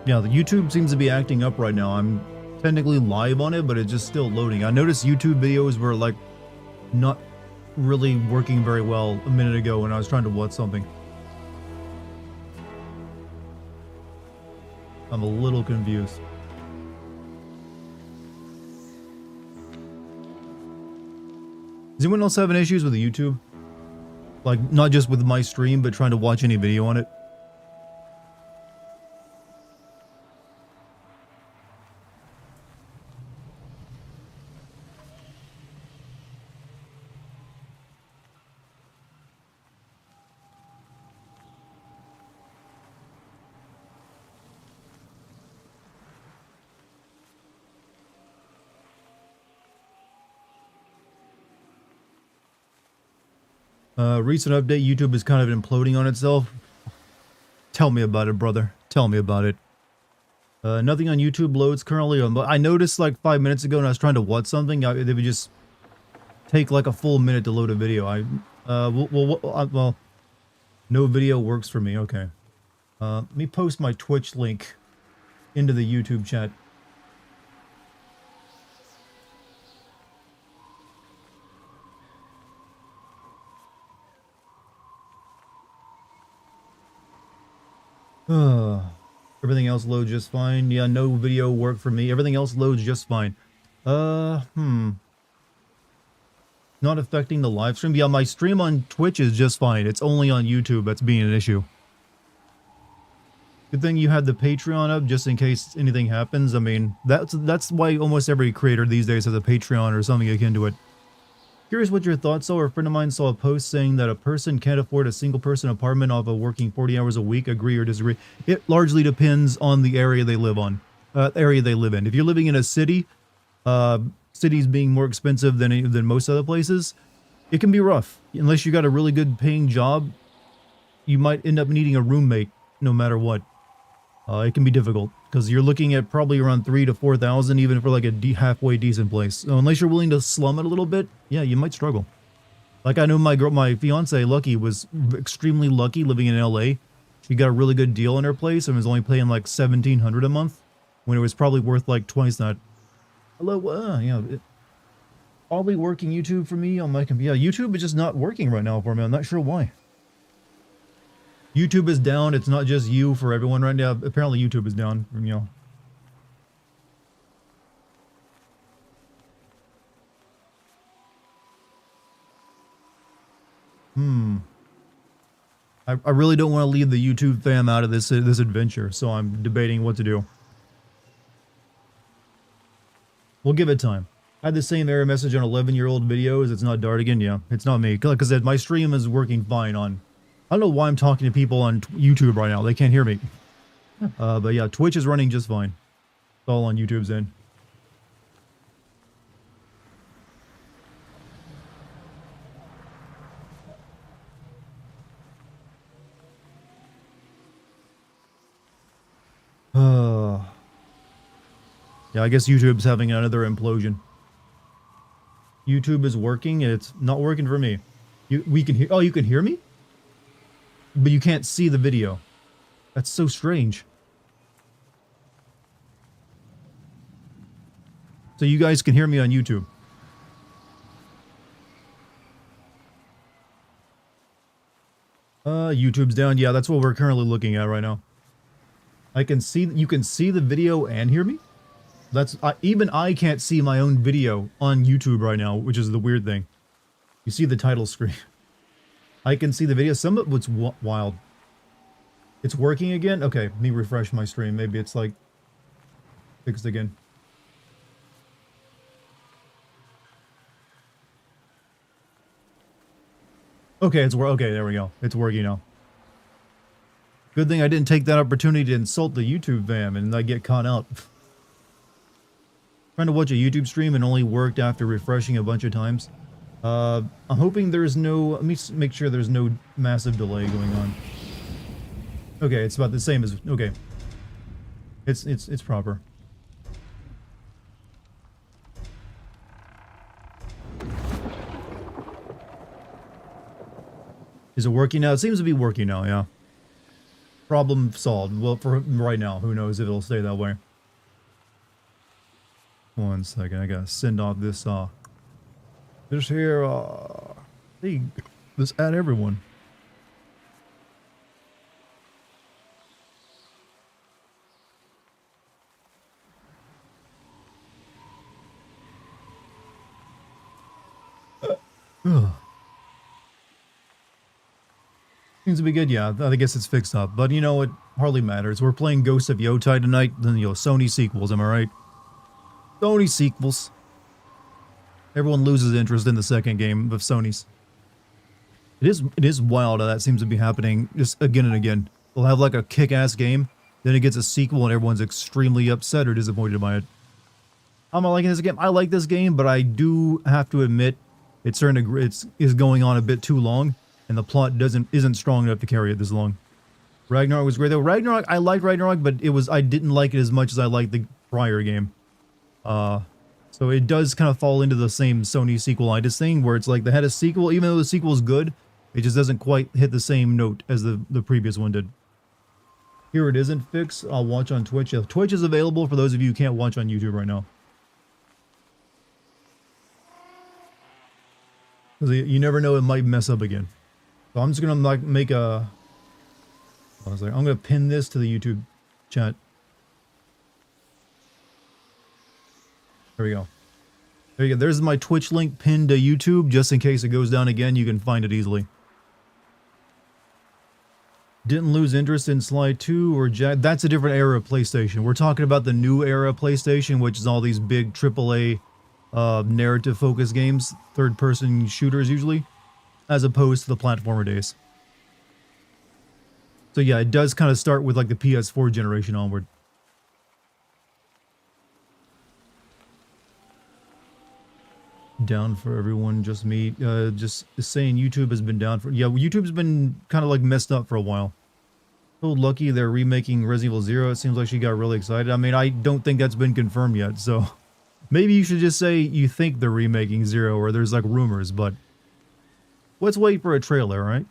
Yeah, the YouTube seems to be acting up right now. I'm technically live on it, but it's just still loading. I noticed YouTube videos were like not really working very well a minute ago when I was trying to watch something. I'm a little confused. Does anyone else having issues with the YouTube? Like, not just with my stream, but trying to watch any video on it? Recent update, YouTube is kind of imploding on itself. Tell me about it, brother. Tell me about it. Nothing on YouTube loads currently. I noticed like 5 minutes ago when I was trying to watch something, they would just take like a full minute to load a video. Well, no video works for me. Okay. Let me post my Twitch link into the YouTube chat. Everything else loads just fine. Yeah, no video work for me. Everything else loads just fine. Not affecting the live stream. Yeah, my stream on Twitch is just fine. It's only on YouTube that's being an issue. Good thing you had the Patreon up just in case anything happens. I mean, that's why almost every creator these days has a Patreon or something akin to it. Curious what your thoughts are. A friend of mine saw a post saying that a person can't afford a single-person apartment off of working 40 hours a week. Agree or disagree? It largely depends on the area they live on, area they live in. If you're living in a city, cities being more expensive than most other places, it can be rough. Unless you got a really good paying job, you might end up needing a roommate no matter what. It can be difficult because you're looking at probably around 3,000 to 4,000 even for like a halfway decent place. So unless you're willing to slum it a little bit, yeah, you might struggle. Like I know my fiance Lucky was extremely lucky living in LA. She got a really good deal in her place and was only paying like $1,700 a month when it was probably worth like twice that. Hello, yeah, probably working YouTube for me on my computer. Yeah, YouTube is just not working right now for me. I'm not sure why. YouTube is down. It's not just you for everyone right now. Apparently YouTube is down, you know. I really don't want to leave the YouTube fam out of this adventure, so I'm debating what to do. We'll give it time. I had the same error message on 11-year-old videos. It's not Dartigan. Yeah, it's not me. Because my stream is working fine on... I don't know why I'm talking to people on YouTube right now. They can't hear me. But yeah, Twitch is running just fine. It's all on YouTube's end. Yeah, I guess YouTube's having another implosion. YouTube is working, and it's not working for me. We can hear... Oh, you can hear me? But you can't see the video. That's so strange. So you guys can hear me on YouTube. YouTube's down. Yeah, that's what we're currently looking at right now. You can see the video and hear me? Even I can't see my own video on YouTube right now, which is the weird thing. You see the title screen. I can see the video. Some of it's wild. It's working again? Okay, let me refresh my stream. Maybe it's like fixed again. Okay, okay, there we go. It's working now. Good thing I didn't take that opportunity to insult the YouTube fam and I get caught out. Trying to watch a YouTube stream and only worked after refreshing a bunch of times. I'm hoping there's no... Let me make sure there's no massive delay going on. Okay, it's about the same as... Okay. It's proper. Is it working now? It seems to be working now, yeah. Problem solved. Well, for right now, who knows if it'll stay that way. One second, I gotta send off this here thing. Let's add everyone. Seems to be good, yeah. I guess it's fixed up, but you know, it hardly matters. We're playing Ghost of Yotei tonight, then you know, Sony sequels, am I right? Sony sequels. Everyone loses interest in the second game of Sony's. It is wild how that seems to be happening just again and again. They'll have like a kick-ass game, then it gets a sequel and everyone's extremely upset or disappointed by it. I'm not liking this game. I like this game, but I do have to admit it's starting to is going on a bit too long, and the plot isn't strong enough to carry it this long. Ragnarok was great though. Ragnarok, I liked Ragnarok, but I didn't like it as much as I liked the prior game. So it does kind of fall into the same Sony sequelitis thing, where it's like they had a sequel, even though the sequel is good, it just doesn't quite hit the same note as the previous one did. Here it isn't fixed. I'll watch on Twitch. Yeah, Twitch is available for those of you who can't watch on YouTube right now. Because you never know, it might mess up again. So I'm just gonna like make a. I was like, I'm gonna pin this to the YouTube chat. There we go. There you go. There's my Twitch link pinned to YouTube, just in case it goes down again. You can find it easily. Didn't lose interest in Sly 2 or Jack. That's a different era of PlayStation. We're talking about the new era of PlayStation, which is all these big AAA narrative-focused games, third-person shooters usually, as opposed to the platformer days. So yeah, it does kind of start with like the PS4 generation onward. Down for everyone, just me. Just saying YouTube has been down for... Yeah, YouTube's been kind of like messed up for a while. Told Lucky they're remaking Resident Evil 0. It seems like she got really excited. I mean, I don't think that's been confirmed yet, so... Maybe you should just say you think they're remaking 0, or there's like rumors, but... Let's wait for a trailer, right?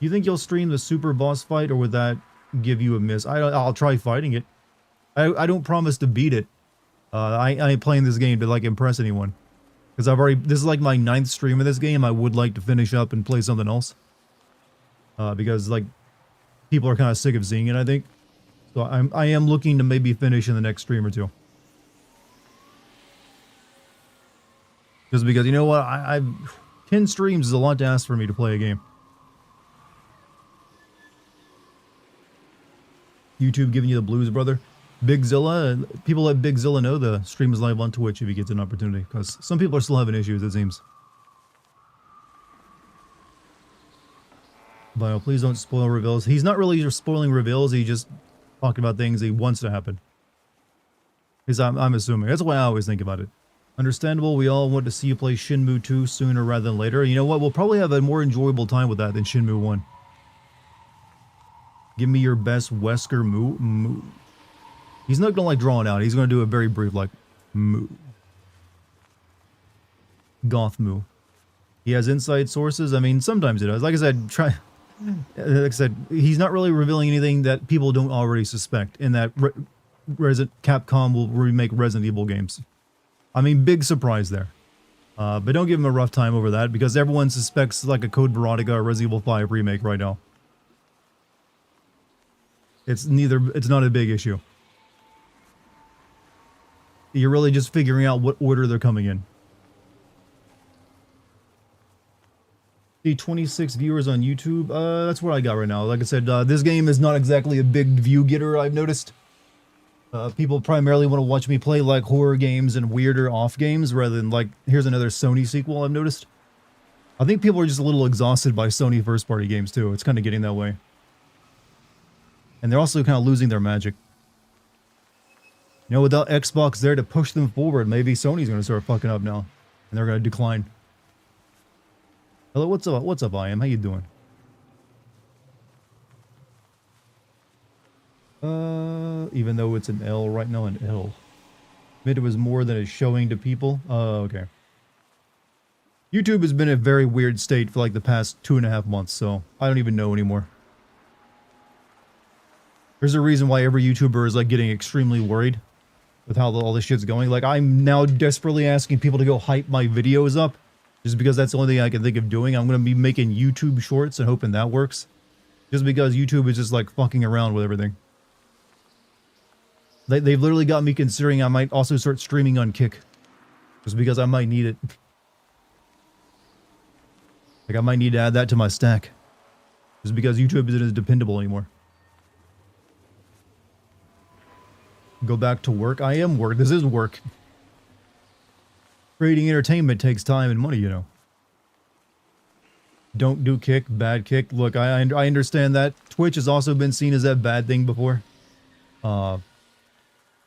You think you'll stream the super boss fight, or would that give you a miss? I'll try fighting it. I don't promise to beat it. I ain't playing this game to like impress anyone. Because this is like my 9th stream of this game. I would like to finish up and play something else. Because like, people are kind of sick of seeing it, I think. So I am looking to maybe finish in the next stream or two. Just because, you know what, 10 streams is a lot to ask for me to play a game. YouTube giving you the blues, brother. Big Zilla, people let Big Zilla know the stream is live on Twitch if he gets an opportunity, because some people are still having issues, it seems. Bio, please don't spoil reveals. He's not really spoiling reveals, he just talking about things he wants to happen. Because I'm assuming. That's the way I always think about it. Understandable, we all want to see you play Shenmue 2 sooner rather than later. You know what, we'll probably have a more enjoyable time with that than Shenmue 1. Give me your best Wesker move. He's not gonna like draw it out. He's gonna do a very brief like moo. Goth moo. He has inside sources. I mean, sometimes he does. Like I said, he's not really revealing anything that people don't already suspect. In that Capcom will remake Resident Evil games. I mean, big surprise there. But don't give him a rough time over that, because everyone suspects like a Code Veronica or Resident Evil 5 remake right now. It's not a big issue. You're really just figuring out what order they're coming in. See, 26 viewers on YouTube. That's what I got right now. Like I said, this game is not exactly a big view getter, I've noticed. People primarily want to watch me play like horror games and weirder off games rather than like, here's another Sony sequel, I've noticed. I think people are just a little exhausted by Sony first party games too. It's kind of getting that way. And they're also kind of losing their magic. You know, without Xbox there to push them forward, maybe Sony's going to start fucking up now. And they're going to decline. Hello, what's up? What's up, I am? How you doing? Even though it's an L right now, an L. Admit it was more than a showing to people. Okay. YouTube has been in a very weird state for like the past 2.5 months, so I don't even know anymore. There's a reason why every YouTuber is like getting extremely worried with how all this shit's going. Like, I'm now desperately asking people to go hype my videos up just because that's the only thing I can think of doing. I'm going to be making YouTube shorts and hoping that works. Just because YouTube is just like fucking around with everything. They've literally got me considering I might also start streaming on Kick. Just because I might need it. Like, I might need to add that to my stack. Just because YouTube isn't as dependable anymore. Go back to work. I am work. This is work. Creating entertainment takes time and money, you know. Don't do Kick, bad Kick. Look, I understand that. Twitch has also been seen as that bad thing before. And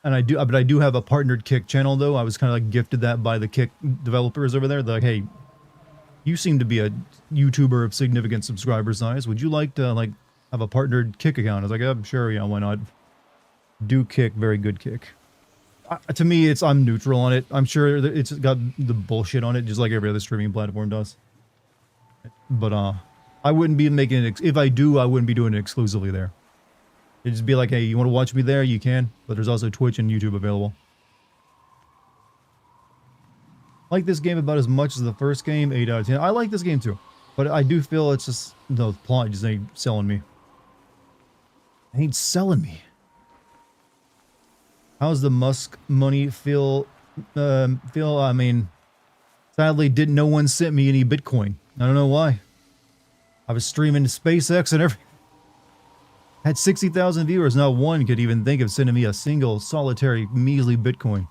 I do have a partnered Kick channel though. I was kind of like gifted that by the Kick developers over there. They're like, hey, you seem to be a YouTuber of significant subscriber size. Would you like to like have a partnered Kick account? I was like, oh, sure, yeah, why not? Do Kick, very good Kick. To me, I'm neutral on it. I'm sure it's got the bullshit on it, just like every other streaming platform does. But I wouldn't be making it. If I do, I wouldn't be doing it exclusively there. It'd just be like, hey, you want to watch me there? You can. But there's also Twitch and YouTube available. I like this game about as much as the first game. 8 out of 10. I like this game too. But I do feel it's just the plot just ain't selling me. Ain't selling me. How's the Musk money feel? I mean, sadly, no one sent me any Bitcoin. I don't know why. I was streaming SpaceX and everything. Had 60,000 viewers. Not one could even think of sending me a single, solitary, measly Bitcoin.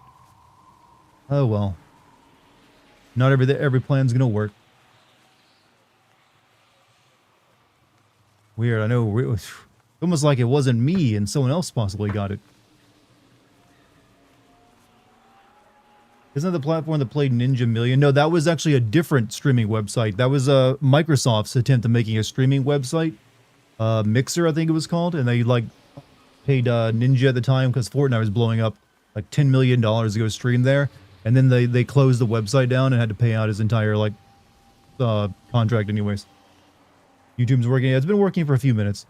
Oh well. Not every plan's gonna work. Weird. I know. It was almost like it wasn't me and someone else possibly got it. Isn't that the platform that played Ninja Million? No, that was actually a different streaming website. That was Microsoft's attempt at making a streaming website. Mixer, I think it was called. And they, like, paid Ninja at the time because Fortnite was blowing up like $10 million to go stream there. And then they closed the website down and had to pay out his entire, like, contract anyways. YouTube's working. Yeah, it's been working for a few minutes.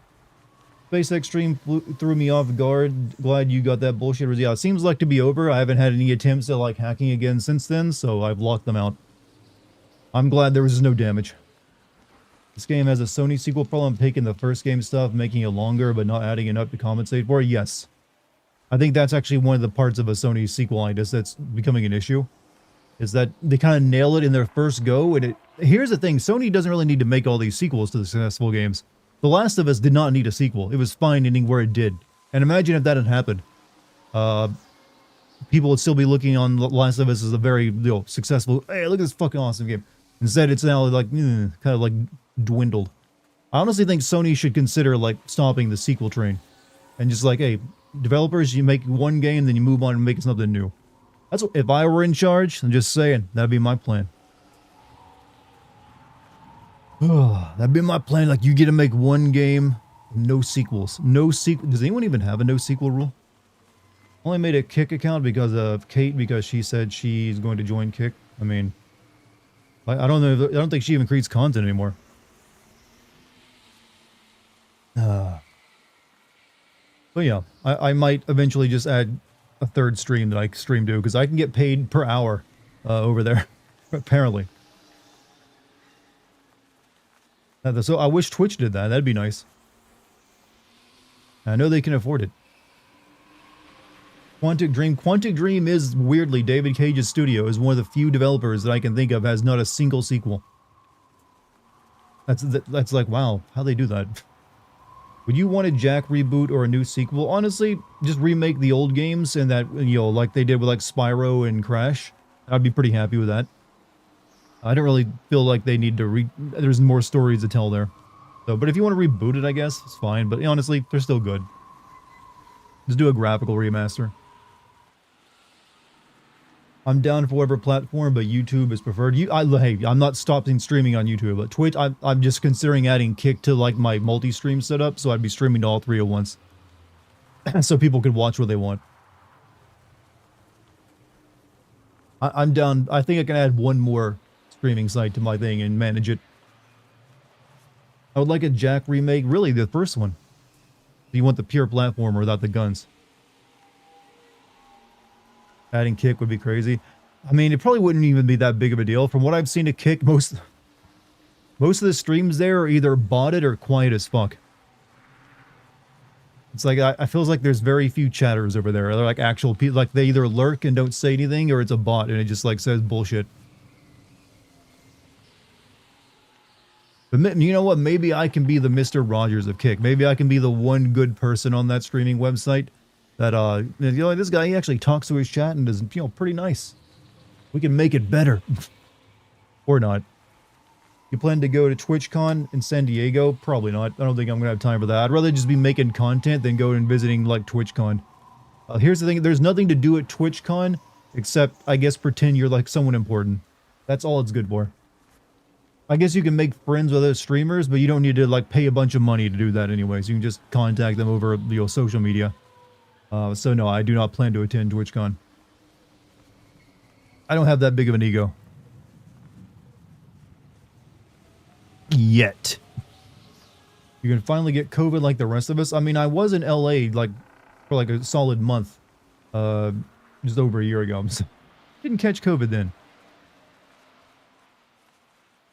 SpaceX stream threw me off guard. Glad you got that bullshit. Yeah, it seems like to be over. I haven't had any attempts at like hacking again since then, so I've locked them out. I'm glad there was just no damage. This game has a Sony sequel problem, taking the first game stuff, making it longer, but not adding enough to compensate for it. Yes. I think that's actually one of the parts of a Sony sequel, I guess, that's becoming an issue. Is that they kind of nail it in their first go, and here's the thing, Sony doesn't really need to make all these sequels to the successful games. The Last of Us did not need a sequel. It was fine ending where it did. And imagine if that had happened. People would still be looking on The Last of Us as a very successful, hey, look at this fucking awesome game. Instead, it's now like, kind of like dwindled. I honestly think Sony should consider like stopping the sequel train. And just like, hey, developers, you make one game, then you move on and make something new. That's what, if I were in charge, I'm just saying, that'd be my plan. That'd be my plan. Like, you get to make one game, no sequels. No sequel. Does anyone even have a no sequel rule? Only made a Kick account because of Kate, because she said she's going to join Kick. I mean, I don't know. I don't think she even creates content anymore. But yeah, I might eventually just add a third stream that I stream to, because I can get paid per hour over there, apparently. So I wish Twitch did that. That'd be nice. I know they can afford it. Quantic Dream is, weirdly, David Cage's studio, is one of the few developers that I can think of has not a single sequel. That's like, wow, how they do that. Would you want a Jack reboot or a new sequel? Honestly, just remake the old games and that, like they did with like Spyro and Crash. I'd be pretty happy with that. I don't really feel like they need to there's more stories to tell there. So, but if you want to reboot it, I guess, it's fine. But honestly, they're still good. Just do a graphical remaster. I'm down for whatever platform, but YouTube is preferred. Hey, I'm not stopping streaming on YouTube, but Twitch, I'm just considering adding Kick to like my multi-stream setup, so I'd be streaming to all three at once. So people could watch what they want. I'm down. I think I can add one more streaming site to my thing and manage it. I would like a Jack remake, really the first one. You want the pure platformer without the guns. Adding Kick would be crazy. I mean, it probably wouldn't even be that big of a deal. From what I've seen of Kick, most of the streams there are either botted or quiet as fuck. It's like, I feels like there's very few chatters over there. They're like actual people, like they either lurk and don't say anything, or it's a bot and it just like says bullshit. But you know what? Maybe I can be the Mr. Rogers of Kick. Maybe I can be the one good person on that streaming website that, you know, this guy, he actually talks to his chat and is, you know, pretty nice. We can make it better. Or not. You plan to go to TwitchCon in San Diego? Probably not. I don't think I'm going to have time for that. I'd rather just be making content than go and visiting, like, TwitchCon. Here's the thing. There's nothing to do at TwitchCon except, I guess, pretend you're, like, someone important. That's all it's good for. I guess you can make friends with other streamers, but you don't need to, like, pay a bunch of money to do that anyway. So you can just contact them over, you know, social media. So no, I do not plan to attend TwitchCon. I don't have that big of an ego. Yet. You can finally get COVID like the rest of us. I mean, I was in LA like for like a solid month. Just over a year ago. So didn't catch COVID then.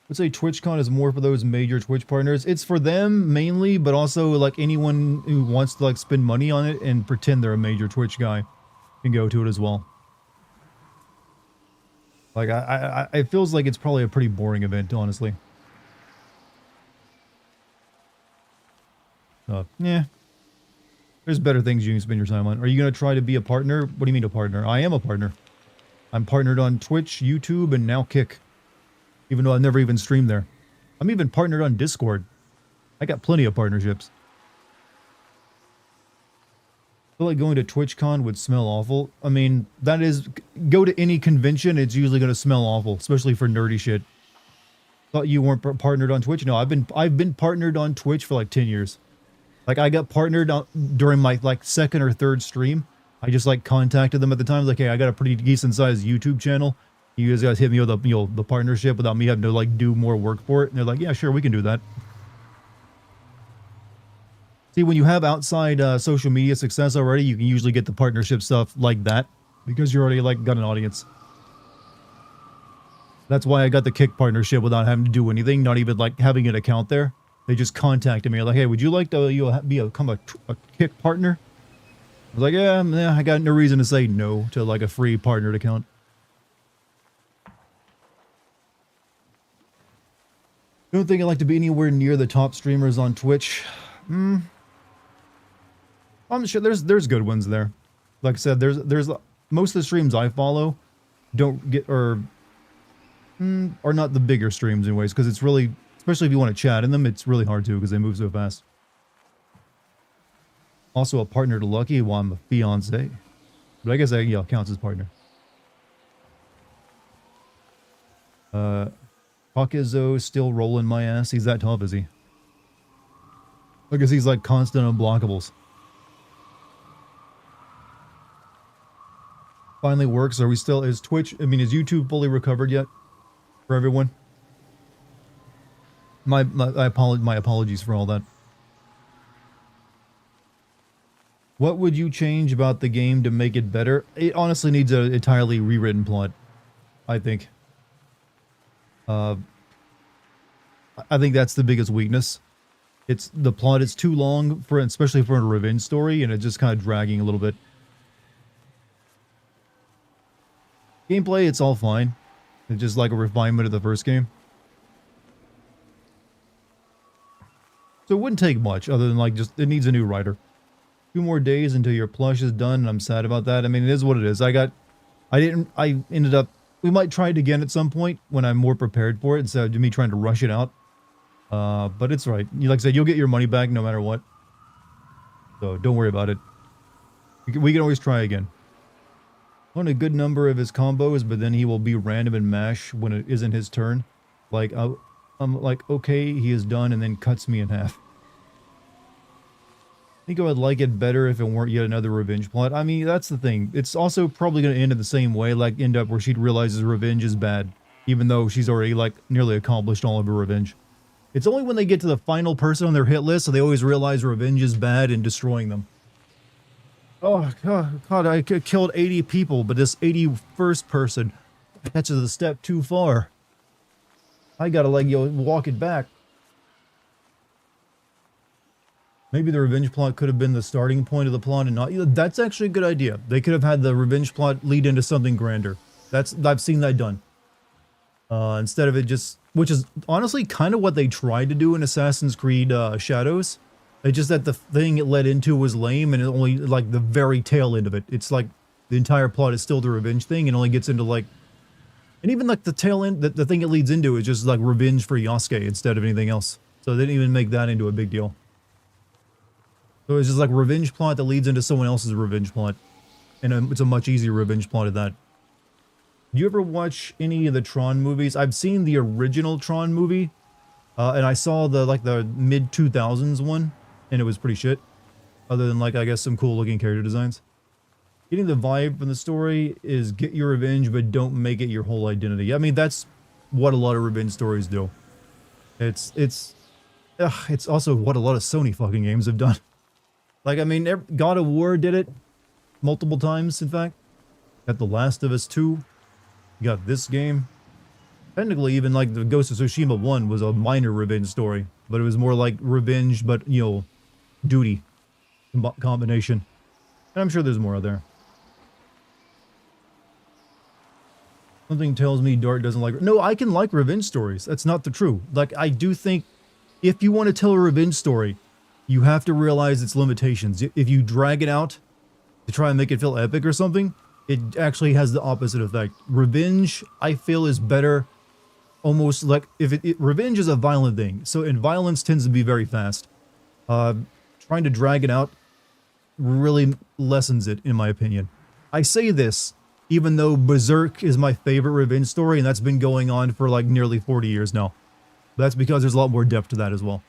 I'd say TwitchCon is more for those major Twitch partners. It's for them mainly, but also like anyone who wants to like spend money on it and pretend they're a major Twitch guy can go to it as well. Like it feels like it's probably a pretty boring event, honestly. Yeah. There's better things you can spend your time on. Are you going to try to be a partner? What do you mean a partner? I am a partner. I'm partnered on Twitch, YouTube, and now Kick. Even though I've never even streamed there. I'm even partnered on Discord. I got plenty of partnerships. I feel like going to TwitchCon would smell awful. I mean, that is... Go to any convention, it's usually going to smell awful. Especially for nerdy shit. Thought you weren't partnered on Twitch? No, I've been partnered on Twitch for like 10 years. Like, I got partnered on, during my, like, second or third stream. I just, like, contacted them at the time. Like, hey, I got a pretty decent-sized YouTube channel. You guys hit me with the, you know, the partnership without me having to, like, do more work for it. And they're like, yeah, sure, we can do that. See, when you have outside social media success already, you can usually get the partnership stuff like that. Because you already, like, got an audience. That's why I got the Kick partnership without having to do anything. Not even, like, having an account there. They just contacted me, like, hey, would you like to become a Kick partner? I was like, yeah, I got no reason to say no to, like, a free partnered account. Don't think I'd like to be anywhere near the top streamers on Twitch. I'm sure there's good ones there. Like I said, there's most of the streams I follow don't get, or are not the bigger streams anyways, because it's really... Especially if you want to chat in them, it's really hard to because they move so fast. Also a partner to Lucky while I'm a fiance. But I guess that, yeah, counts as partner. Pakizo still rolling my ass. He's that tough, is he? I guess he's like constant unblockables. Finally works. Are we still... Is Twitch... I mean, is YouTube fully recovered yet? For everyone? My apologies for all that. What would you change about the game to make it better? It honestly needs an entirely rewritten plot, I think. I think that's the biggest weakness. It's the plot is too long for, especially for a revenge story, and it's just kind of dragging a little bit. Gameplay, it's all fine. It's just like a refinement of the first game. So it wouldn't take much other than like just, it needs a new writer. 2 more days until your plush is done, and I'm sad about that. I mean, it is what it is. I ended up, we might try it again at some point when I'm more prepared for it instead of me trying to rush it out. But it's right. Like I said, you'll get your money back no matter what. So don't worry about it. We can always try again. On a good number of his combos, but then he will be random and mash when it isn't his turn. Like, I'm like, okay, he is done, and then cuts me in half. I think I would like it better if it weren't yet another revenge plot. I mean, that's the thing. It's also probably going to end in the same way, like end up where she realizes revenge is bad, even though she's already, like, nearly accomplished all of her revenge. It's only when they get to the final person on their hit list so they always realize revenge is bad and destroying them. Oh, God, I killed 80 people, but this 81st person, that's a step too far. I gotta, like, walk it back. Maybe the revenge plot could have been the starting point of the plot and not... That's actually a good idea. They could have had the revenge plot lead into something grander. I've seen that done. Instead of it just... Which is honestly kind of what they tried to do in Assassin's Creed Shadows. It's just that the thing it led into was lame and it only, like, the very tail end of it. It's like the entire plot is still the revenge thing and only gets into, like... And even, like, the tail end, the thing it leads into is just, like, revenge for Yasuke instead of anything else. So they didn't even make that into a big deal. So it's just like revenge plot that leads into someone else's revenge plot. And it's a much easier revenge plot at that. Do you ever watch any of the Tron movies? I've seen the original Tron movie. And I saw the mid-2000s one. And it was pretty shit. Other than, like, I guess some cool looking character designs. Getting the vibe from the story is get your revenge, but don't make it your whole identity. I mean, that's what a lot of revenge stories do. It's also what a lot of Sony fucking games have done. Like, I mean, God of War did it multiple times, in fact. Got The Last of Us 2. You got this game. Technically, even, like, the Ghost of Tsushima 1 was a minor revenge story. But it was more like revenge, but, you know, duty combination. And I'm sure there's more out there. Something tells me Dart doesn't like... No, I can like revenge stories. That's not the truth. Like, I do think if you want to tell a revenge story, you have to realize its limitations. If you drag it out to try and make it feel epic or something, it actually has the opposite effect. Revenge, I feel, is better almost like... Revenge is a violent thing. So, and violence tends to be very fast. Trying to drag it out really lessens it, in my opinion. I say this even though Berserk is my favorite revenge story, and that's been going on for like nearly 40 years now. That's because there's a lot more depth to that as well.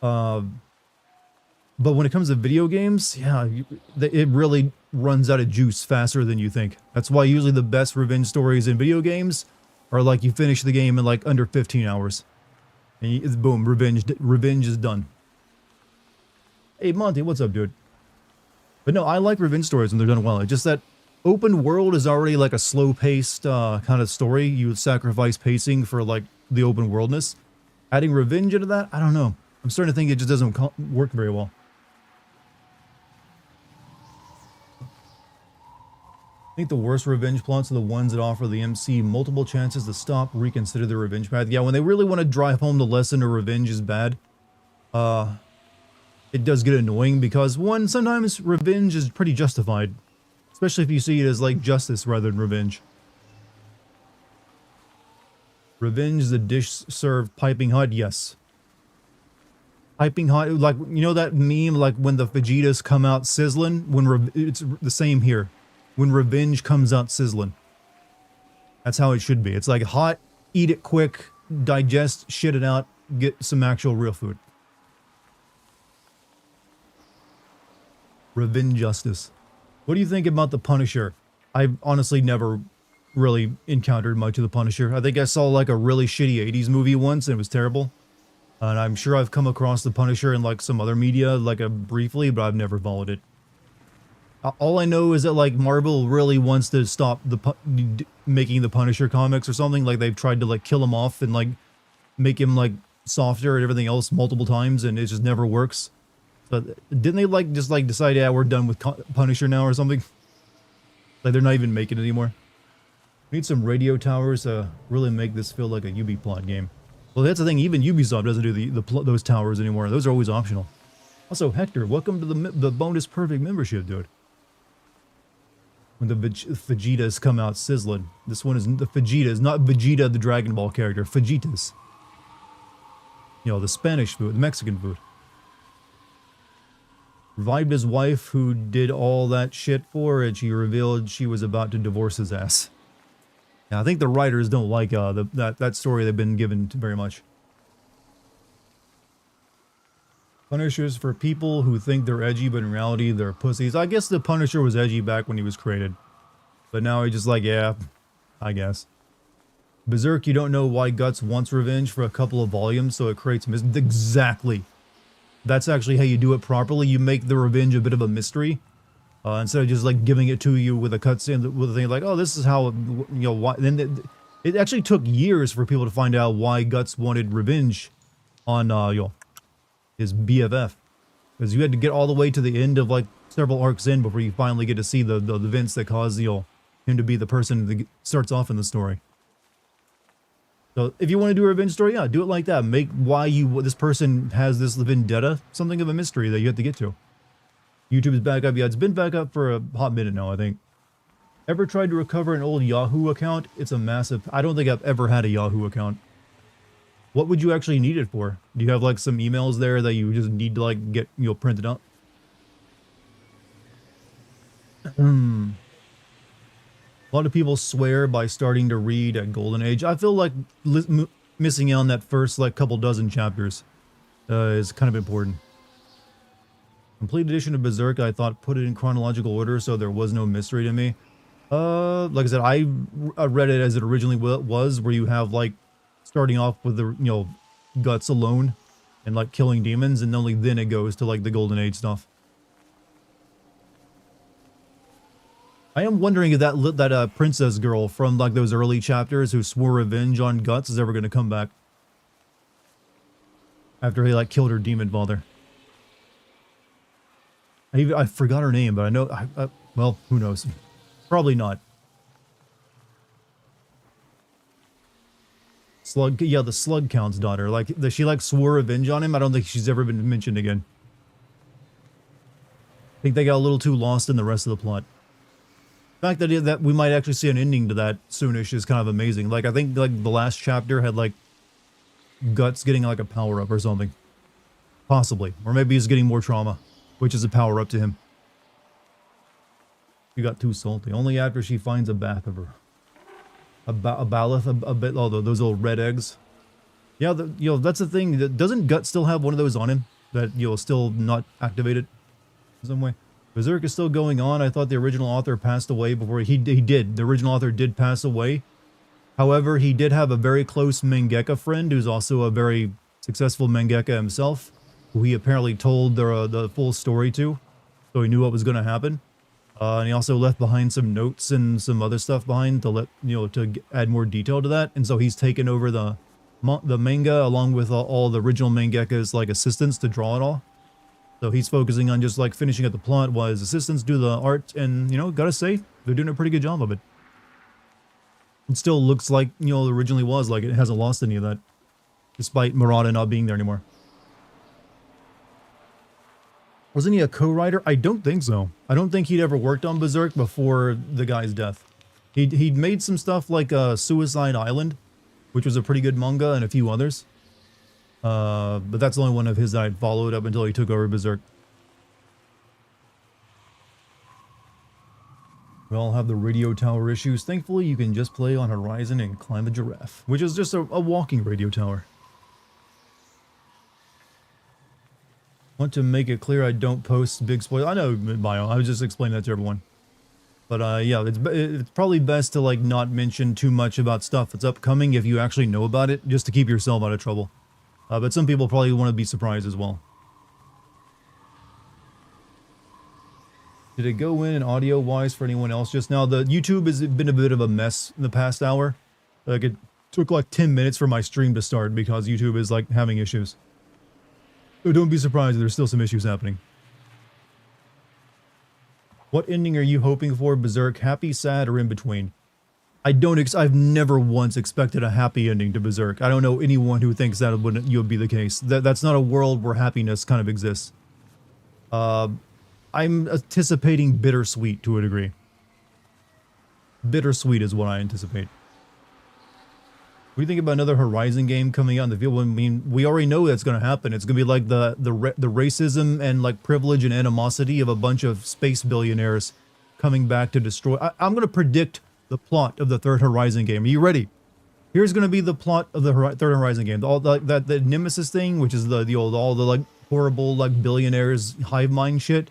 But when it comes to video games, yeah, it really runs out of juice faster than you think. That's why usually the best revenge stories in video games are like you finish the game in like under 15 hours. And boom, revenge is done. Hey, Monty, what's up, dude? But no, I like revenge stories when they're done well. It's just that open world is already like a slow-paced kind of story. You would sacrifice pacing for like the open worldness. Adding revenge into that, I don't know. I'm starting to think it just doesn't work very well. I think the worst revenge plots are the ones that offer the MC multiple chances to stop, reconsider the revenge path. Yeah, when they really want to drive home the lesson of revenge is bad, it does get annoying because, one, sometimes revenge is pretty justified. Especially if you see it as, like, justice rather than revenge. Revenge is the dish served piping hot? Yes. Piping hot, like, you know that meme, like, when the Vegetas come out sizzling? It's the same here. When revenge comes out sizzling. That's how it should be. It's like hot, eat it quick, digest, shit it out, get some actual real food. Revenge justice. What do you think about the Punisher? I've honestly never really encountered much of the Punisher. I think I saw like a really shitty 80s movie once and it was terrible. And I'm sure I've come across the Punisher in like some other media, like briefly, but I've never followed it. All I know is that like Marvel really wants to stop making the Punisher comics or something. Like they've tried to like kill him off and like make him like softer and everything else multiple times and it just never works. But didn't they like just like decide, yeah, we're done with Punisher now or something? Like they're not even making it anymore. We need some radio towers to really make this feel like a Ubisoft game. Well, that's the thing. Even Ubisoft doesn't do those towers anymore. Those are always optional. Also, Hector, welcome to the bonus perfect membership, dude. When the Vegetas come out sizzling. This one is the Vegetas, not Vegeta, the Dragon Ball character. Vegetas. You know, the Spanish food, the Mexican food. Revived his wife, who did all that shit for it. She revealed she was about to divorce his ass. Yeah, I think the writers don't like that story they've been given very much. Punishers for people who think they're edgy, but in reality they're pussies. I guess the Punisher was edgy back when he was created. But now he's just like, yeah, I guess. Berserk, you don't know why Guts wants revenge for a couple of volumes, so it creates exactly. That's actually how you do it properly. You make the revenge a bit of a mystery. Instead of just like giving it to you with a cutscene with a thing like, oh, this is how, you know, why. Then it actually took years for people to find out why Guts wanted revenge on, you know, his BFF. Because you had to get all the way to the end of like several arcs in before you finally get to see the events that cause, you know, him to be the person that starts off in the story. So if you want to do a revenge story, yeah, do it like that. Make why this person has this vendetta something of a mystery that you have to get to. YouTube is back up. Yeah, it's been back up for a hot minute now, I think. Ever tried to recover an old Yahoo account? It's a massive... I don't think I've ever had a Yahoo account. What would you actually need it for? Do you have like some emails there that you just need to like get, you know, printed out? A lot of people swear by starting to read at Golden Age. I feel like missing out on that first like couple dozen chapters is kind of important. Complete edition of Berserk, I thought put it in chronological order so there was no mystery to me. Like I said, I read it as it originally was, where you have like starting off with the, you know, Guts alone and like killing demons, and only then it goes to like the Golden Age stuff. I am wondering if that princess girl from like those early chapters who swore revenge on Guts is ever going to come back after he like killed her demon father. I forgot her name, but I know, well, who knows? Probably not. Slug, yeah, the Slug Count's daughter. Like, she like swore revenge on him. I don't think she's ever been mentioned again. I think they got a little too lost in the rest of the plot. The fact that we might actually see an ending to that soonish is kind of amazing. Like, I think like the last chapter had like Guts getting like a power up or something. Possibly. Or maybe he's getting more trauma, which is a power up to him. You got too salty. Only after she finds a bath of her. A balloth, a bit, although those little red eggs. Yeah, you know, that's the thing. Doesn't Gut still have one of those on him? That, you know, still not activated in some way? Berserk is still going on. I thought the original author passed away before he did. The original author did pass away. However, he did have a very close mangaka friend who's also a very successful mangaka himself, who he apparently told the full story to, so he knew what was going to happen. And he also left behind some notes and some other stuff behind to add more detail to that. And so he's taken over the manga along with all the original mangaka's like assistants to draw it all. So he's focusing on just like finishing up the plot while his assistants do the art, and, you know, gotta say, they're doing a pretty good job of it. It still looks like, you know, it originally was, like it hasn't lost any of that, despite Murata not being there anymore. Wasn't he a co-writer? I don't think so. I don't think he'd ever worked on Berserk before the guy's death. He'd made some stuff like Suicide Island, which was a pretty good manga, and a few others. But that's the only one of his that I'd followed up until he took over Berserk. We all have the radio tower issues. Thankfully, you can just play on Horizon and climb a giraffe, which is just a walking radio tower. Want to make it clear I don't post big spoilers. I know, Bio. I was just explaining that to everyone. But yeah, it's probably best to like not mention too much about stuff that's upcoming if you actually know about it, just to keep yourself out of trouble. But some people probably want to be surprised as well. Did it go in audio-wise for anyone else just now? The YouTube has been a bit of a mess in the past hour. Like, it took like 10 minutes for my stream to start because YouTube is like having issues. So don't be surprised if there's still some issues happening. What ending are you hoping for, Berserk? Happy, sad, or in between? I've never once expected a happy ending to Berserk. I don't know anyone who thinks that would be the case. That's not a world where happiness kind of exists. I'm anticipating bittersweet to a degree. Bittersweet is what I anticipate. What do you think about another Horizon game coming out in the field? I mean, we already know that's going to happen. It's going to be like the racism and like privilege and animosity of a bunch of space billionaires coming back to destroy. I'm going to predict the plot of the third Horizon game. Are you ready? Here's going to be the plot of the third Horizon game. All the Nemesis thing, which is all the like horrible like billionaires hive mind shit.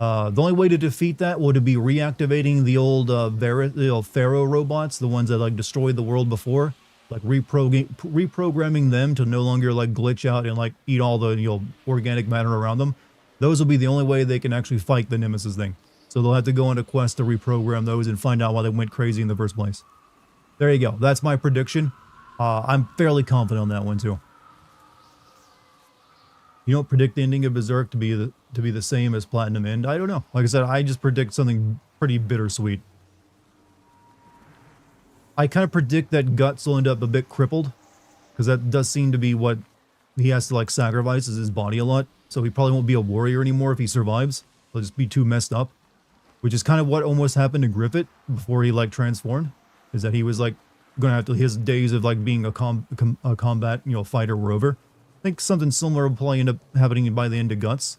The only way to defeat that would be reactivating the old Pharaoh robots, the ones that like destroyed the world before, like reprogramming them to no longer like glitch out and like eat all the organic matter around them. Those will be the only way they can actually fight the Nemesis thing. So they'll have to go on a quest to reprogram those and find out why they went crazy in the first place. There you go. That's my prediction. I'm fairly confident on that one too. You don't predict the ending of Berserk to be the same as Platinum End. I don't know. Like I said, I just predict something pretty bittersweet. I kind of predict that Guts will end up a bit crippled, because that does seem to be what he has to like sacrifice, is his body a lot. So he probably won't be a warrior anymore if he survives. He'll just be too messed up, which is kind of what almost happened to Griffith before he like transformed. Is that he was like gonna have to, his days of like being a combat fighter were over. I think something similar will probably end up happening by the end of Guts.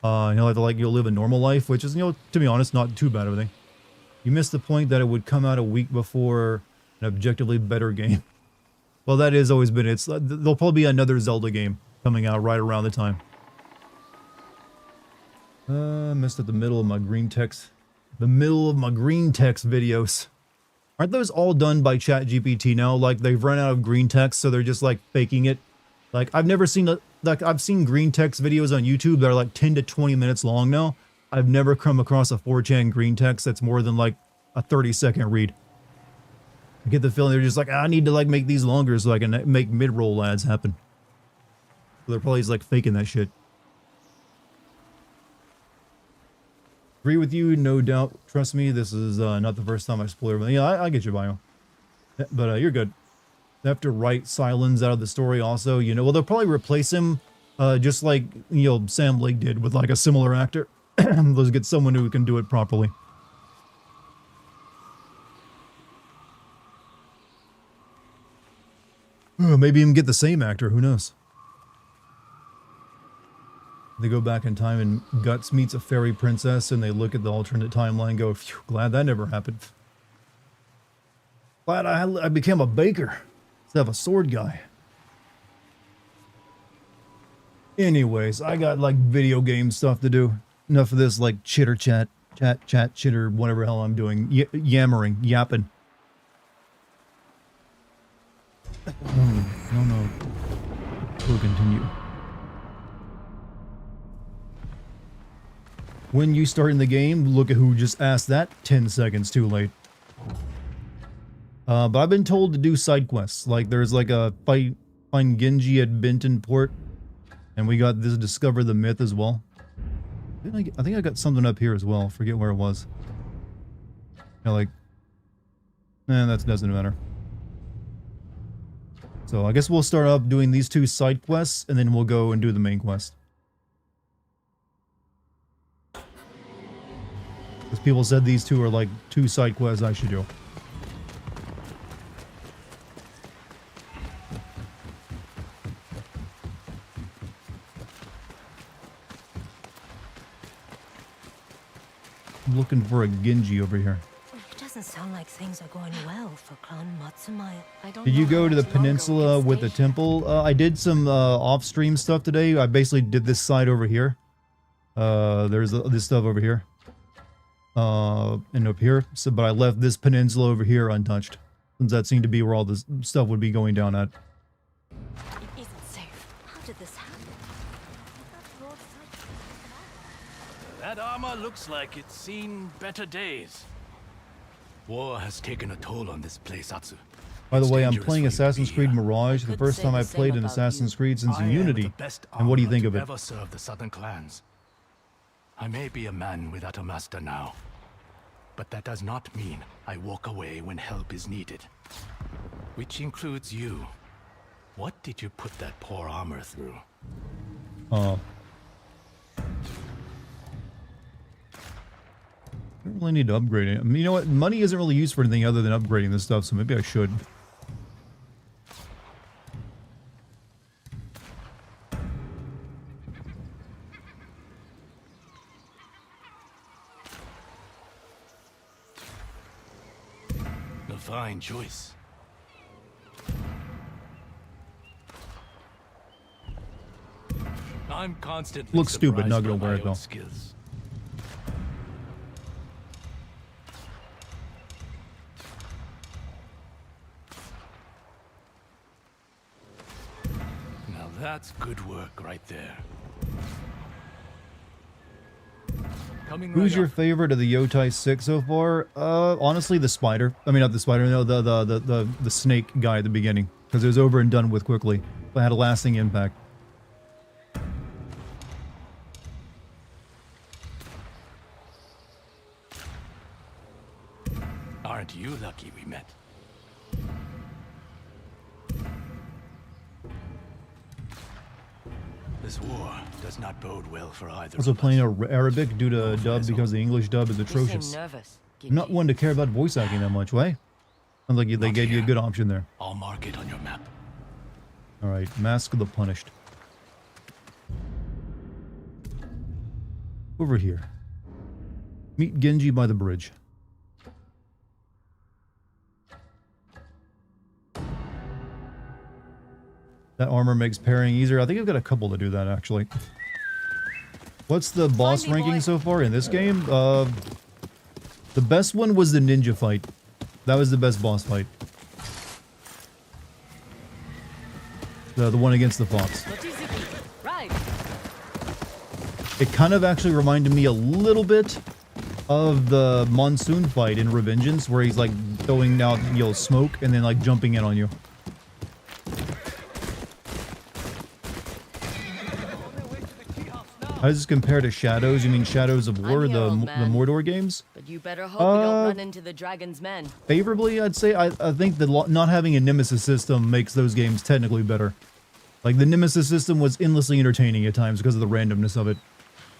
And he'll have to like live a normal life, which is to be honest not too bad of a thing. You missed the point that it would come out a week before an objectively better game. Well, that has always been it. There'll probably be another Zelda game coming out right around the time. Missed at the middle of my green text. The middle of my green text videos. Aren't those all done by ChatGPT now? Like they've run out of green text, so they're just like faking it. Like I've never seen I've seen green text videos on YouTube that are like 10 to 20 minutes long now. I've never come across a 4chan green text that's more than like a 30-second read. I get the feeling they're just like, I need to like make these longer so I can make mid-roll ads happen. So they're probably just like faking that shit. Agree with you, no doubt. Trust me, this is not the first time I spoil everything. Yeah, I get you, Bio. But you're good. They have to write Silence out of the story also, well, they'll probably replace him just like, Sam Lake did with like a similar actor. Let's get someone who can do it properly. Maybe even get the same actor, who knows? They go back in time and Guts meets a fairy princess and they look at the alternate timeline and go, phew, glad that never happened. Glad I became a baker instead of a sword guy. Anyways, I got like video game stuff to do. Enough of this like chitter chat, chitter, whatever hell I'm doing. Yammering, yapping. No. We'll continue. When you start in the game, look at who just asked that 10 seconds too late. But I've been told to do side quests. Like there's like a find Genji at Benton Port. And we got this Discover the Myth as well. I think I got something up here as well. Forget where it was. That doesn't matter. So I guess we'll start up doing these two side quests and then we'll go and do the main quest. Because people said these two are like two side quests I should do. I'm looking for a Genji over here. It doesn't sound like things are going well for Clan Matsumaya. Did you go to the peninsula with the temple? I did some off-stream stuff today. I basically did this side over here. There's this stuff over here. And up here. So, but I left this peninsula over here untouched. Since that seemed to be where all this stuff would be going down at. It isn't safe. How did this happen? That armor looks like it's seen better days. War has taken a toll on this place, Atsu. By the way, I'm playing Assassin's Creed Mirage, the first time I've played an Assassin's Creed since Unity. And what do you think of it? Ever served the southern clans. I may be a man without a master now, but that does not mean I walk away when help is needed. Which includes you. What did you put that poor armor through? I don't really need to upgrade it. I mean, you know what? Money isn't really used for anything other than upgrading this stuff, so maybe I should. A fine choice. I'm constantly Looks stupid, not gonna wear it though. Skills. That's good work right there. Coming right Who's your up. favorite of the Yotei 6 so far? Honestly, the spider. I mean, not the spider, no, the snake guy at the beginning. Because it was over and done with quickly. But had a lasting impact. Aren't you lucky we met? This war does not bode well for either Also of us. playing Arabic due to dub because the English dub is You seem atrocious. nervous. I'm not one to care about voice acting that much, right? Sounds like they Not gave you a here. good option there. I'll mark it on your map. Alright, Mask of the Punished. Over here. Meet Genji by the bridge. That armor makes parrying easier. I think I've got a couple to do that, actually. What's the boss ranking so far in this game? The best one was the ninja fight. That was the best boss fight. The one against the fox. Right. It kind of actually reminded me a little bit of the monsoon fight in Revengeance, where he's like throwing out, you know, smoke and then like jumping in on you. How does this compare to Shadows? You mean Shadows of War, I'm here, the old man. Mordor games? But you better hope we don't run into the dragon's men. Favorably, I'd say. I think that not having a Nemesis system makes those games technically better. Like, the Nemesis system was endlessly entertaining at times because of the randomness of it.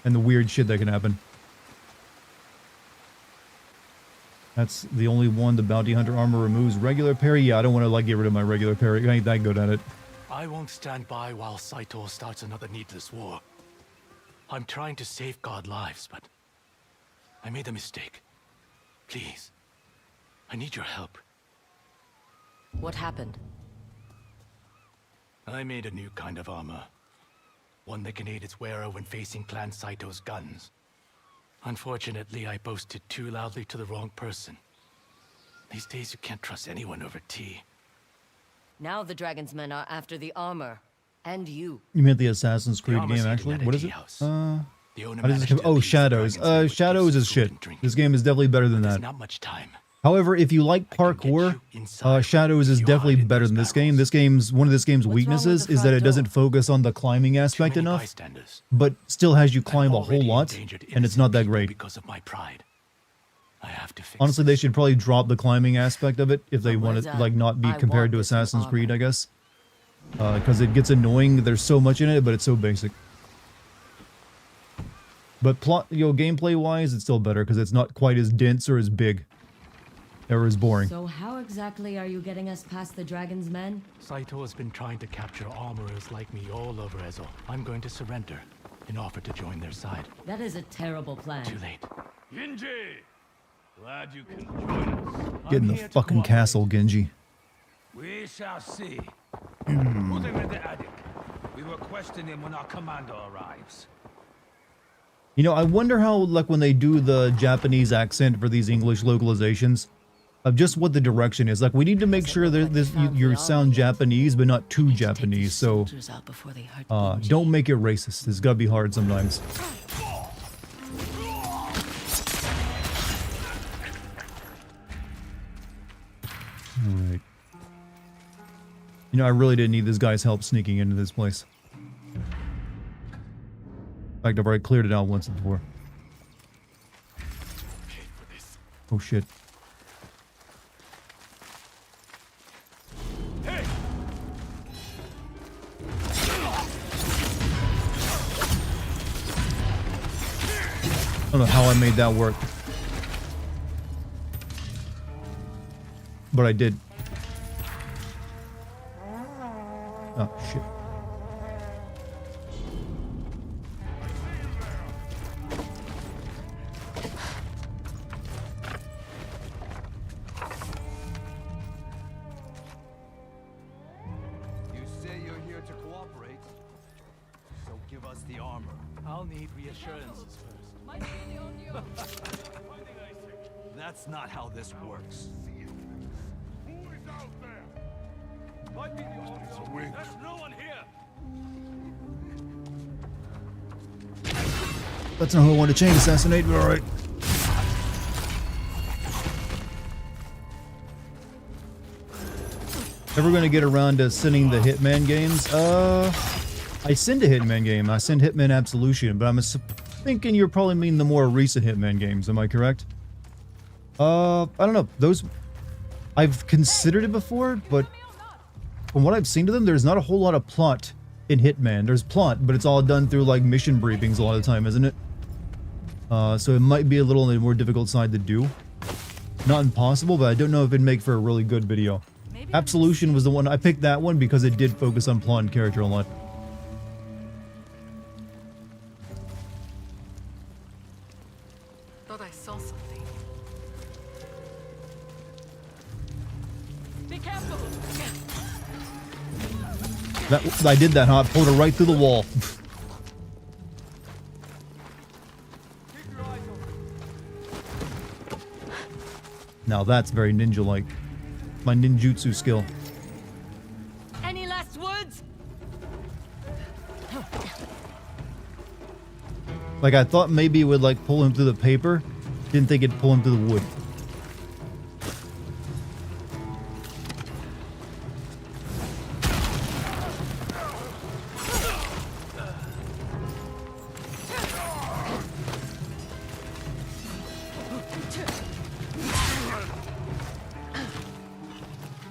And the weird shit that can happen. That's the only one the Bounty Hunter armor removes. Regular parry? Yeah, I don't want to, like, get rid of my regular parry. I ain't that good at it. I won't stand by while Saito starts another needless war. I'm trying to safeguard lives, but I made a mistake. Please, I need your help. What happened? I made a new kind of armor. One that can aid its wearer when facing Clan Saito's guns. Unfortunately, I boasted too loudly to the wrong person. These days, you can't trust anyone over tea. Now the dragon's men are after the armor. And you. You meant the Assassin's Creed armor's game, hidden actually? at a What is tea it? house. How The owner does this managed come? to Oh, appease the Shadows. dragons with Shadows gifts, is food, shit. and drink. This game is definitely better than There's that. not much time. However, if you like I can get parkour, you inside. Shadows is You definitely hide in better those than this barrels. game. This game's one of this game's What's wrong with weaknesses the is that front it doesn't door? focus on the climbing Too aspect many enough, bystanders. but still has you climb a whole Already lot, endangered and it's not that innocent people great. because of my pride. I have to fix Honestly, they this. should probably drop the climbing aspect of it if they But want where's to, that? like, not be I compared want to this new Assassin's Creed, armor. I guess. Because it gets annoying. There's so much in it, but it's so basic. But plot, you know, gameplay-wise, it's still better because it's not quite as dense or as big, or as boring. So how exactly are you getting us past the dragon's men? Saito has been trying to capture armorers like me all over Ezo. I'm going to surrender and offer to join their side. That is a terrible plan. Too late. Genji! Glad you can join us. Get in the here to fucking cooperate. castle, Genji. We shall see. Put him in the attic. We will question him when our commander arrives. You know, I wonder how, like, when they do the Japanese accent for these English localizations, of just what the direction is. Like, we need to make sure that you sound Japanese, but not too Japanese. So, don't make it racist. It's gotta be hard sometimes. Alright. You know, I really didn't need this guy's help sneaking into this place. In fact, I've already cleared it out once before. Oh shit. I don't know how I made that work. But I did. Oh, shit. You say you're here to cooperate, so give us the armor. I'll need reassurances first. That's not how this works. Who is out there? Might be the officer. There's no one here. That's not who I want to chain assassinate, but alright. Ever gonna get around to sending the Hitman games? I send a Hitman game. I send Hitman Absolution, but I'm thinking you probably mean the more recent Hitman games. Am I correct? I don't know. Those I've considered it before, but from what I've seen to them, there's not a whole lot of plot in Hitman. There's plot, but it's all done through like mission briefings a lot of the time, isn't it? So it might be a little on the more difficult side to do. Not impossible, but I don't know if it'd make for a really good video. Absolution was the one I picked, that one because it did focus on plot and character a lot. Thought I saw something. Be careful. I did that, huh? I pulled her right through the wall. Now that's very ninja-like. My ninjutsu skill. Any last words? Like, I thought maybe it would, like, pull him through the paper. Didn't think it'd pull him through the wood.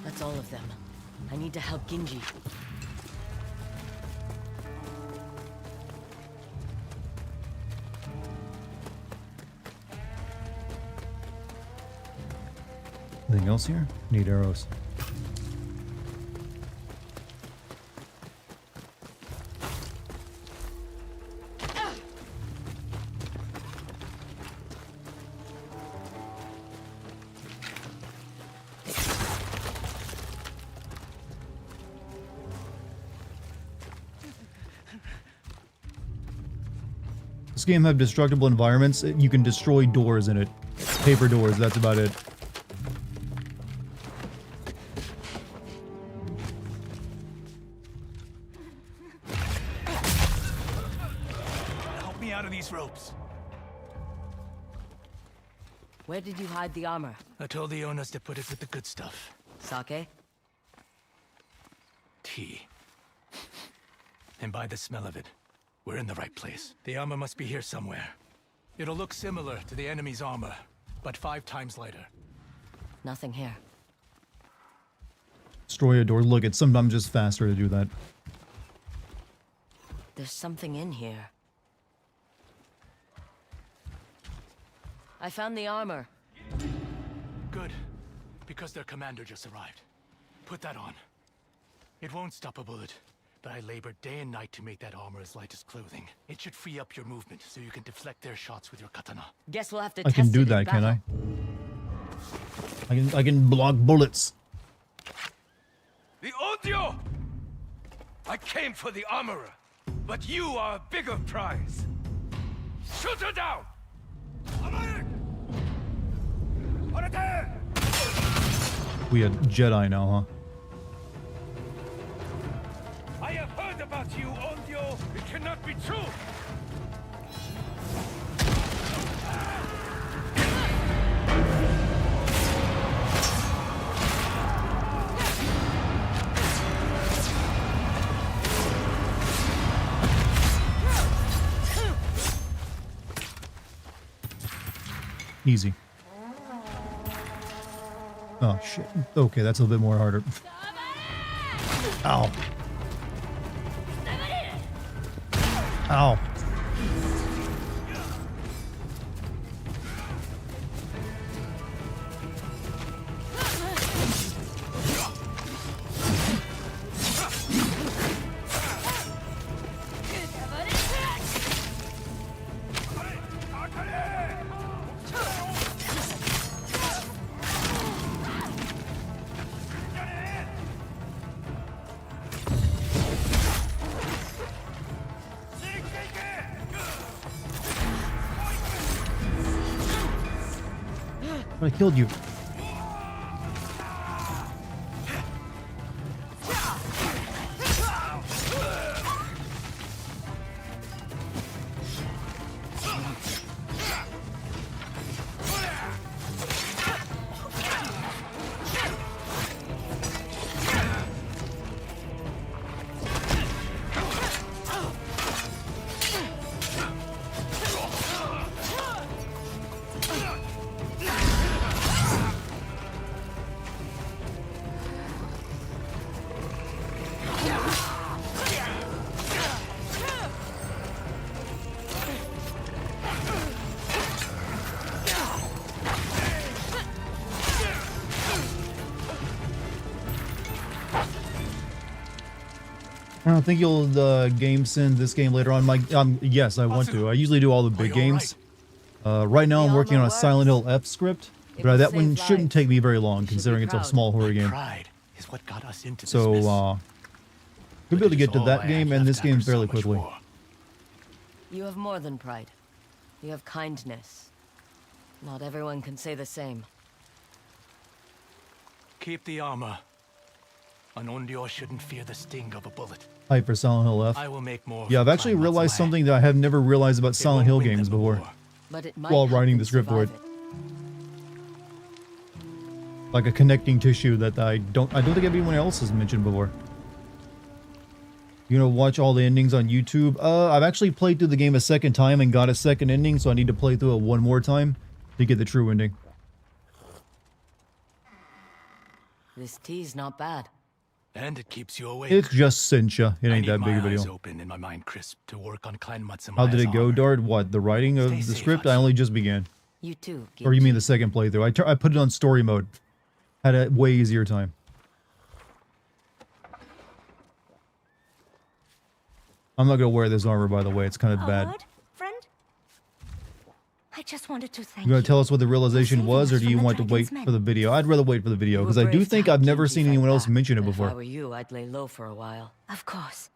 That's all of them. I need to help Ginji. Anything else here? Need arrows. This game have destructible environments. You can destroy doors in it. Paper doors, that's about it. Help me out of these ropes. Where did you hide the armor? I told the owners to put it with the good stuff. Sake? Tea. And by the smell of it, we're in the right place. The armor must be here somewhere. It'll look similar to the enemy's armor, but 5 times lighter. Nothing here. Destroy a door. Look, it's sometimes just faster to do that. There's something in here. I found the armor. Good, because their commander just arrived. Put that on. It won't stop a bullet, but I labored day and night to make that armor as light as clothing. It should free up your movement so you can deflect their shots with your katana. Guess we'll have to I test can do it in that, can I? battle. I can block bullets. The Ondio! I came for the armorer, but you are a bigger prize. Shoot her down! We a Jedi now, huh? I have heard about you, Ondio. It cannot be true. Easy. Oh, shit. Okay, that's a little bit more harder. Ow. Ow. I killed you. I don't think you'll game send this game later on. Yes, I want to. I usually do all the big games. Right now, I'm working on a Silent Hill F script, but that one shouldn't take me very long, considering it's a small horror game. Pride is what got us into this So, mess. we'll be able to But it get is to all that I game have and this left game after so fairly much quickly. war. You have more than pride. You have kindness. Not everyone can say the same. Keep the armor. An Onryo shouldn't fear the sting of a bullet. Hype for Silent Hill F. I will make more. Yeah, I've from actually Kleinmot's realized way. something that I have never realized about They Silent Hill won't win games them the before. war. But it might While help writing them the script for it. survive Like a connecting tissue that I don't think anyone else has mentioned before. You know, watch all the endings on YouTube. I've actually played through the game a second time and got a second ending, so I need to play through it one more time to get the true ending. This tea's not bad. And it keeps you awake. It's just Cincha. It I ain't need that big my of a eyes deal. open and my mind crisp to work on Kleinmot's How did it go, Dart? What, the writing of Stay the safe, script? I Hudson. only just began. You too. Or you Gage. mean the second playthrough? I put it on story mode. Had a way easier time. I'm not gonna wear this armor, by the way. It's kind of bad. Howard, friend? I just wanted to thank You gonna you. tell us what the realization saving was, or us do from you the want to wait Dragon's Men. for the video? I'd rather wait for the video, You were because I do brave think to I've help never Genji seen fight anyone else back, mention it but If I before. were you, I'd lay low for a while. Of course.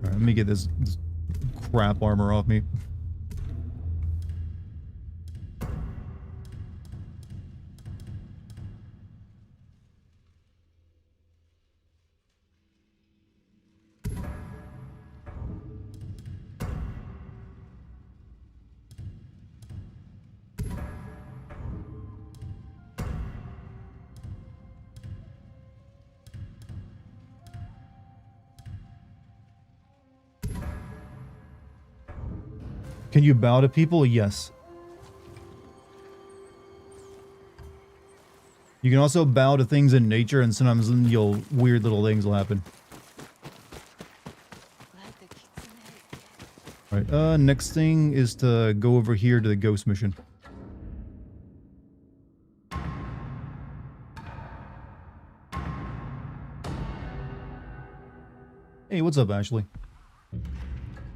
Alright, let me get this crap armor off me. Can you bow to people? Yes. You can also bow to things in nature, and sometimes weird little things will happen. Alright, next thing is to go over here to the ghost mission. Hey, what's up, Ashley?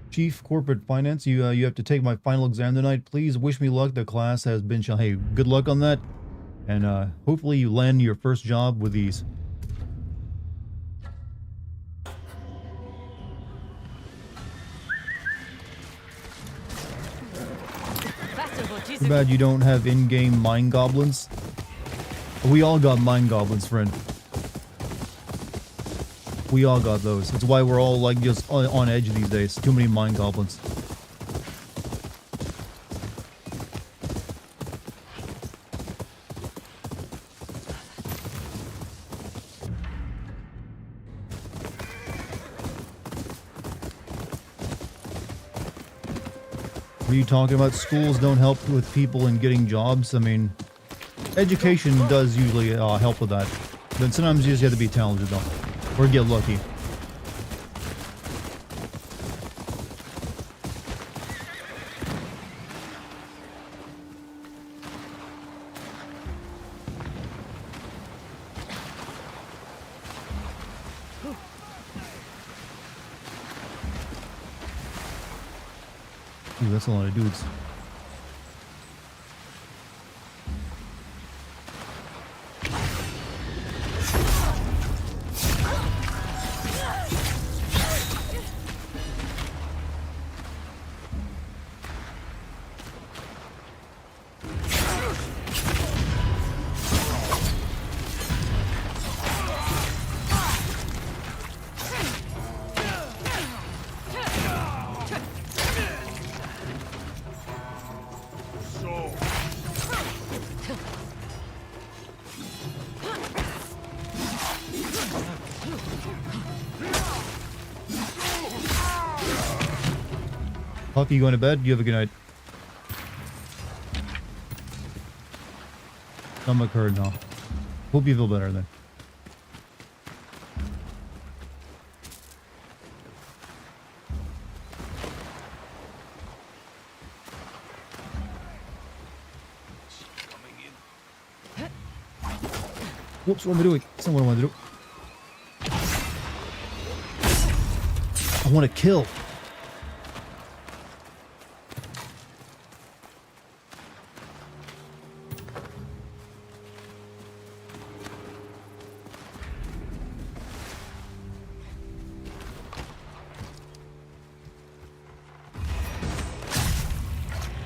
Chief Corporate Finance, you have to take my final exam tonight. Please wish me luck. The class has been Hey, good luck on that. And hopefully you land your first job with ease. Too bad you don't have in-game mine goblins. We all got mine goblins, friend. We all got those. That's why we're all like just on edge these days. Too many mine goblins. What are you talking about? Schools don't help with people in getting jobs. I mean, education does usually help with that. But sometimes you just have to be talented though. Or get lucky. Ooh, that's a lot of dudes. Puppy, you going to bed? You have a good night. Stomach hurt now. Hope you feel better then. Whoops, what am I doing? That's not what I want to do. I want to kill.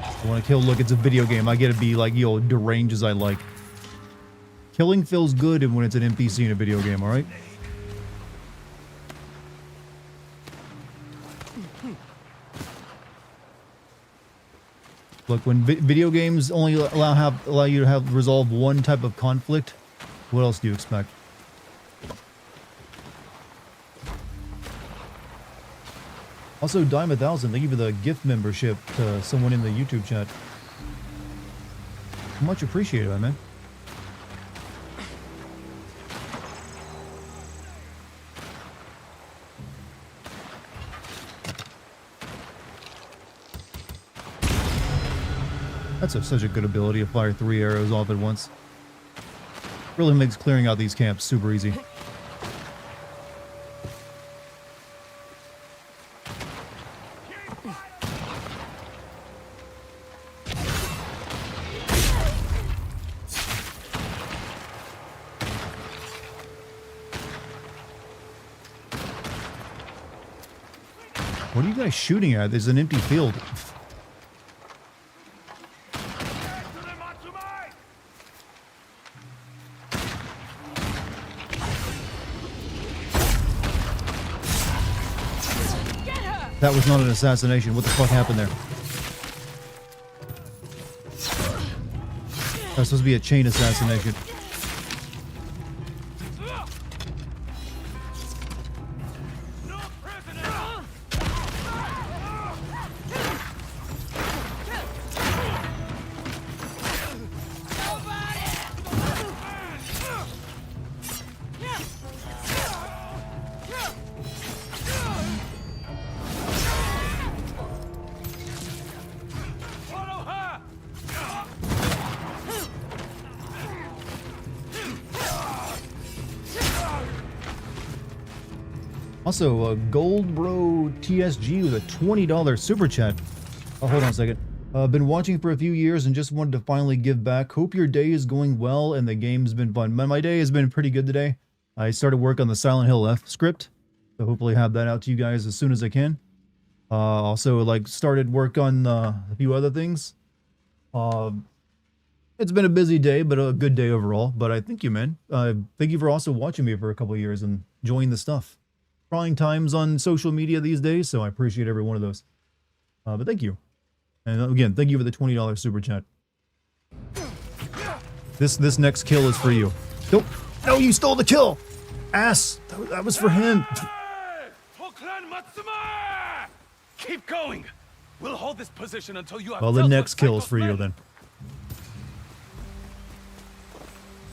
I want to kill. Look, it's a video game. I get to be like, yo, deranged as I like. Killing feels good when it's an NPC in a video game, alright? Look, when video games only allow you to have resolve one type of conflict, what else do you expect? Also, Dime1000, thank you for the gift membership to someone in the YouTube chat. Much appreciated, man. That's such a good ability to fire 3 arrows off at once. Really makes clearing out these camps super easy. What are you guys shooting at? There's an empty field. That was not an assassination. What the fuck happened there? That's supposed to be a chain assassination. Also, Gold Bro TSG with a $20 super chat. Oh, hold on a second. Been watching for a few years and just wanted to finally give back. Hope your day is going well and the game's been fun. My day has been pretty good today. I started work on the Silent Hill F script, so hopefully have that out to you guys as soon as I can. Also, like, started work on a few other things. It's been a busy day, but a good day overall. But I thank you, man. Thank you for also watching me for a couple of years and enjoying the stuff. Trying times on social media these days, so I appreciate every one of those. But thank you. And again, thank you for the $20 super chat. This next kill is for you. Nope. No, you stole the kill! Ass! That was for him. Keep going. We'll hold this position until you have. Well, the next kill is for you then.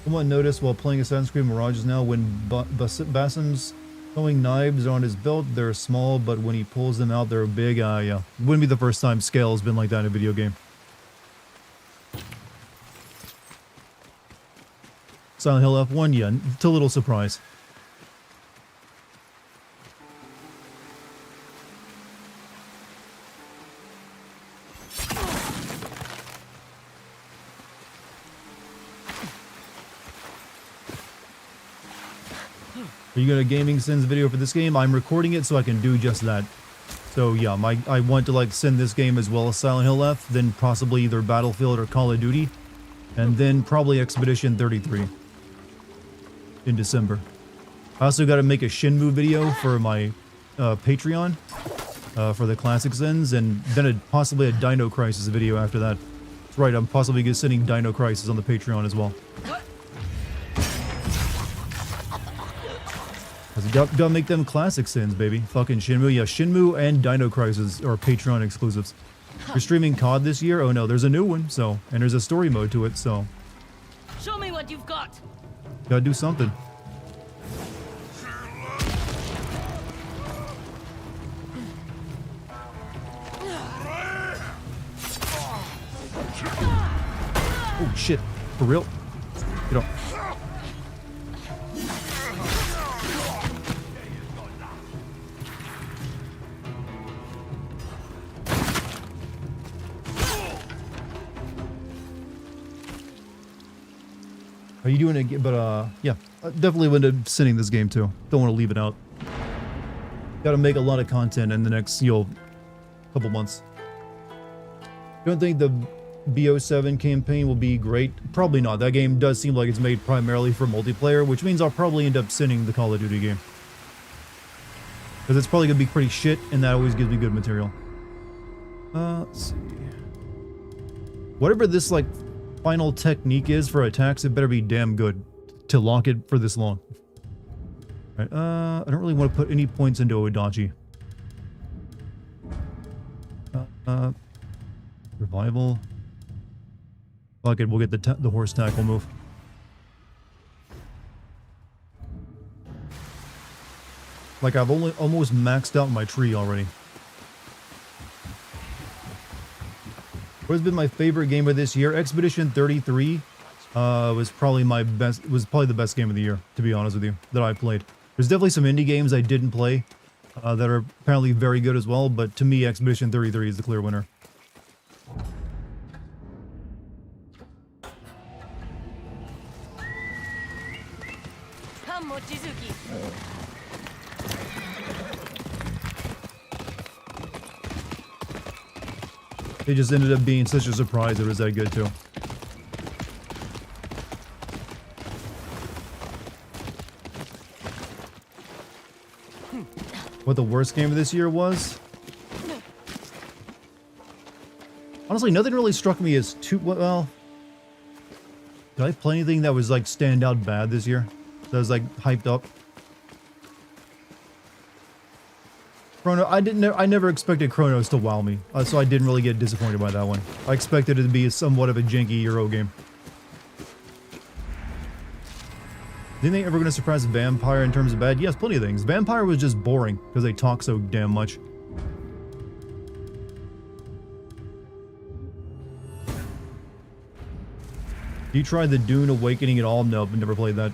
Someone noticed while playing Assassin's Creed Mirages now when Basim's throwing knives on his belt, they're small, but when he pulls them out, they're big. Yeah. Wouldn't be the first time scale has been like that in a video game. Silent Hill F1, yeah, it's a little surprise. Are you got a Gaming Sins video for this game? I'm recording it so I can do just that. So yeah, I want to like send this game as well as Silent Hill F, then possibly either Battlefield or Call of Duty, and then probably Expedition 33 in December. I also got to make a Shenmue video for my Patreon for the Classic Sins, and then possibly a Dino Crisis video after that. That's right, I'm possibly sending Dino Crisis on the Patreon as well. Gotta make them Classic Sins, baby. Fucking Shenmue. Yeah, Shenmue and Dino Crisis are Patreon exclusives. You're streaming COD this year? Oh no, there's a new one, so. And there's a story mode to it, so. Show me what you've got. Gotta do something. Oh shit. For real? Get up. Are you doing it? But yeah, I definitely would end up sending this game too. Don't want to leave it out. Got to make a lot of content in the next, couple months. Don't think the BO7 campaign will be great. Probably not. That game does seem like it's made primarily for multiplayer, which means I'll probably end up sending the Call of Duty game. Because it's probably going to be pretty shit, and that always gives me good material. Let's see. Whatever this, like, final technique is for attacks, it better be damn good to lock it for this long. Alright, I don't really want to put any points into Odachi. Revival. Fuck it, we'll get the horse tackle move. Like I've almost maxed out my tree already. What has been my favorite game of this year? Expedition 33 was probably the best game of the year, to be honest with you, that I played. There's definitely some indie games I didn't play that are apparently very good as well, but to me, Expedition 33 is the clear winner. Come, Mochizuki. It just ended up being such a surprise it was that good too. What the worst game of this year was? Honestly, nothing really struck me as too well. Did I play anything that was like standout bad this year? That was like hyped up? Chrono, I never expected Chronos to wow me, so I didn't really get disappointed by that one. I expected it to be somewhat of a janky Euro game. Do you think ever going to surprise Vampire in terms of bad? Yes, plenty of things. Vampire was just boring because they talk so damn much. You tried the Dune Awakening at all? Nope, never played that.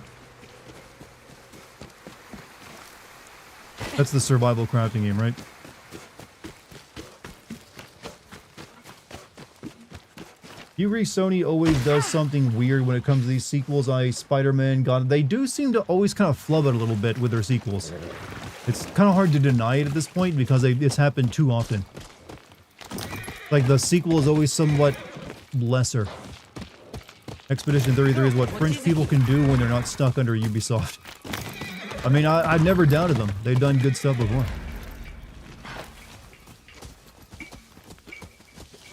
That's the survival crafting game, right? You agree Sony always does something weird when it comes to these sequels? Spider-Man, God, they do seem to always kind of flub it a little bit with their sequels. It's kind of hard to deny it at this point because it's happened too often. Like the sequel is always somewhat lesser. Expedition 33 is what French people can do when they're not stuck under Ubisoft. I mean, I've never doubted them. They've done good stuff before.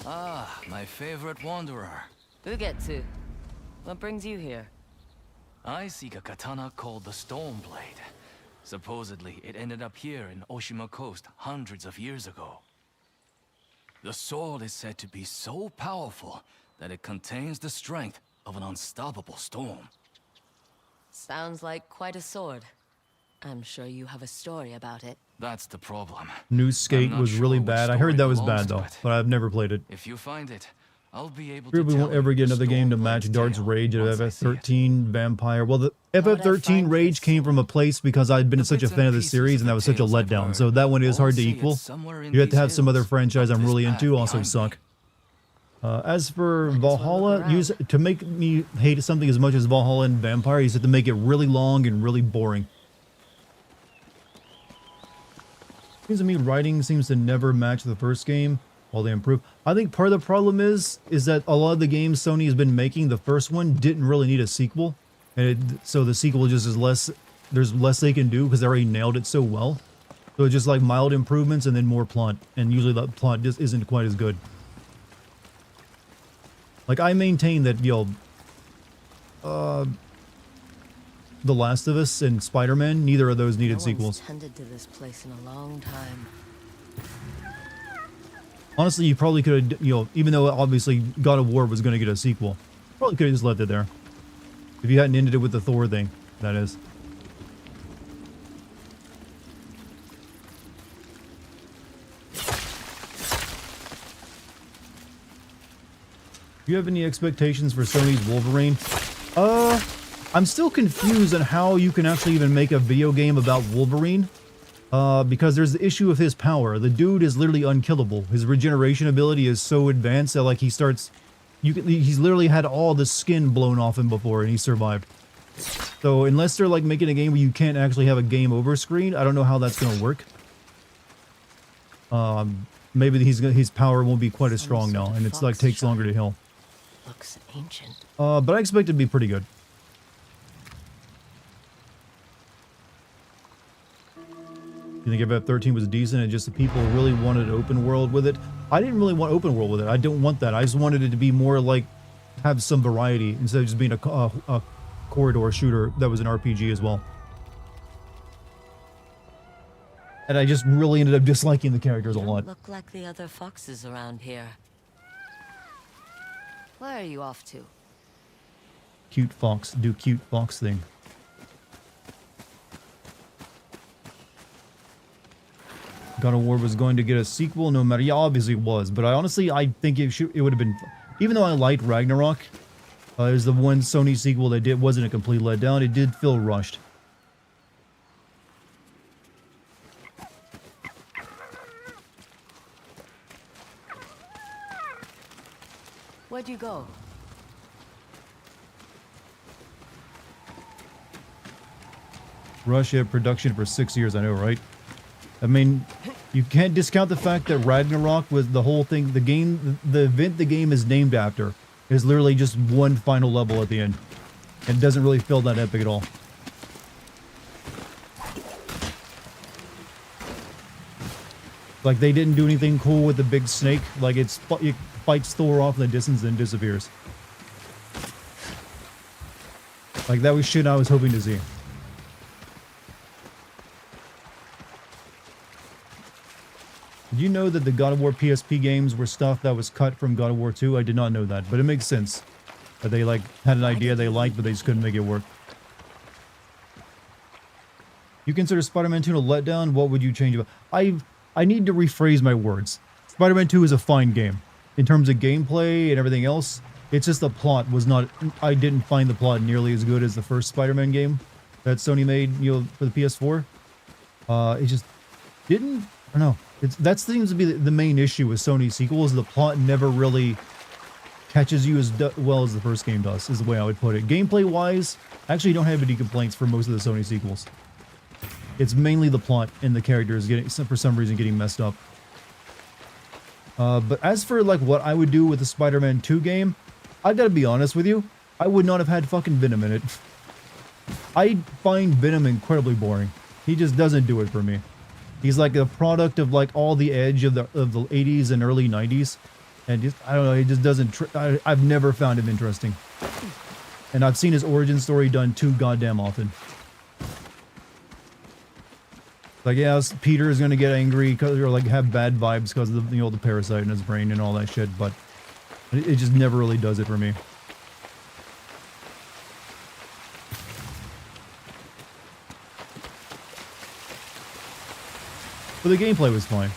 Ah, my favorite wanderer. Ugetsu, what brings you here? I seek a katana called the Stoneblade. Supposedly, it ended up here in Oshima Coast hundreds of years ago. The sword is said to be so powerful that it contains the strength of an unstoppable storm. Sounds like quite a sword. I'm sure you have a story about it. That's the problem. New Skate was really bad. I heard that was bad though, but I've never played it. If you find it, I'll be able We to won't ever get another game to match Dart's rage at FF13 Vampire. Well, the FF13 rage came from a place because I'd been such a fan of the series and that was such a letdown. So that one is hard to equal. You have to have some other franchise I'm really into also suck. As for Valhalla, to make me hate something as much as Valhalla and Vampire, you just have to make it really long and really boring. Seems to me writing seems to never match the first game while they improve. I think part of the problem is that a lot of the games Sony has been making, the first one didn't really need a sequel. And so the sequel just is less, there's less they can do because they already nailed it so well. So it's just like mild improvements and then more plot. And usually the plot just isn't quite as good. Like I maintain that, The Last of Us and Spider-Man, neither of those needed sequels. Tended to this place in a long time. Honestly, you probably could have, even though obviously God of War was going to get a sequel, probably could have just left it there. If you hadn't ended it with the Thor thing, that is. Do you have any expectations for Sony's Wolverine? I'm still confused on how you can actually even make a video game about Wolverine. Because there's the issue of his power. The dude is literally unkillable. His regeneration ability is so advanced that like he starts he's literally had all the skin blown off him before and he survived. So unless they're like making a game where you can't actually have a game over screen, I don't know how that's going to work. Maybe his power won't be quite as strong now, and it's like takes longer to heal. Looks ancient. But I expect it to be pretty good. You think FF13 was decent and just the people really wanted open world with it? I didn't really want open world with it. I don't want that. I just wanted it to be more like, have some variety instead of just being a corridor shooter that was an RPG as well. And I just really ended up disliking the characters a lot. Look like the other foxes around here. Where are you off to? Cute fox, do cute fox thing. God of War was going to get a sequel no matter, yeah, obviously it was, but I think it would have been, even though I liked Ragnarok, it was the one Sony sequel that wasn't a complete letdown, it did feel rushed. Where'd you go? Russia production for 6 years, I know, right? I mean, you can't discount the fact that Ragnarok was the whole thing, the event the game is named after is literally just one final level at the end. And it doesn't really feel that epic at all. Like, they didn't do anything cool with the big snake. Like, it fights Thor off in the distance and disappears. Like, that was shit I was hoping to see. Did you know that the God of War PSP games were stuff that was cut from God of War 2? I did not know that, but it makes sense. That they, like, had an idea they liked, but they just couldn't make it work. You consider Spider-Man 2 a letdown? What would you change about? I need to rephrase my words. Spider-Man 2 is a fine game. In terms of gameplay and everything else, it's just the plot was not... I didn't find the plot nearly as good as the first Spider-Man game that Sony made, you know, for the PS4. It just didn't... I don't know. That seems to be the main issue with Sony sequels. The plot never really catches you as well as the first game does, is the way I would put it. Gameplay-wise, I actually don't have any complaints for most of the Sony sequels. It's mainly the plot and the characters for some reason getting messed up. But as for like what I would do with the Spider-Man 2 game, I gotta be honest with you, I would not have had fucking Venom in it. I find Venom incredibly boring. He just doesn't do it for me. He's like a product of like all the edge of the 80s and early 90s. And just, I don't know, he just doesn't... I've never found him interesting. And I've seen his origin story done too goddamn often. Like, yeah, Peter is gonna get angry or like have bad vibes because of the, you know, the parasite in his brain and all that shit, but it just never really does it for me. But the gameplay was fine.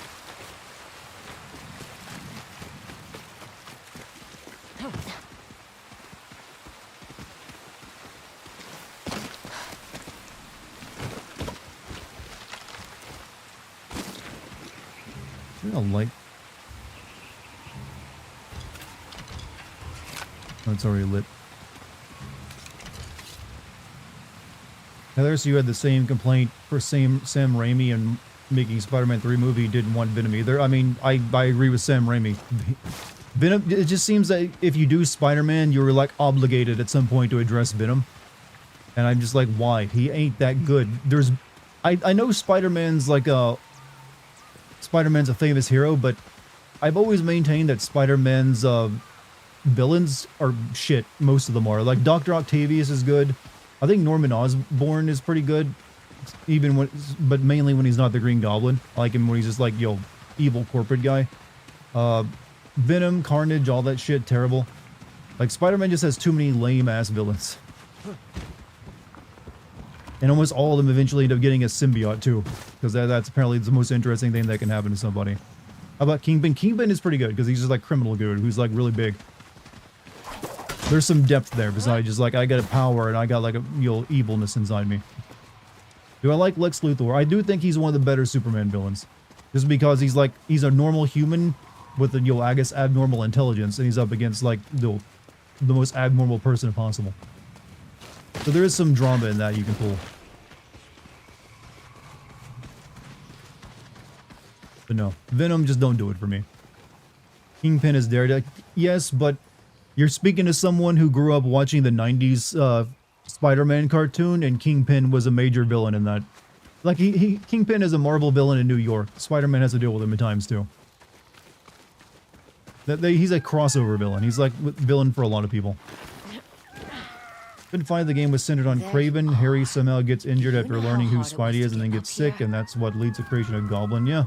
Is there a light? Oh, it's already lit. Heather, so you had the same complaint for Sam Raimi and making Spider-Man 3 movie, didn't want Venom either. I mean, I agree with Sam Raimi. Venom, it just seems that if you do Spider-Man, you're like obligated at some point to address Venom. And I'm just like, why? He ain't that good. I know Spider-Man's like Spider-Man's a famous hero, but I've always maintained that Spider-Man's villains are shit. Most of them are. Like, Dr. Octavius is good. I think Norman Osborn is pretty good. Even when, but mainly when he's not the Green Goblin. I like him when he's just like, yo, evil corporate guy. Venom, Carnage, all that shit, terrible. Like, Spider-Man just has too many lame-ass villains. And almost all of them eventually end up getting a symbiote, too. Because that's apparently the most interesting thing that can happen to somebody. How about Kingpin? Kingpin is pretty good, because he's just like criminal dude, who's like really big. There's some depth there, besides just like, I got a power, and I got like a, you know, evilness inside me. Do I like Lex Luthor? I do think he's one of the better Superman villains. Just because he's like, he's a normal human, with the, you know, I guess abnormal intelligence, and he's up against like the most abnormal person possible. So there is some drama in that you can pull. But no, Venom, just don't do it for me. Kingpin is there to, yes, but you're speaking to someone who grew up watching the 90s Spider-Man cartoon, and Kingpin was a major villain in that. Like, Kingpin is a Marvel villain in New York. Spider-Man has to deal with him at times, too. He's a crossover villain. He's like villain for a lot of people. Couldn't find the game was centered on Kraven. Harry somehow gets injured after learning who Spidey is and then gets sick, and that's what leads to the creation of Goblin. Yeah.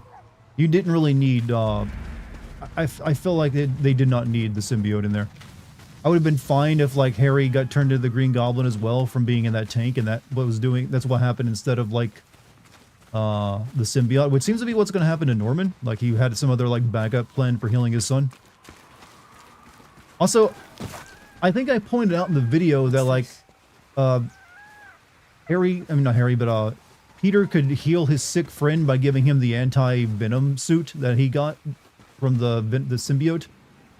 You didn't really need, I feel like they did not need the symbiote in there. I would have been fine if, like, Harry got turned into the Green Goblin as well from being in that tank, and that's what happened instead of, like, the symbiote, which seems to be what's going to happen to Norman. Like, he had some other, like, backup plan for healing his son. Also, I think I pointed out in the video that, like, Peter could heal his sick friend by giving him the anti-venom suit that he got from the symbiote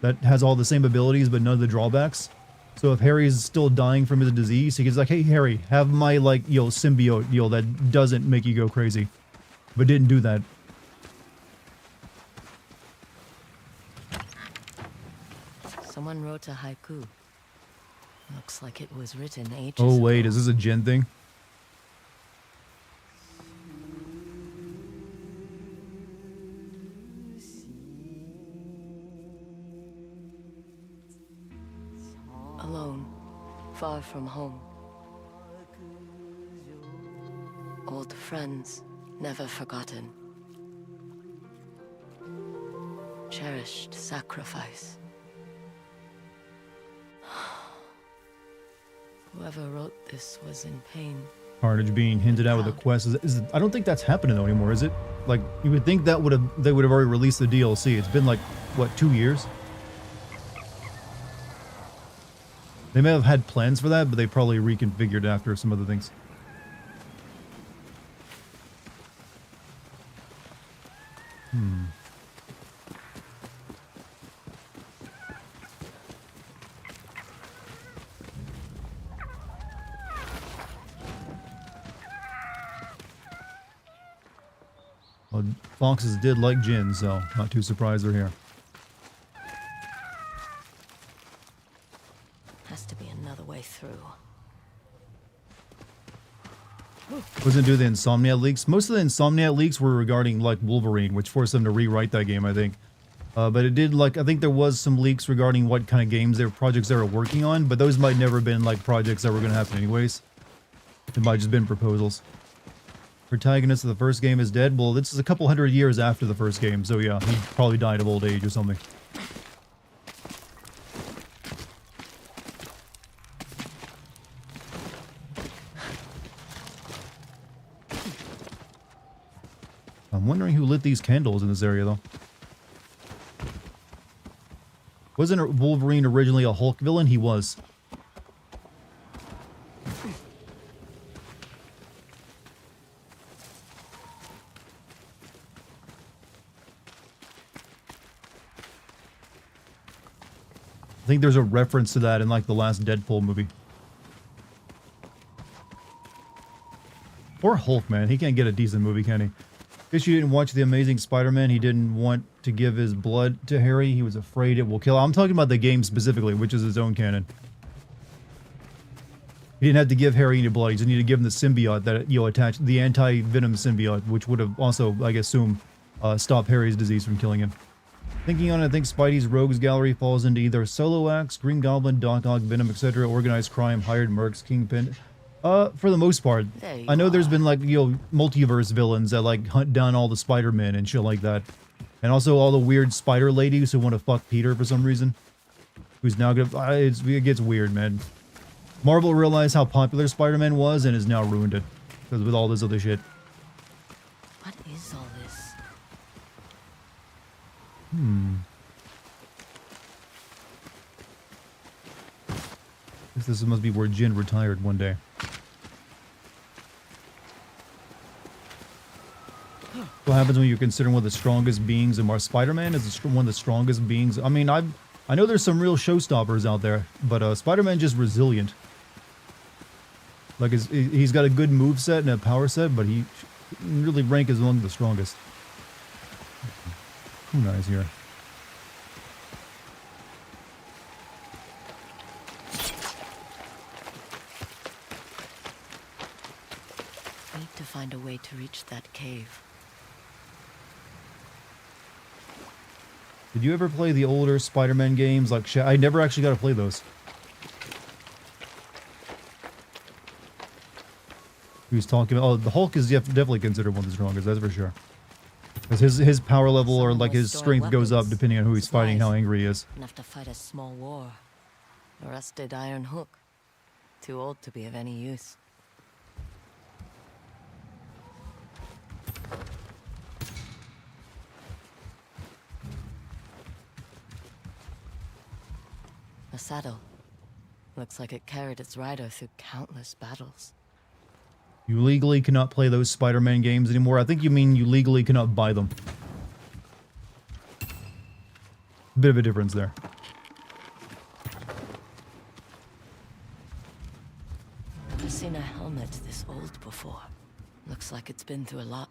that has all the same abilities but none of the drawbacks. So if Harry's still dying from his disease, he gets like, hey Harry, have my, like, symbiote, that doesn't make you go crazy. But didn't do that. Someone wrote a haiku. Looks like it was written ages Oh wait, ago. is this a Jin thing? Alone, far from home. Old friends, never forgotten. Cherished sacrifice. Whoever wrote this was in pain. Carnage being hinted at with a quest. I don't think that's happening though anymore, is it? Like, you would think that they would have already released the DLC. It's been like, what, 2 years? They may have had plans for that, but they probably reconfigured after some other things. Well, foxes did like gin, so not too surprised they're here. Has to be another way through. Wasn't due to the Insomniac leaks. Most of the Insomniac leaks were regarding, like, Wolverine, which forced them to rewrite that game, I think. But it did, like, I think there was some leaks regarding what kind of games projects they were working on, but those might never have been, like, projects that were going to happen anyways. It might have just been proposals. Protagonist of the first game is dead. Well, this is a couple hundred years after the first game, so yeah, he probably died of old age or something. I'm wondering who lit these candles in this area, though. Wasn't Wolverine originally a Hulk villain? He was. I think there's a reference to that in, like, the last Deadpool movie. Or Hulk, man. He can't get a decent movie, can he? Guess you didn't watch The Amazing Spider-Man. He didn't want to give his blood to Harry. He was afraid it will kill. I'm talking about the game specifically, which is his own canon. He didn't have to give Harry any blood. He just needed to give him the symbiote that, attached, the anti-venom symbiote, which would have also, I assume, stopped Harry's disease from killing him. Thinking on it, I think Spidey's Rogues Gallery falls into either Solo Acts, Green Goblin, Doc Ock, Venom, etc., Organized Crime, Hired Mercs, Kingpin. For the most part. I know there's been, like, multiverse villains that, like, hunt down all the Spider-Men and shit like that. And also all the weird spider ladies who want to fuck Peter for some reason. Who's now gonna... it gets weird, man. Marvel realized how popular Spider-Man was and has now ruined it. Because with all this other shit. What is all this? This must be where Jin retired one day. What happens when you're considered one of the strongest beings in Mars? Spider-Man is one of the strongest beings. I mean, I know there's some real showstoppers out there, but Spider-Man just resilient. Like he's got a good move set and a power set, but he really rank as among the strongest. Who knows here? Need to find a way to reach that cave. Did you ever play the older Spider-Man games? Like, I never actually got to play those. He was talking about, oh, the Hulk is definitely considered one of the strongest, that's for sure. Because his power level or like his strength goes up depending on who he's fighting, how angry he is. Enough to fight a small war. A rusted iron hook. Too old to be of any use. A saddle. Looks like it carried its rider through countless battles. You legally cannot play those Spider-Man games anymore. I think you mean you legally cannot buy them. Bit of a difference there. Never seen a helmet this old before. Looks like it's been through a lot.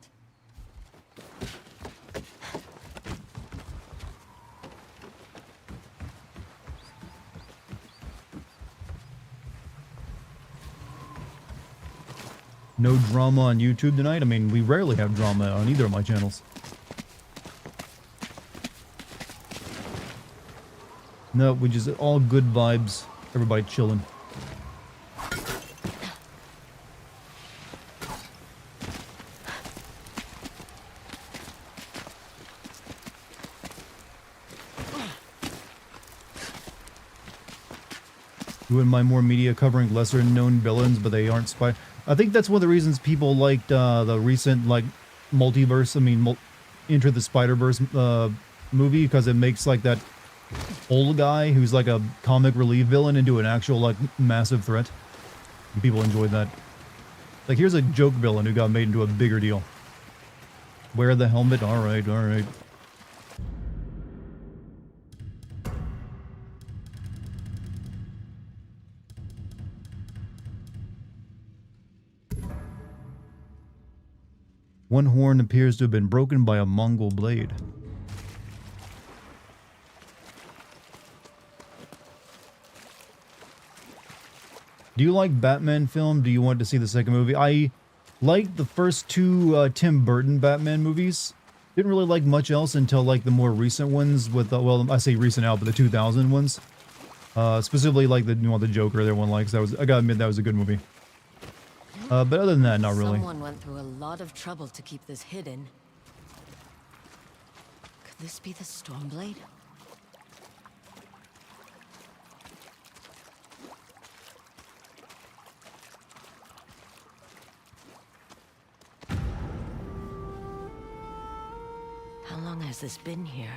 No drama on YouTube tonight? I mean, we rarely have drama on either of my channels. No, we just all good vibes. Everybody chilling. You wouldn't mind more media covering lesser known villains, but they aren't spy. I think that's one of the reasons people liked the recent like multiverse. I mean, Enter the Spider-Verse movie, because it makes like that old guy who's like a comic relief villain into an actual like massive threat. And people enjoyed that. Like, here's a joke villain who got made into a bigger deal. Wear the helmet. All right, all right. One horn appears to have been broken by a Mongol blade. Do you like Batman film? Do you want to see the second movie? I liked the first two Tim Burton Batman movies. Didn't really like much else until like the more recent ones with, well, I say recent now, but the 2000 ones. Specifically like the Joker everyone likes. I gotta admit that was a good movie. But other than that, not really. Someone went through a lot of trouble to keep this hidden. Could this be the Stormblade? How long has this been here?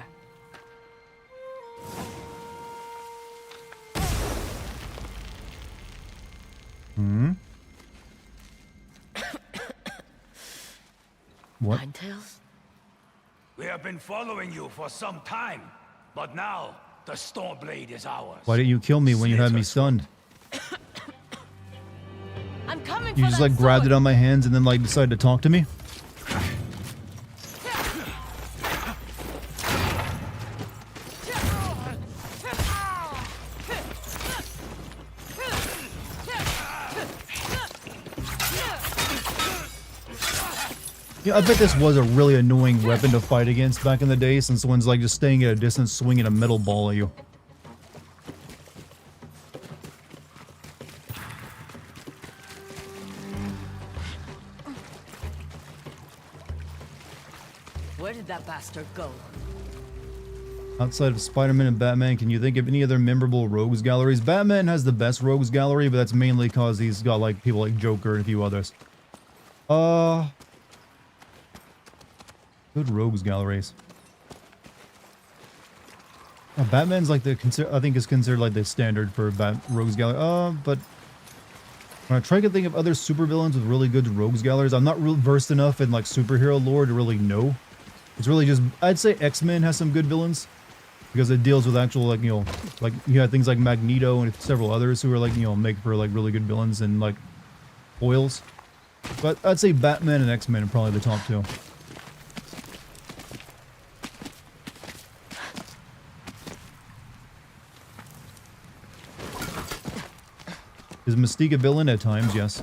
Hmm? What? Ninetales? We have been following you for some time, but now the Stormblade is ours. Why didn't you kill me when you had me stunned? I'm coming You for just that like grabbed sword! it on my hands and then like decided to talk to me? Yeah, I bet this was a really annoying weapon to fight against back in the day, since someone's like just staying at a distance swinging a metal ball at you. Where did that bastard go? Outside of Spider-Man and Batman, can you think of any other memorable rogues galleries? Batman has the best rogues gallery, but that's mainly because he's got like people like Joker and a few others. Good rogues galleries. Batman's like the I think is considered like the standard for rogues gallery. But When I try to think of other supervillains with really good rogues galleries, I'm not real versed enough in like superhero lore to really know. It's really just, I'd say X-Men has some good villains because it deals with actual, like, you know, like you have things like Magneto and several others who are like, you know, make for like really good villains and like foils. But I'd say Batman and X-Men are probably the top two. Is Mystique a villain at times? Yes.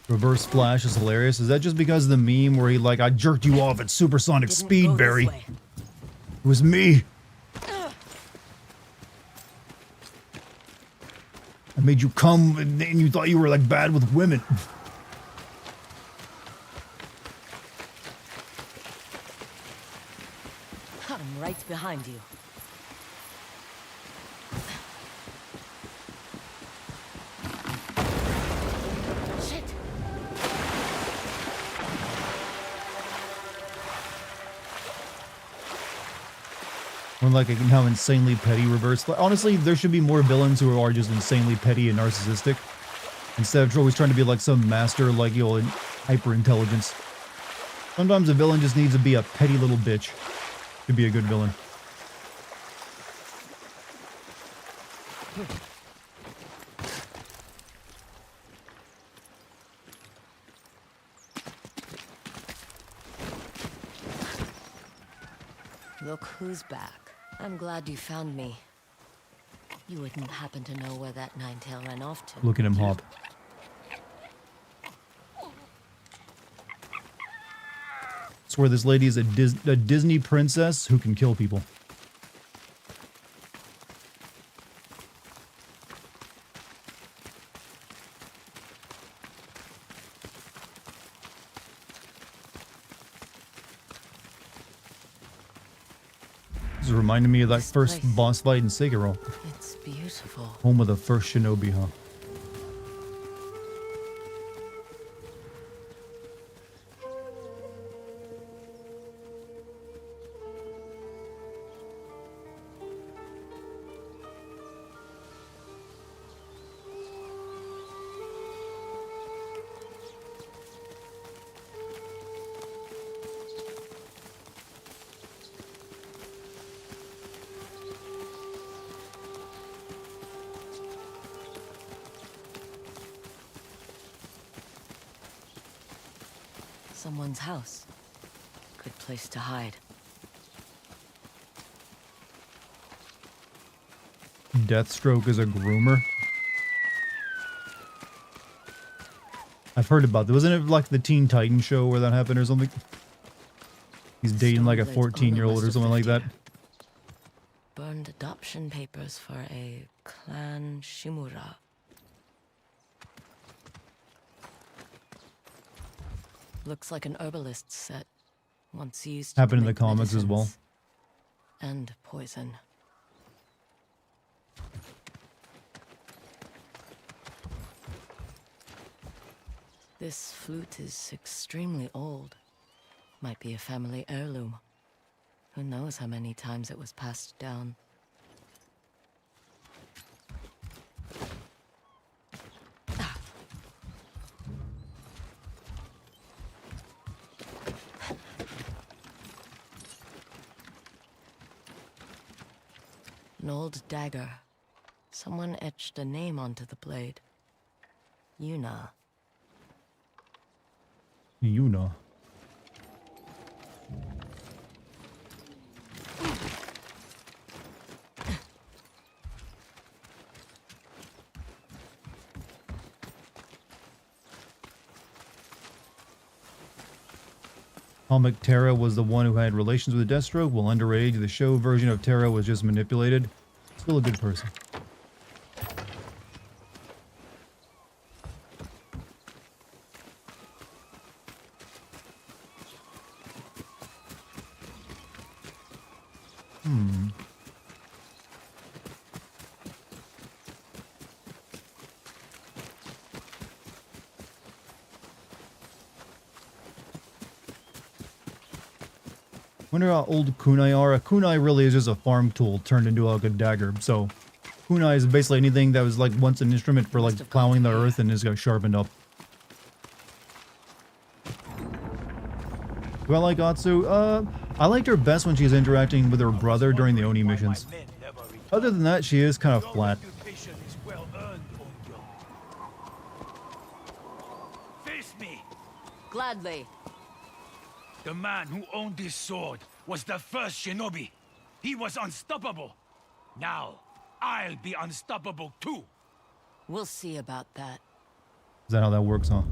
Reverse Flash is hilarious. Is that just because of the meme where he like, I jerked you off at supersonic Didn't speed, go this Barry? way. It was me. I made you come and you thought you were like bad with women. I'm right behind you. Shit! Or like how insanely petty reverse. Honestly, there should be more villains who are just insanely petty and narcissistic, instead of always trying to be like some master, like, you know, hyper intelligence. Sometimes a villain just needs to be a petty little bitch to be a good villain. Look who's back. I'm glad you found me. You wouldn't happen to know where that nine-tail ran off to. Look at him hop. Swear this lady is a Disney princess who can kill people. This reminded me of that first place. boss fight in Sekiro. It's beautiful. Home of the first shinobi, huh? Someone's house. Good place to hide. Deathstroke is a groomer. I've heard about that. Wasn't it like the Teen Titans show where that happened or something? He's dating like a Stoneblade's owner 14-year-old must or have something like lived that. here. Burned adoption papers for a clan Shimura. Looks like an herbalist's set. Once used Happened to in the make comics as well. medicines and poison. This flute is extremely old. Might be a family heirloom. Who knows how many times it was passed down. An old dagger. Someone etched a name onto the blade. Yuna. You know. Comic Terra was the one who had relations with Deathstroke, while underage, the show version of Terra was just manipulated. Still a good person. Wonder how old kunai are. A kunai really is just a farm tool turned into like a dagger. So kunai is basically anything that was like once an instrument for like plowing the earth and is got sharpened up. Do I like Atsu? I liked her best when she's interacting with her brother during the Oni missions. Other than that, she is kind of flat. Face me! Gladly. The man who owned this sword was the first shinobi. He was unstoppable. Now, I'll be unstoppable too. We'll see about that. Is that how that works, huh?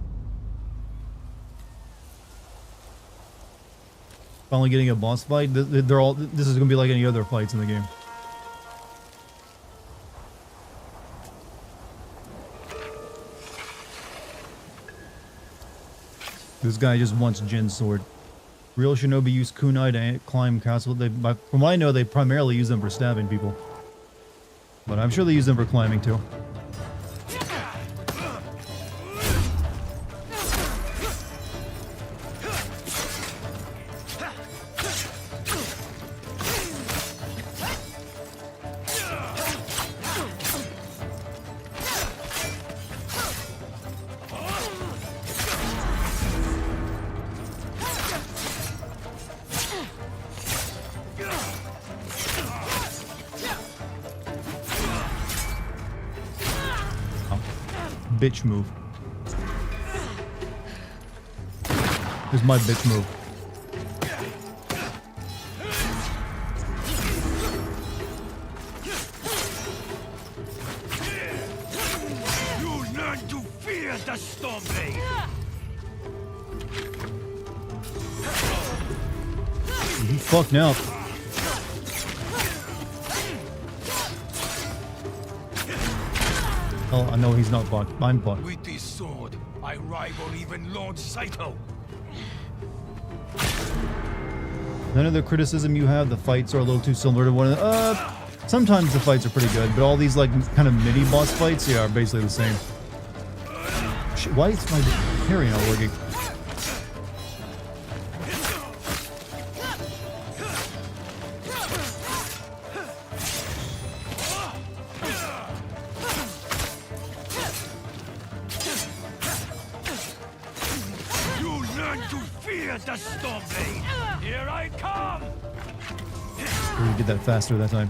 Finally getting a boss fight. They're all. This is gonna be like any other fights in the game. This guy just wants Jin's sword. Real shinobi use kunai to climb castle. From what I know, they primarily use them for stabbing people. But I'm sure they use them for climbing too. Bitch move. Here's my bitch move. You learn to fear the Stormblade. You fucked now. Oh, I know he's not fucked. I'm fucked. With this sword, I rival even Lord Saito. None of the criticism you have, the fights are a little too similar to one another. Sometimes the fights are pretty good, but all these like kind of mini boss fights, yeah, are basically the same. Shit, why is my parry not working? You learn to fear the Stormblade. Here I come. We did that faster that time.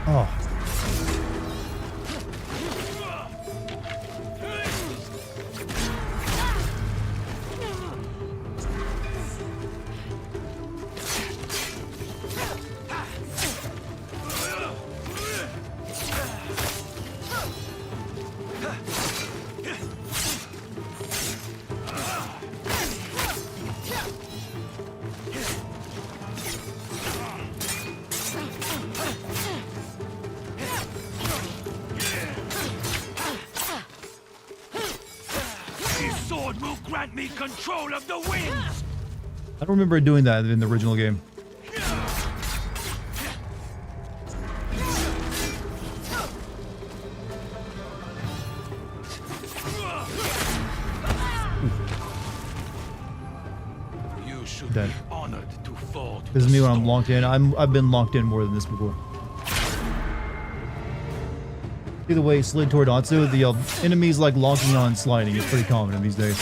Oh. This sword will grant me control of the winds. I don't remember doing that in the original game. You should Dead. be honored to fall to This is the me when I'm storm. locked in. I've been locked in more than this before. See the way he slid toward Atsu? The enemies like locking on and sliding. It's pretty common in these days.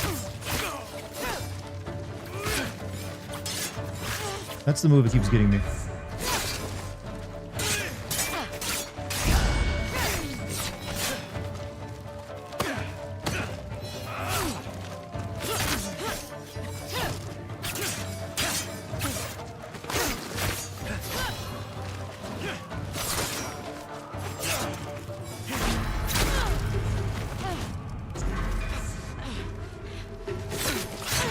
That's the move that keeps getting me.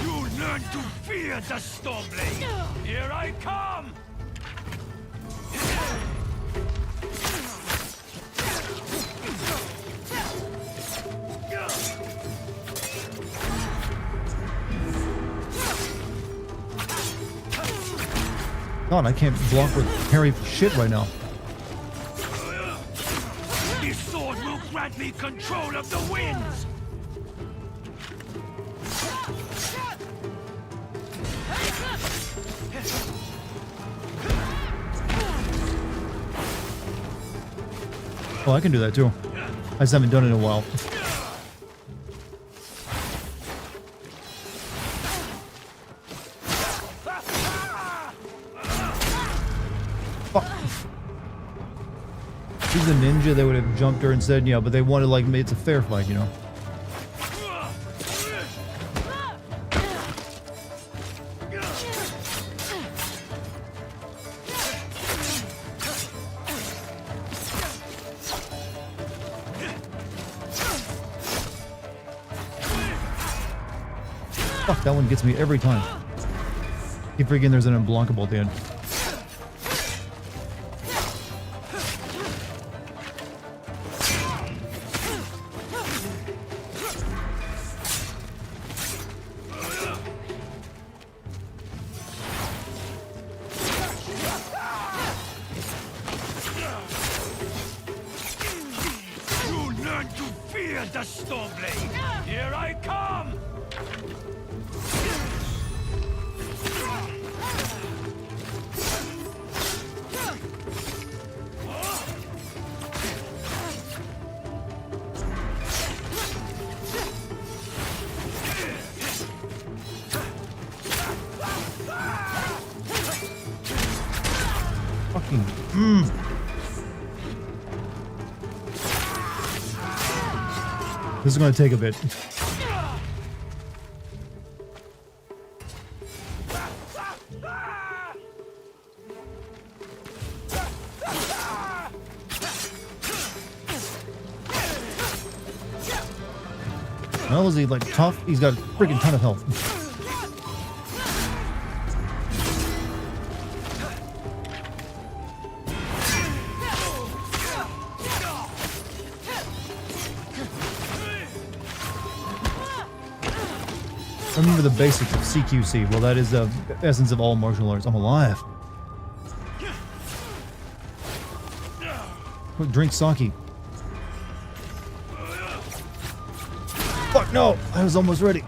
You learn to fear the Stormblade. Here I come. God, I can't block with parry for shit right now. grant me control of the winds! Oh, I can do that too. I just haven't done it in a while. Fuck. He's a ninja, they would have jumped her and said, yeah, but they wanted like, it's a fair fight, you know? Fuck, that one gets me every time. Keep freaking there's an unblockable at the end. You learn to fear the Stormblade! Here I come! Fucking, This is gonna take a bit. Well, is he like tough? He's got a freaking ton of health. Remember the basics of CQC. Well, that is the essence of all martial arts. I'm alive. Drink sake. Fuck no! I was almost ready.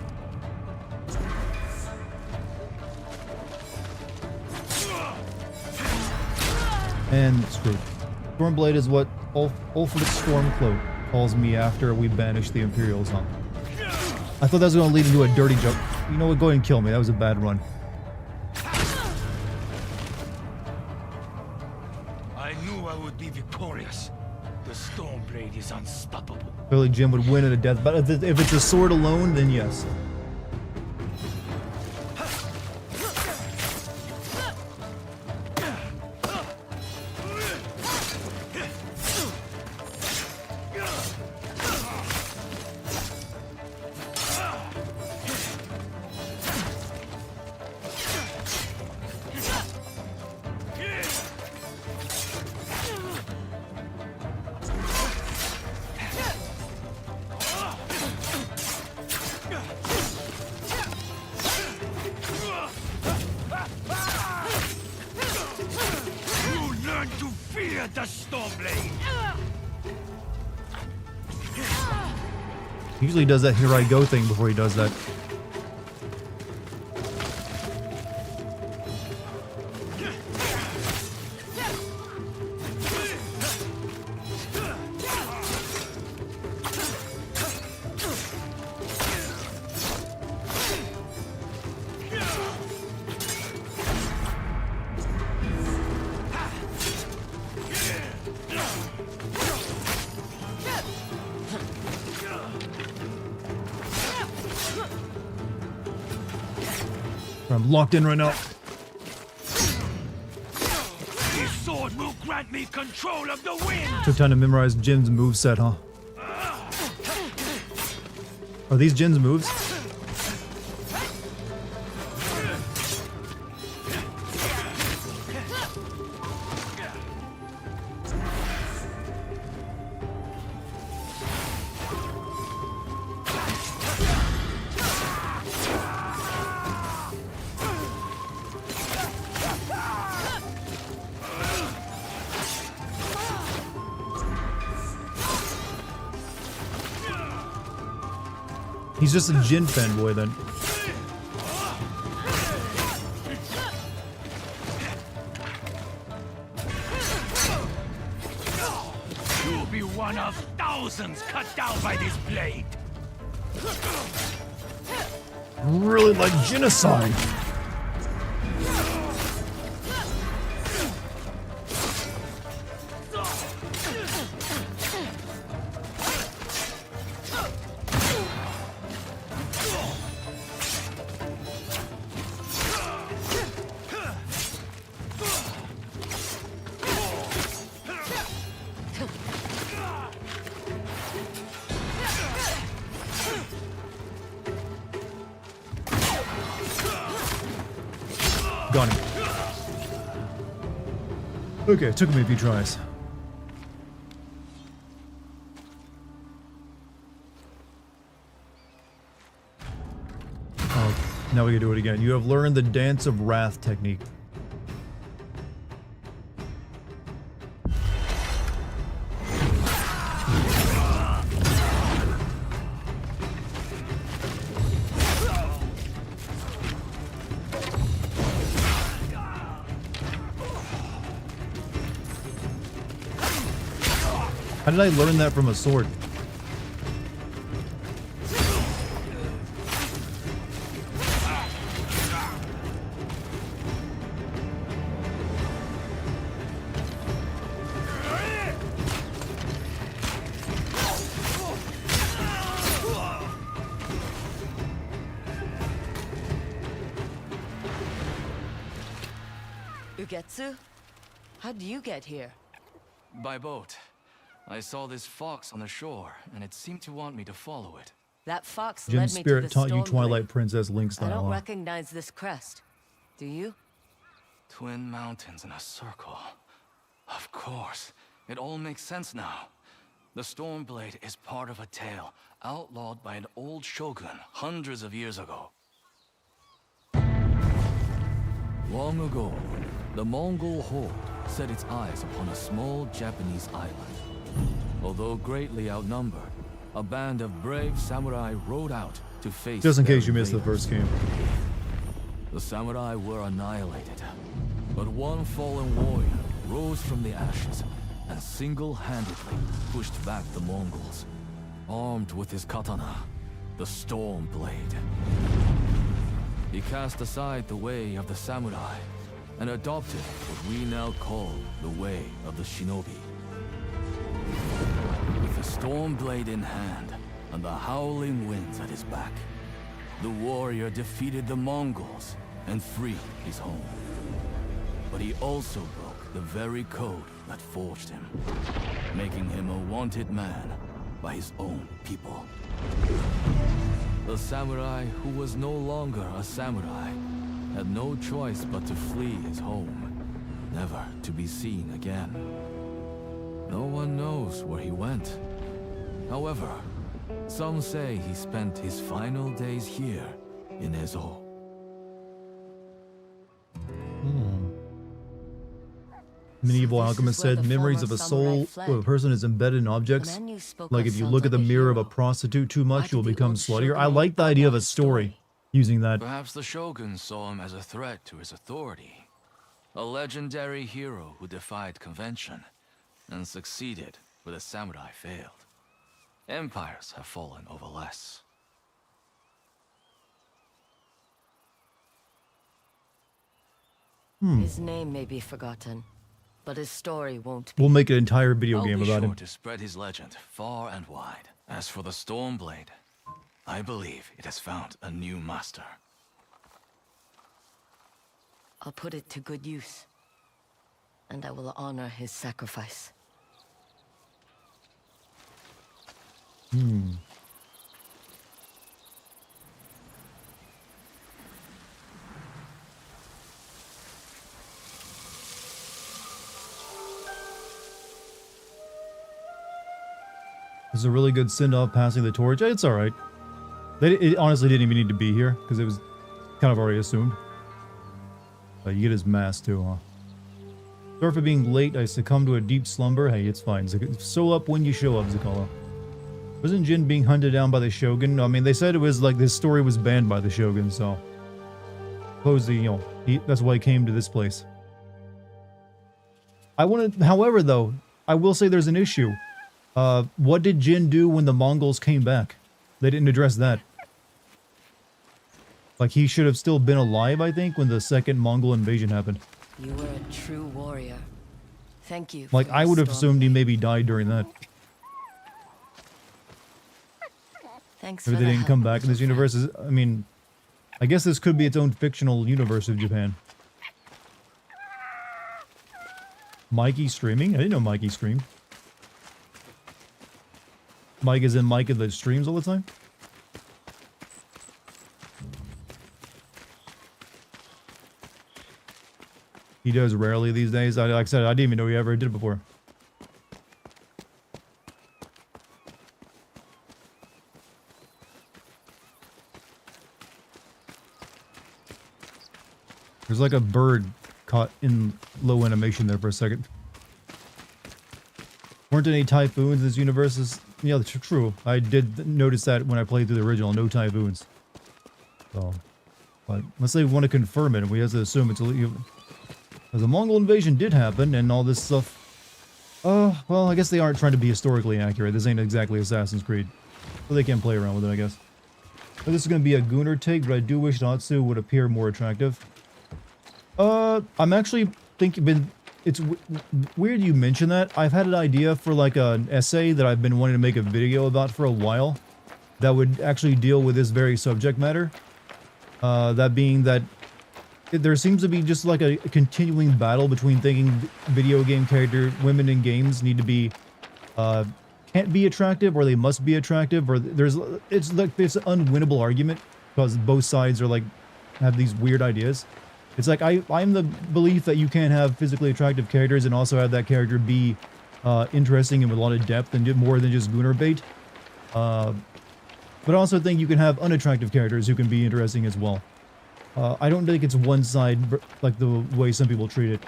And screwed. Stormblade is what Ulfric Stormcloak calls me after we banish the Imperials, huh? I thought that was going to lead into a dirty joke. You know what? Go ahead and kill me. That was a bad run. I knew I would be victorious. The Stormblade is unstoppable. Clearly Jim would win at a death battle. If it's a sword alone, then yes. The Stormblade! He usually does that here I go thing before he does that. I'm locked in right now. This sword will grant me control of the wind! Took time to memorize Jin's moveset, huh? Are these Jin's moves? He's just a Jin fanboy then. You'll be one of thousands cut down by this blade. Really like genocide. Got him. Okay, took me a few tries. Oh, now we can do it again. You have learned the Dance of Wrath technique. How did I learn that from a sword? Ugetsu? How'd you get here? By boat. I saw this fox on the shore, and it seemed to want me to follow it. That fox Jin led me to Spirit the taught you Stormblade. Twilight Princess Link I don't style. recognize this crest. Do you? Twin mountains in a circle. Of course. It all makes sense now. The Stormblade is part of a tale outlawed by an old shogun hundreds of years ago. Long ago, the Mongol horde set its eyes upon a small Japanese island. Although greatly outnumbered, a band of brave samurai rode out to face Just in their case you missed the invaders. first game. The samurai were annihilated, but one fallen warrior rose from the ashes and single-handedly pushed back the Mongols, armed with his katana, the Stormblade. He cast aside the way of the samurai and adopted what we now call the way of the shinobi. With the Stormblade in hand and the howling winds at his back, the warrior defeated the Mongols and freed his home. But he also broke the very code that forged him, making him a wanted man by his own people. The samurai who was no longer a samurai had no choice but to flee his home, never to be seen again. No one knows where he went. However, some say he spent his final days here in Ezo. Medieval So this alchemist is where said the memories of former a samurai soul fled. of a person is embedded in objects. The man you spoke Like of if you sounds look at the like a mirror of a hero. prostitute too Why much, you'll did the become old sluttier. I shogun like the write idea of that a story story? using that. Perhaps the Shogun saw him as a threat to his authority. A legendary hero who defied convention and succeeded where the samurai failed. Empires have fallen over less. His name may be forgotten, but his story won't be. We'll make an entire video I'll game be about sure him. to spread his legend far and wide. As for the Stormblade, I believe it has found a new master. I'll put it to good use, and I will honor his sacrifice. This is a really good send-off passing the torch. It's alright. It honestly didn't even need to be here, because it was kind of already assumed. You get his mask too, huh? Sorry for being late. I succumbed to a deep slumber. Hey, it's fine. So up when you show up, Zakala. Wasn't Jin being hunted down by the Shogun? I mean, they said it was like this story was banned by the Shogun, so supposedly, you know, that's why he came to this place. However, though, I will say there's an issue. What did Jin do when the Mongols came back? They didn't address that. Like, he should have still been alive, I think, when the second Mongol invasion happened. You were a true warrior. Thank you. Like, for I would have restoring assumed he me. maybe died during that. Thanks Maybe for they the didn't help, come back in this little friend. universe. I mean, I guess this could be its own fictional universe of Japan. Mikey streaming? I didn't know Mikey streamed. Mike is in Mike that streams all the time? He does rarely these days. Like I said, I didn't even know he ever did it before. There's like a bird caught in low animation there for a second. Weren't any typhoons in this universe? Yeah, that's true. I did notice that when I played through the original. No typhoons. So, but unless they want to confirm it, we have to assume it's illegal. The Mongol invasion did happen, and all this stuff. Well, I guess they aren't trying to be historically accurate. This ain't exactly Assassin's Creed, so they can play around with it, I guess. But this is going to be a Gunnar take, but I do wish Natsu would appear more attractive. I'm actually thinking. It's weird you mention that. I've had an idea for like an essay that I've been wanting to make a video about for a while that would actually deal with this very subject matter. That being that there seems to be just like a continuing battle between thinking video game character women in games need to be can't be attractive or they must be attractive, or it's like this unwinnable argument because both sides are like have these weird ideas. It's like I'm the belief that you can't have physically attractive characters and also have that character be interesting and with a lot of depth and do more than just Gunnar bait. But I also think you can have unattractive characters who can be interesting as well. I don't think it's one side like the way some people treat it.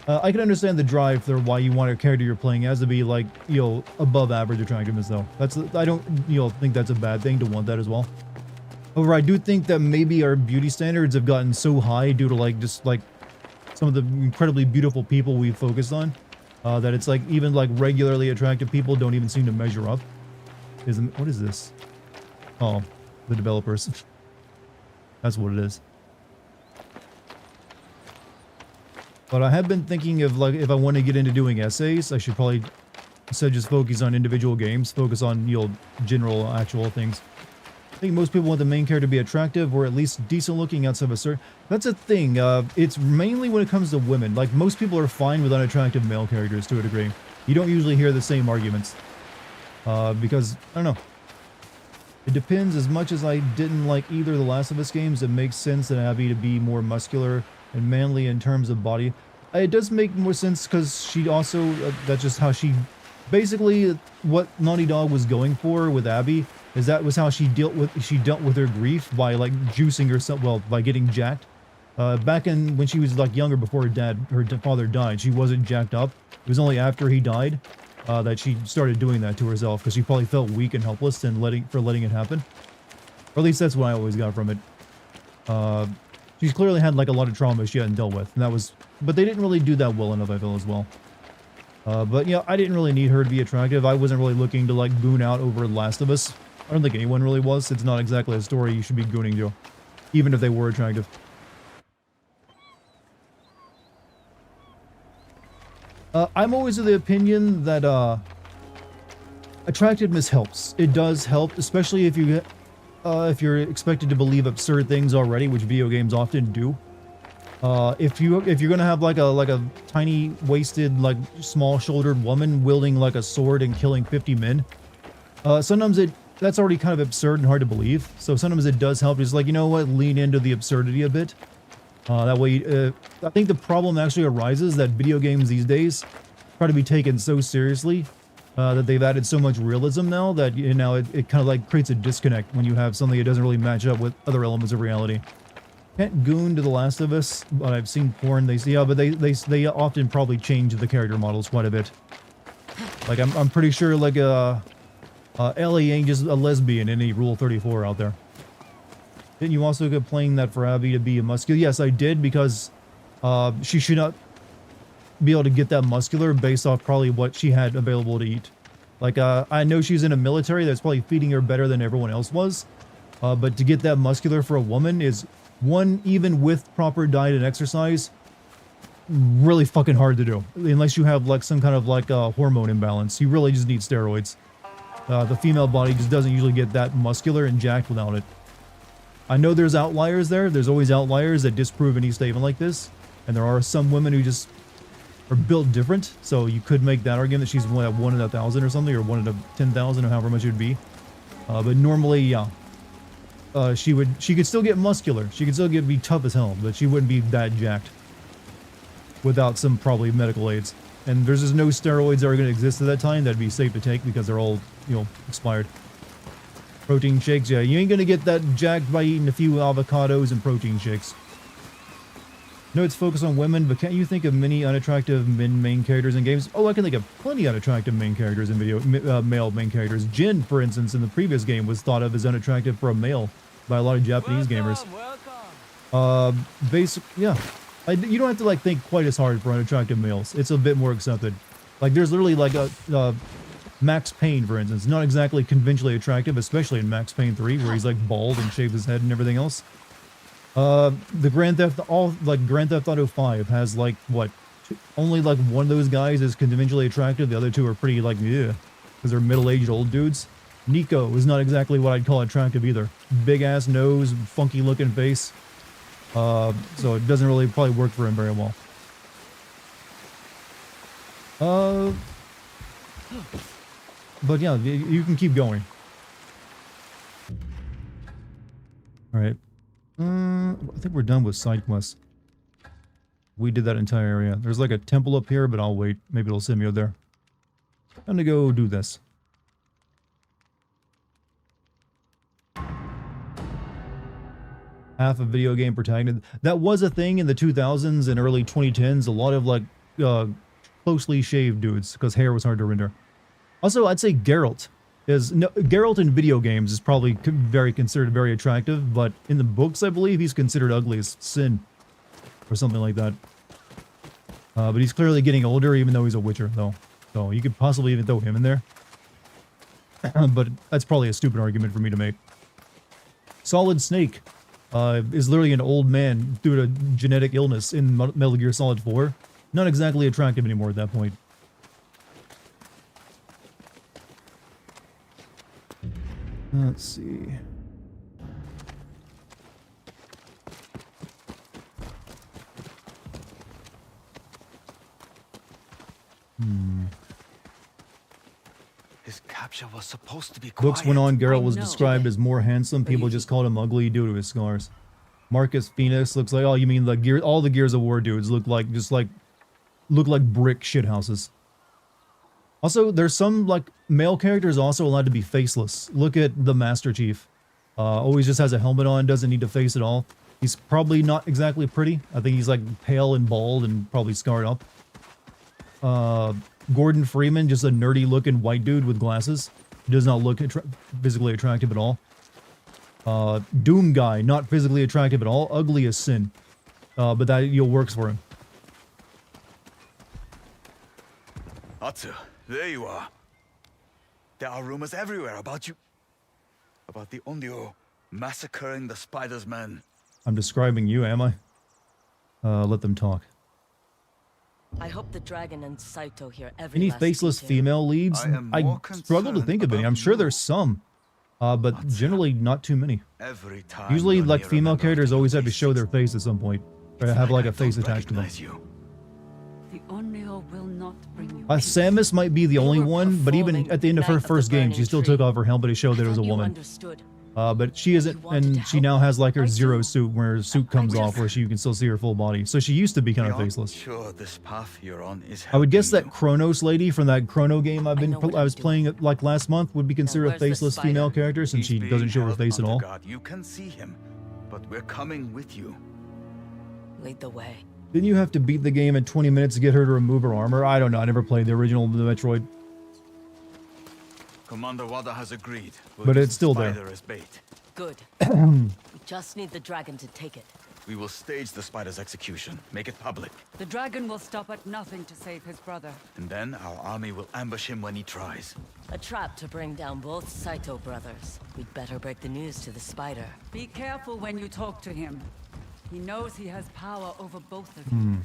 I can understand the drive for why you want a character you're playing as to be like, you know, above average attractiveness though. I don't, you know, think that's a bad thing to want that as well. However, I do think that maybe our beauty standards have gotten so high due to like just like some of the incredibly beautiful people we've focused on, that it's like even like regularly attractive people don't even seem to measure up. What is this? Oh, the developers. That's what it is. But I have been thinking of like if I want to get into doing essays, I should probably instead of just focus on individual games, focus on, you know, general actual things. I think most people want the main character to be attractive or at least decent looking outside of a certain... That's a thing. It's mainly when it comes to women. Like, most people are fine with unattractive male characters to a degree. You don't usually hear the same arguments. Because, I don't know. It depends. As much as I didn't like either of the Last of Us games, it makes sense that Abby to be more muscular and manly in terms of body. It does make more sense because she also... that's just how she... Basically, what Naughty Dog was going for with Abby is that was how she dealt with her grief by like juicing herself, well, by getting jacked. Back in when she was like younger, before her father died, she wasn't jacked up. It was only after he died that she started doing that to herself because she probably felt weak and helpless and letting it happen. Or at least that's what I always got from it. She's clearly had like a lot of trauma she hadn't dealt with, and that was, but they didn't really do that well enough, I feel, as well. But yeah, I didn't really need her to be attractive. I wasn't really looking to like goon out over Last of Us. I don't think anyone really was. It's not exactly a story you should be gooning to, even if they were attractive. I'm always of the opinion that attractiveness helps. It does help, especially if you're expected to believe absurd things already, which video games often do. If you're gonna have like a tiny waisted, like small-shouldered woman wielding like a sword and killing 50 men, sometimes that's already kind of absurd and hard to believe. So sometimes it does help. Just like, you know what, lean into the absurdity a bit. That way, I think the problem actually arises that video games these days try to be taken so seriously that they've added so much realism now that, you know, it kind of like creates a disconnect when you have something that doesn't really match up with other elements of reality. Can't goon to The Last of Us, but I've seen porn. But they often probably change the character models quite a bit. Like I'm pretty sure like Ellie ain't just a lesbian in any Rule 34 out there. Didn't you also get playing that for Abby to be a muscular? Yes, I did, because she should not be able to get that muscular based off probably what she had available to eat. Like, I know she's in a military that's probably feeding her better than everyone else was, but to get that muscular for a woman is, one, even with proper diet and exercise, really fucking hard to do. Unless you have like some kind of like hormone imbalance. You really just need steroids. The female body just doesn't usually get that muscular and jacked without it. I know there's outliers there. There's always outliers that disprove any statement like this. And there are some women who just are built different. So you could make that argument that she's one in 1,000 or something, or 1 in 10,000, or however much it would be. But normally, yeah. She could still get muscular. She could still be tough as hell, but she wouldn't be that jacked without some probably medical aids. And there's just no steroids that are going to exist at that time that'd be safe to take because they're all, you know, expired. Protein shakes, yeah, you ain't going to get that jacked by eating a few avocados and protein shakes. No, it's focused on women, but can't you think of many unattractive main characters in games? Oh, I can think of plenty unattractive main characters in male main characters. Jin, for instance, in the previous game was thought of as unattractive for a male by a lot of Japanese gamers. Yeah. You don't have to like think quite as hard for unattractive males. It's a bit more accepted. Like there's literally like a Max Payne, for instance, not exactly conventionally attractive, especially in Max Payne 3, where he's like bald and shaved his head and everything else. The Grand Theft Auto 5 has like what? Only like one of those guys is conventionally attractive. The other two are pretty like yeah, because they're middle-aged old dudes. Nico is not exactly what I'd call attractive either. Big ass nose, funky looking face. So it doesn't really probably work for him very well. But yeah, you can keep going. Alright. I think we're done with side quests. We did that entire area. There's like a temple up here, but I'll wait. Maybe it'll send me out there. I'm gonna go do this. Half a video game protagonist. That was a thing in the 2000s and early 2010s. A lot of like closely shaved dudes because hair was hard to render. Also, I'd say Geralt in video games is probably considered very attractive, but in the books, I believe he's considered ugly as sin or something like that. But he's clearly getting older, even though he's a Witcher, though. So you could possibly even throw him in there. But that's probably a stupid argument for me to make. Solid Snake is literally an old man due to genetic illness in Metal Gear Solid 4. Not exactly attractive anymore at that point. Let's see. His capture was supposed to be quiet. Books went on, Geralt was described as more handsome. People just called him ugly due to his scars. Marcus Phoenix looks like, oh, you mean the all the Gears of War dudes look like look like brick shithouses. Also, there's some like male characters also allowed to be faceless. Look at the Master Chief. Always just has a helmet on, doesn't need to face at all. He's probably not exactly pretty. I think he's like pale and bald and probably scarred up. Gordon Freeman, just a nerdy looking white dude with glasses. Does not look physically attractive at all. Doom Guy, not physically attractive at all. Ugly as sin. But that works for him. Atsu, there you are. There are rumors everywhere about you. About the Onryo massacring the Spider's men. I'm describing you, am I? Let them talk. I hope the dragon and Saito hear every Any last faceless detail. female leads? I struggle to think of any. I'm sure there's some. But generally not too many. Every time Usually like female characters always have to show their face at some point. Or have like a face attached to them. The Onryo will not bring you. Samus might be the only one, but even at the end of her first game, she still took off her helmet to show that it was a woman. But she isn't, and she now has like her Zero suit, where her suit comes off, where you can still see her full body. So she used to be kind of faceless. Sure, this path you're on is I would guess that Kronos lady from that Chrono game I was playing like last month would be considered a faceless female character since she doesn't show her face at all. You can see him, but we're coming with you. Lead the way. Didn't you have to beat the game in 20 minutes to get her to remove her armor? I don't know. I never played the original Metroid. Commander Wada has agreed. We'll But use it's the still there. spider as bait. Good. We just need the dragon to take it. We will stage the spider's execution, make it public. The dragon will stop at nothing to save his brother. And then our army will ambush him when he tries. A trap to bring down both Saito brothers. We'd better break the news to the spider. Be careful when you talk to him. He knows he has power over both of you.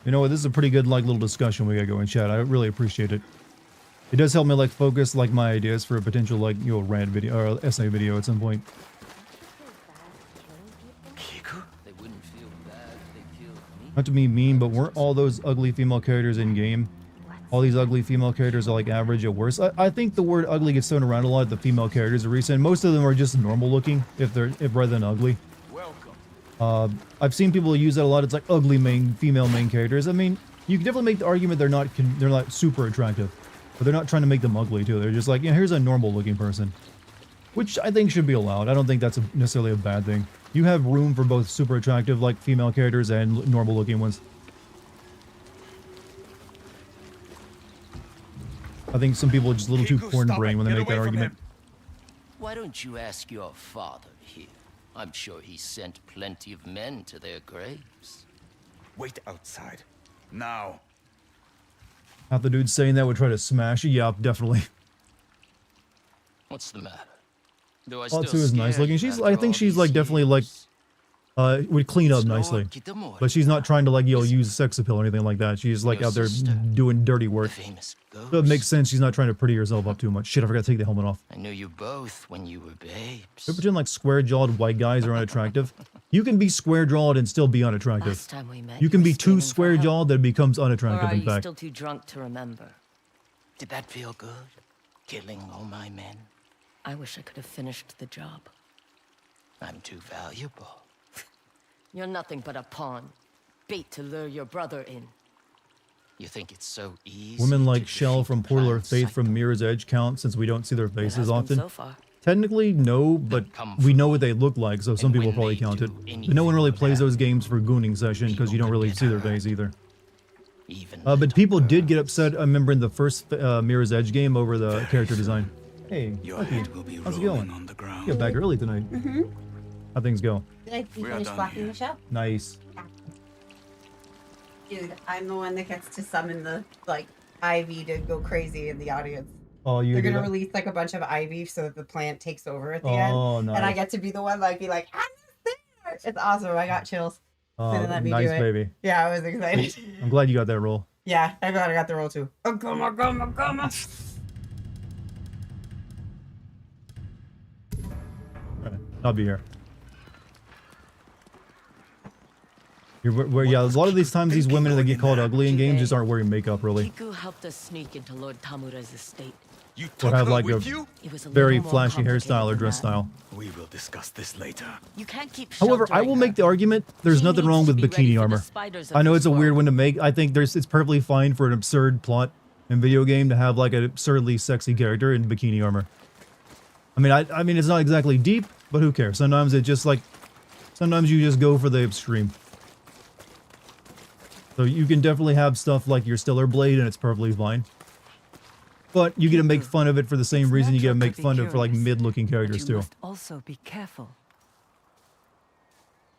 You know what? This is a pretty good like little discussion we got going, chat. I really appreciate it. It does help me like focus like my ideas for a potential like rant video or essay video at some point. Kiku? They wouldn't feel bad if they killed me. Not to be mean, but weren't all those ugly female characters in game? All these ugly female characters are like average at worst. I think the word ugly gets thrown around a lot. The female characters are recent. Most of them are just normal looking, if rather than ugly. Welcome. I've seen people use that a lot. It's like ugly female main characters. I mean, you can definitely make the argument they're not super attractive, but they're not trying to make them ugly too. They're just like, yeah, here's a normal looking person, which I think should be allowed. I don't think that's necessarily a bad thing. You have room for both super attractive like female characters and normal looking ones. I think some people are just a little too Kiku, corn stop brain it. when they Get make that away from argument. him. Why don't you ask your father here? I'm sure he sent plenty of men to their graves. Wait outside. Now. Half the dudes saying that would try to smash it. Yeah, definitely. What's the matter? Do I Otsu still is nice scare looking. you I after think all she's these like definitely like years? would clean up It's nicely. Lord Kitamura But she's not trying to like, Is use sex appeal or anything like that. She's like Your out there sister, doing dirty the work. famous ghost. So it makes sense she's not trying to pretty herself up too much. Shit, I forgot to take the helmet off. I knew you both when you were babes. They pretend like square-jawed white guys are unattractive. You can be square-jawed and still be unattractive. Last time we met, You can were be too screaming for help. square-jawed that it becomes Or unattractive, are in you fact. still too drunk to remember? Did that feel good? Killing all my men? I wish I could have finished the job. I'm too valuable. You're nothing but a pawn. Bait to lure your brother in. You think it's so easy? Women like to Shell defeat from the Portal or Clan Faith from Saito? Mirror's Edge count since we don't see their It faces has been often? so far. Technically, no, but come we for know me. what they look like, so some And people when probably they count it. do But no one really anything plays bad, those games for gooning session because you don't people really could see their get hurt. face either. Even But little people did get girls. upset, I remember, in the first Mirror's Edge game over the character design. Hey, Your Lucky, head will be how's it rolling going? on the ground. Get back early tonight. How things go? Did I We are finish done blocking here. the show? Nice. Dude, I'm the one that gets to summon the like ivy to go crazy in the audience. Oh, you They're did gonna that? release like a bunch of ivy so that the plant takes over at the end. Oh, nice. And I get to be the one like be like, I'm there. It's awesome. I got chills. Oh, They let me nice, do it. baby. Yeah, I was excited. I'm glad you got that role. Yeah, I glad I got the role too. Oh, come on, come on, come on. Alright, I'll be here. Yeah, a lot of these times these women that get called ugly in games just aren't wearing makeup, really. Kiku helped us sneak into Lord Tamura's estate. You Or took have her like with a you? It was a very little more flashy complicated hairstyle or than dress that. style. We will discuss this later. You can't keep However, I will sheltering make the her. argument there's She nothing needs wrong to with be ready bikini for the armor. spiders of I know this it's a weird world. one to make. I think it's perfectly fine for an absurd plot in video game to have like an absurdly sexy character in bikini armor. I mean it's not exactly deep, but who cares? Sometimes it just like sometimes you just go for the extreme. So you can definitely have stuff like your Stellar Blade and it's perfectly fine. But you get to make fun of it for the same It's reason you get to natural make to be fun of it for like curious, mid-looking But characters you too. must also be careful.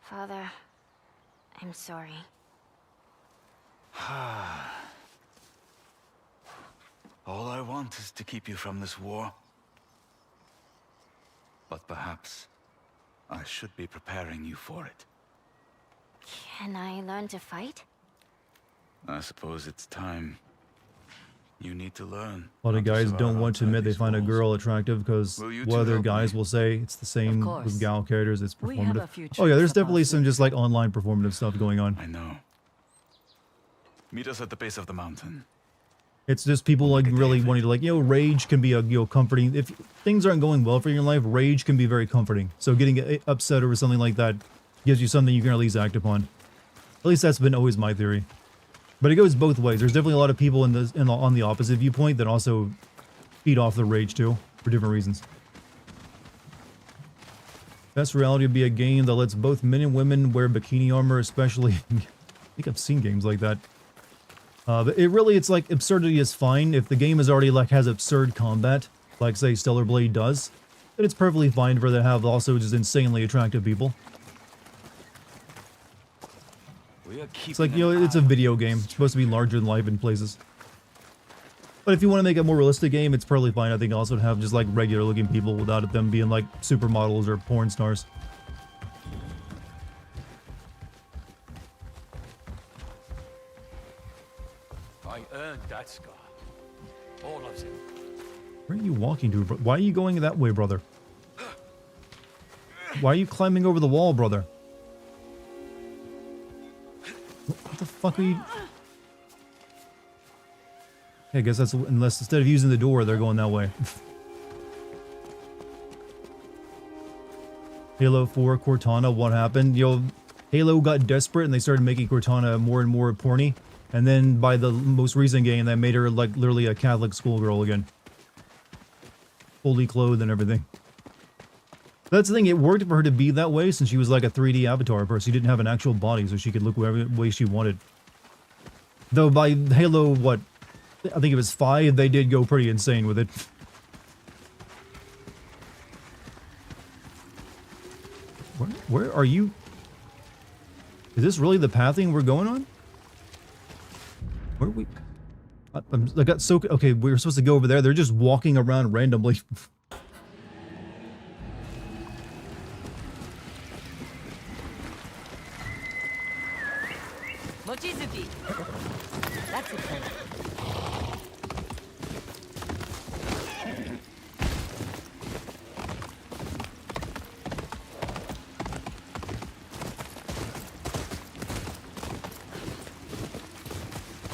Father, I'm sorry. All I want is to keep you from this war. But perhaps I should be preparing you for it. Can I learn to fight? I suppose it's time. You need to learn. A lot of not to guys survive don't want to outside admit they these find a walls. girl attractive because Will you what two other help guys me? will say it's the same course. with gal characters. It's We have a performative. few Oh yeah, there's tricks up our definitely some sleeve. just like online performative stuff going on. I know. Meet us at the base of the mountain. It's just people like Make a day really of it. wanting to like, rage can be a comforting. If things aren't going well for you in life, rage can be very comforting. So getting upset over something like that gives you something you can at least act upon. At least that's been always my theory. But it goes both ways. There's definitely a lot of people on the opposite viewpoint that also feed off the rage too, for different reasons. Best reality would be a game that lets both men and women wear bikini armor, especially. I think I've seen games like that. But it's like absurdity is fine. If the game is already like has absurd combat, like say Stellar Blade does, then it's perfectly fine for it to have also just insanely attractive people. It's like, you know, it's a video game. It's supposed to be larger than life in places. But if you want to make a more realistic game, it's perfectly fine, I think, also to have just like regular looking people without them being like supermodels or porn stars. I earned that scar. All of them. Where are you walking to? Why are you going that way, brother? Why are you climbing over the wall, brother? What the fuck are you... I guess that's... Unless instead of using the door, they're going that way. Halo 4, Cortana, what happened? Yo, Halo got desperate and they started making Cortana more and more porny. And then by the most recent game, they made her like literally a Catholic schoolgirl again. Fully clothed and everything. That's the thing, it worked for her to be that way since she was like a 3D avatar person. She didn't have an actual body, so she could look whatever way she wanted. Though by Halo, what? I think it was 5, they did go pretty insane with it. Where are you? Is this really the pathing we're going on? Where are we? I got so... Okay, we were supposed to go over there. They're just walking around randomly. Mochizuki. That's it.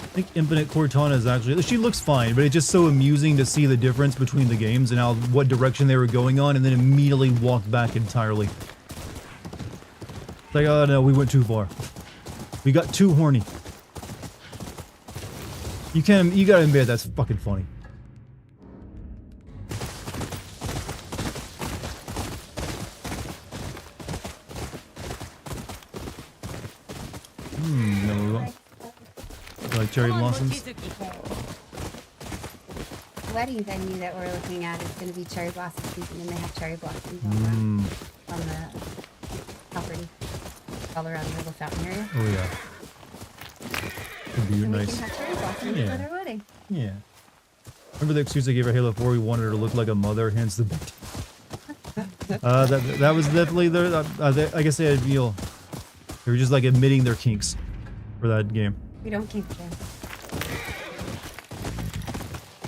I think Infinite Cortana is actually... She looks fine, but it's just so amusing to see the difference between the games and how what direction they were going on and then immediately walk back entirely. It's like, oh no, we went too far. We got too horny. You gotta admit that's fucking funny. No. Like cherry blossoms? The wedding venue that we're looking at is going to be cherry blossom season, and they have cherry blossoms on the property, all around the little fountain area. Oh yeah. Could be And nice. we can have cherry blossoms for their wedding. Yeah. Remember the excuse I gave her Halo 4? We wanted her to look like a mother, hence the bit. That was definitely their. I guess they had they were just like admitting their kinks for that game. We don't keep them.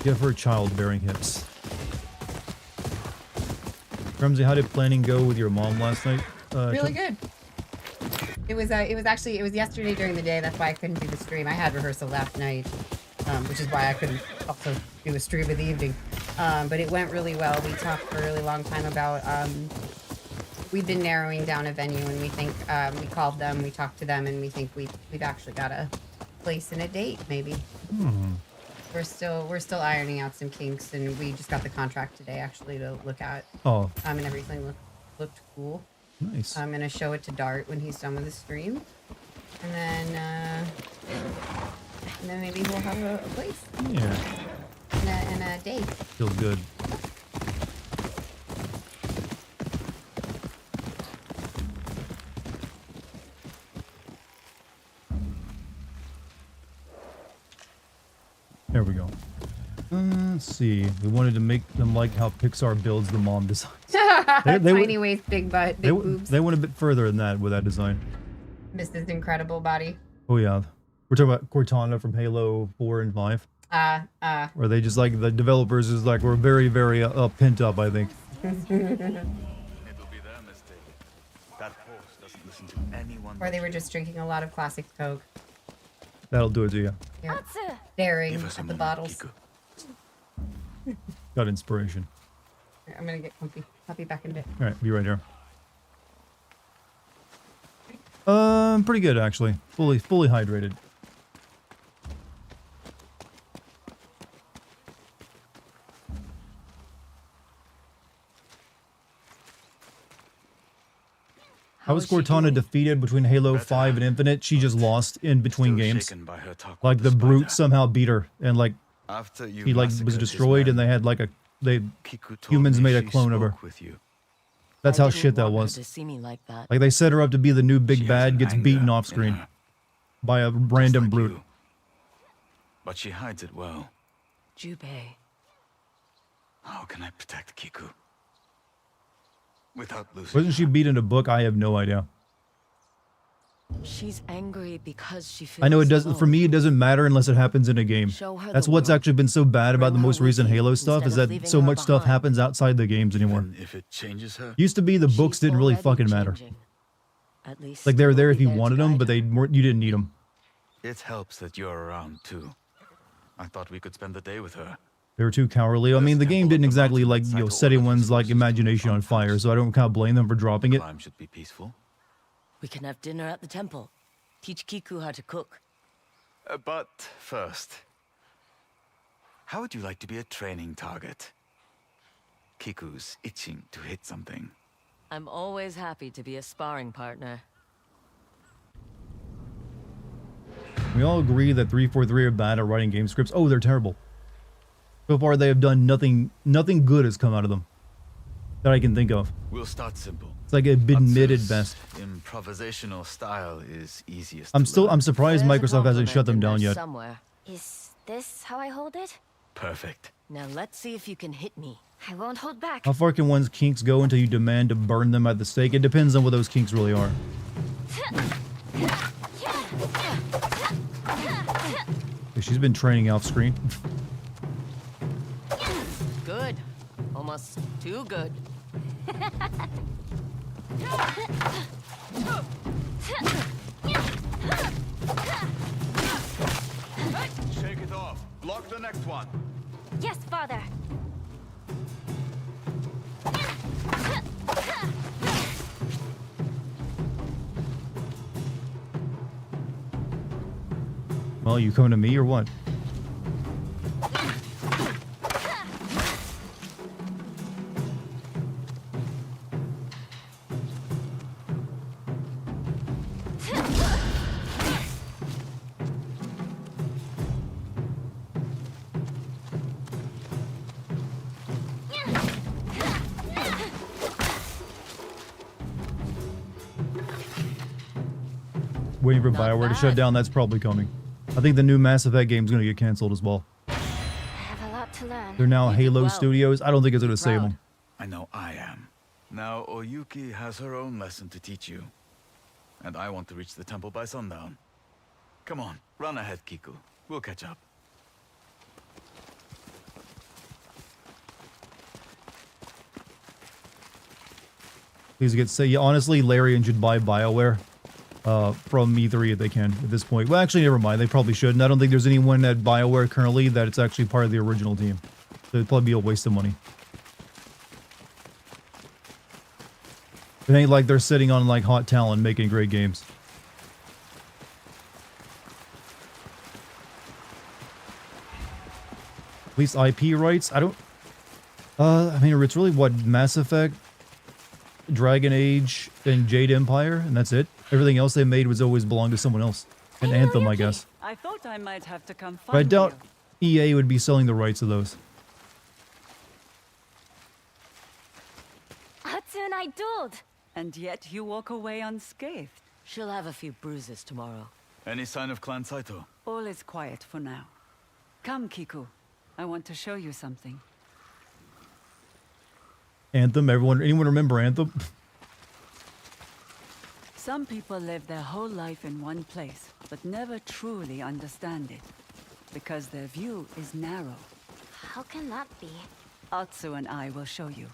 Give her childbearing hips. Ramsey, how did planning go with your mom last night? Really good. It was yesterday during the day. That's why I couldn't do the stream. I had rehearsal last night, which is why I couldn't also do a stream in the evening. But it went really well. We talked for a really long time about. We've been narrowing down a venue, and we think we called them, we talked to them, and we think we've actually got a place and a date, maybe. We're still ironing out some kinks, and we just got the contract today actually to look at. Oh. And everything looked cool. Nice. I'm gonna show it to Dart when he's done with the stream, and then maybe we'll have a place. Yeah. And a date. Feels good. There we go. Let's see. We wanted to make them like how Pixar builds the mom designs. Tiny waist, big butt, big boobs. They went a bit further than that with that design. Mrs. Incredible body. Oh yeah. We're talking about Cortana from Halo 4 and 5. Where they just like, the developers is like, we're very, very pent up, I think. It'll be their mistake. That horse doesn't listen to anyone. Or they were just drinking a lot of classic Coke. That'll do it to you. Yeah. Staring at the bottles. Got inspiration. I'm gonna get comfy. I'll be back in a bit. Alright, be right here. Pretty good actually. Fully hydrated. How was is she Cortana doing? defeated between Halo 5 and Infinite? She just lost in between Still games. shaken by her talk with Like the spider. brute somehow beat her, and like After you he like was massacred his destroyed, and men, they had like Kiku told humans me made a she clone of her. spoke with you. That's I how didn't shit that want her was. to see me like that. Like they set her up to be the new She big has bad, an gets anger beaten off in screen her, by a just random like brute. you. But she hides it well. Jubei. How can I protect Kiku without losing Wasn't she her? beat in a book? I have no idea. She's angry because she feels I know it doesn't. For alone. me, it doesn't matter unless it happens in a game. Show her That's the what's world. actually been so bad about the Bring her most with recent you Halo stuff, instead is of that leaving so her much stuff behind. happens outside the games anymore. Even if it changes her? Used to be the books She's didn't really already fucking matter. changing. At least Like they were we'll there be if you to wanted them, guide but her. they weren't. You didn't need them. It helps that you're around too. I thought we could spend the day with her. They were too cowardly. I mean, the game didn't exactly like set anyone's like imagination on fire, so I don't kind of blame them for dropping it. Climb should be peaceful. We can have dinner at the temple. Teach Kiku how to cook. But first, how would you like to be a training target? Kiku's itching to hit something. I'm always happy to be a sparring partner. We all agree that 343 are bad at writing game scripts. Oh, they're terrible. So far, they have done nothing. Nothing good has come out of them that I can think of. We'll start simple. It's like a been mid at Atsu's best. improvisational style is easiest. I'm to learn. surprised There's a Microsoft hasn't shut them compliment in down there yet. Somewhere. Is this how I hold it? Perfect. Now let's see if you can hit me. I won't hold back. How far can one's kinks go until you demand to burn them at the stake? It depends on what those kinks really are. She's been training off screen. Good. Almost too good. Shake it off. Block the next one. Yes, father. Well, you coming to me or what? Waiting for Not BioWare to shut bad. down. That's probably coming. I think the new Mass Effect game is going to get canceled as well. I have a lot to learn. They're now You did Halo well. Studios. I don't think it's going to save proud. them. I know I am. Now Oyuki has her own lesson to teach you. And I want to reach the temple by sundown. Come on, run ahead, Kiku. We'll catch up. Please get say. Yeah, honestly, Larian should buy BioWare from E3 if they can at this point. Well, actually, never mind. They probably shouldn't. I don't think there's anyone at BioWare currently that it's actually part of the original team. So it'd probably be a waste of money. It ain't like they're sitting on like hot talent making great games. At least IP rights. I don't. I mean, it's really what Mass Effect, Dragon Age, and Jade Empire, and that's it. Everything else they made was always belonged to someone else. And Anthem, I guess. I thought I might have to come But I find doubt you. EA would be selling the rights to those. Atsu and I dueled. And yet you walk away unscathed. She'll have a few bruises tomorrow. Any sign of Clan Saito? All is quiet for now. Come, Kiku. I want to show you something. Anthem, anyone remember Anthem? Some people live their whole life in one place, but never truly understand it. Because their view is narrow. How can that be? Atsu and I will show you.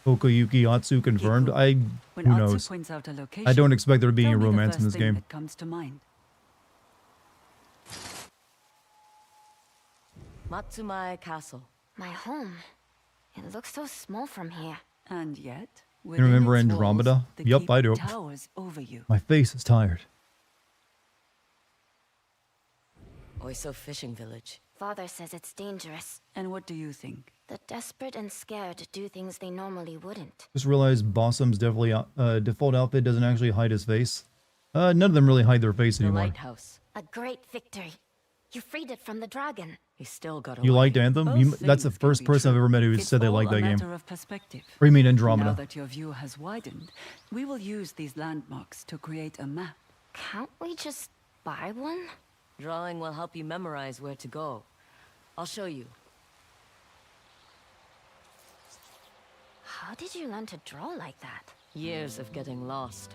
Okuyuki Atsu confirmed. Kiku, Who when Atsu knows? points out a location, I don't expect there to be tell any me the romance in first this thing game. that comes to mind. Matsumae Castle. My home. It looks so small from here. And yet, You remember within its Andromeda? walls, the Yup, keep I do. towers over you. My face is tired. Oiso Fishing Village. Father says it's dangerous. And what do you think? The desperate and scared do things they normally wouldn't. Just realized Bossum's default outfit doesn't actually hide his face. None of them really hide their face The anymore. lighthouse. A great victory. You freed it from the dragon. He still got away. You liked Anthem? That's the first person I've ever met who said they liked that game. Of perspective. Or you mean Andromeda? Now that your view has widened, we will use these landmarks to create a map. Can't we just buy one? Drawing will help you memorize where to go. I'll show you. How did you learn to draw like that? Years of getting lost.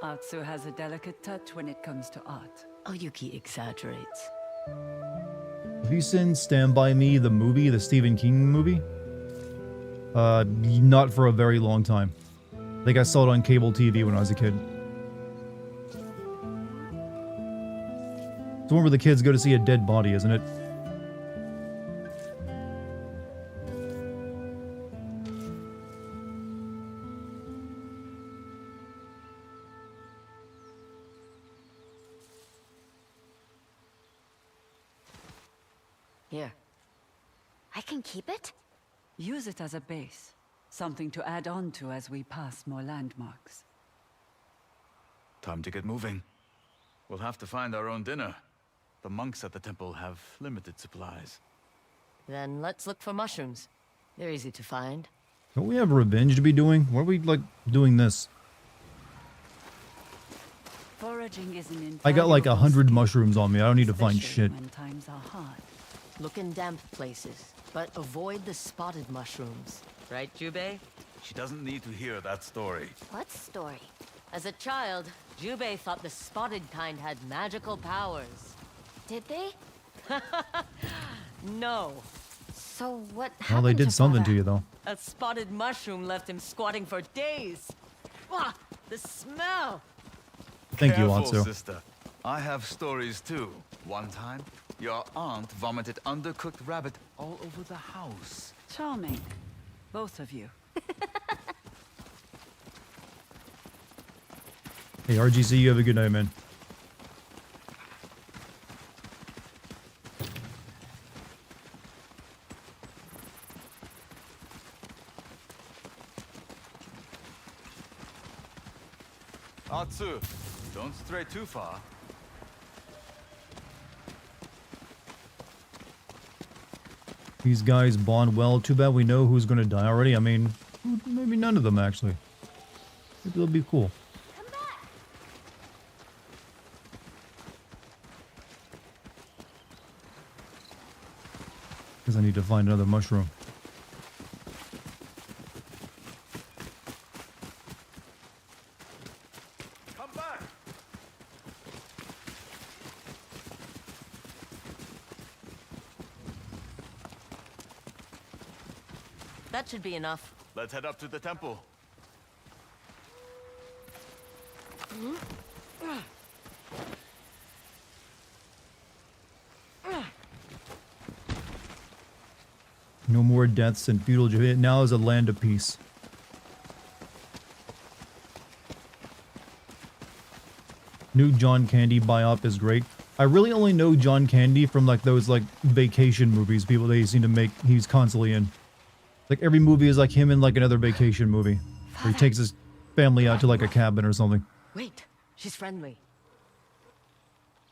Atsu has a delicate touch when it comes to art. Oyuki exaggerates. Have you seen Stand By Me, the movie, the Stephen King movie? Not for a very long time. I think I saw it on cable TV when I was a kid. It's the one where the kids go to see a dead body, isn't it? Here. I can keep it? Use it as a base. Something to add on to as we pass more landmarks. Time to get moving. We'll have to find our own dinner. The monks at the temple have limited supplies. Then let's look for mushrooms. They're easy to find. Don't we have revenge to be doing? Why are we, like, doing this? Foraging is an I got like 100 invaluable mushrooms on me. I don't need to find skill, shit. especially when times are hard. Look in damp places, but avoid the spotted mushrooms. Right, Jubei? She doesn't need to hear that story. What story? As a child, Jubei thought the spotted kind had magical powers. Did they? No. So what Well, happened they did something to Father? you, though. A spotted mushroom left him squatting for days. Ah, the smell! Thank you, Careful, Atsu. sister. I have stories too. One time, your aunt vomited undercooked rabbit all over the house. Charming. Both of you. Hey, RGC, you have a good night, man. Atsu, don't stray too far. These guys bond well. Too bad we know who's going to die already. I mean, maybe none of them, actually. Maybe they'll be cool. Because I need to find another mushroom. Come back! That should be enough. Let's head up to the temple. No more deaths and feudal Japan. Now is a land of peace. New John Candy biop is great. I really only know John Candy from like those like vacation movies people they seem to make. He's constantly in. Like every movie is like him in like another vacation movie. Where he takes his family out to like a cabin or something. Wait, she's friendly.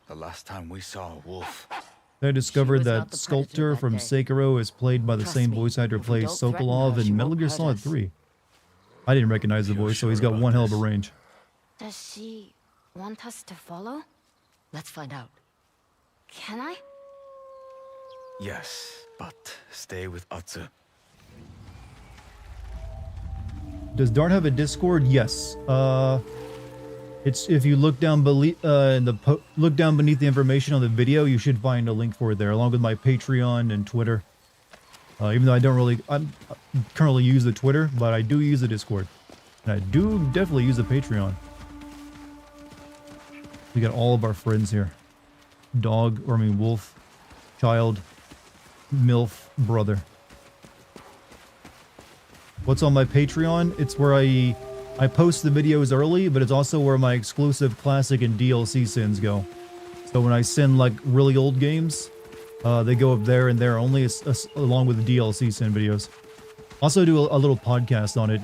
The last time we saw a wolf. I discovered was not that the predator Sculptor that from day. Sekiro is played by the Trust same me, voice actor who if we plays don't threaten Sokolov her, she in Metal won't Gear hurt Solid us. 3. I didn't recognize the You're voice, so he's sure got about one hell of a this? range. Does she want us to follow? Let's find out. Can I? Yes, but stay with Atsu. Does Dart have a Discord? Yes. It's if you look down beneath look down beneath the information on the video, you should find a link for it there, along with my Patreon and Twitter. Even though I currently use the Twitter, but I do use the Discord, and I do definitely use the Patreon. We got all of our friends here. Dog, or I mean wolf, child, MILF brother. What's on my Patreon? It's where I post the videos early, but it's also where my exclusive classic and DLC sins go. So when I send like really old games, they go up there and there only, along with the DLC sin videos. Also do a little podcast on it.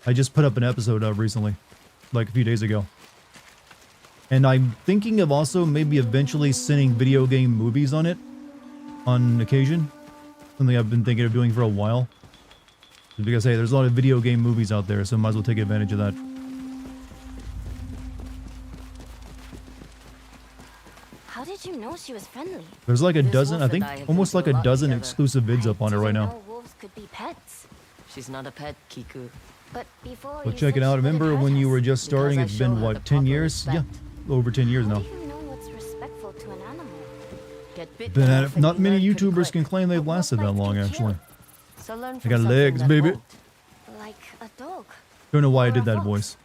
I just put up an episode of recently, like a few days ago. And I'm thinking of also maybe eventually sending video game movies on it on occasion. Something I've been thinking of doing for a while. Because, hey, there's a lot of video game movies out there, so might as well take advantage of that. How did you know she was friendly? There's like a This dozen, I wolf think, and I have almost been like through a a lot dozen together. exclusive vids up on it right Didn't now. know wolves could be pets. She's not a pet, Kiku. But before Go you check said it out. she wouldn't Remember hurt when you us. were just starting? Because I It's show been, her what, the 10 proper years? respect. Yeah, over 10 years How now. do you know what's respectful to an animal? Get bit Been at enough it. and Not you many learn pretty YouTubers quick. can claim they've lasted that long, actually. So learn I from got something legs, that baby. won't. Like a dog. Don't know why I Or did a that fox. voice.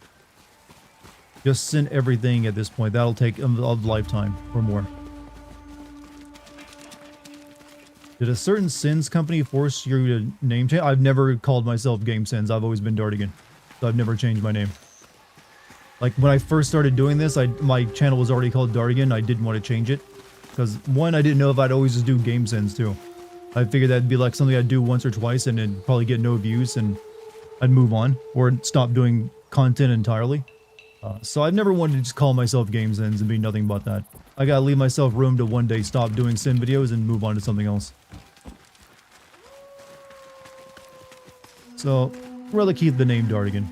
Just send everything at this point. That'll take a lifetime or more. Did a certain Sins company force you to name change? I've never called myself Game Sins. I've always been Dartigan. So I've never changed my name. Like when I first started doing this, my channel was already called Dartigan. I didn't want to change it. Because one, I didn't know if I'd always just do Game Sins too. I figured that'd be like something I'd do once or twice and it'd probably get no views and I'd move on. Or stop doing content entirely. So I've never wanted to just call myself Game Sins and be nothing but that. I gotta leave myself room to one day stop doing Sin videos and move on to something else. So, rather keep the name Dartigan.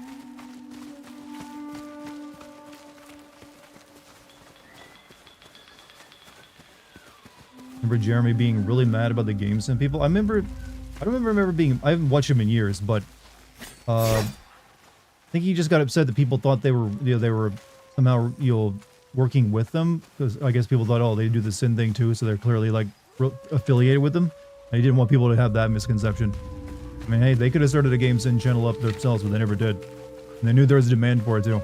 Remember Jeremy being really mad about the Game Sim people? I don't remember being, I haven't watched him in years, but I think he just got upset that people thought they were somehow, working with them, because I guess people thought, oh, they do the Sin thing too, so they're clearly like affiliated with them. And he didn't want people to have that misconception. I mean, hey, they could have started a Game Sin channel up themselves, but they never did. And they knew there was a demand for it too.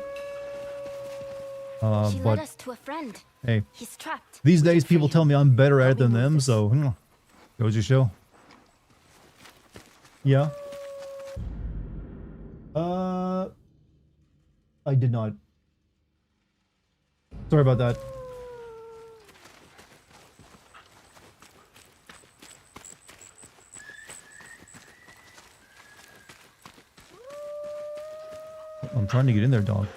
She led But us to a friend. hey, He's trapped. these Waiting days for people you. tell me I'm better at it Help me than move them, this. so goes to show. Yeah. I did not. Sorry about that. I'm trying to get in there, dog.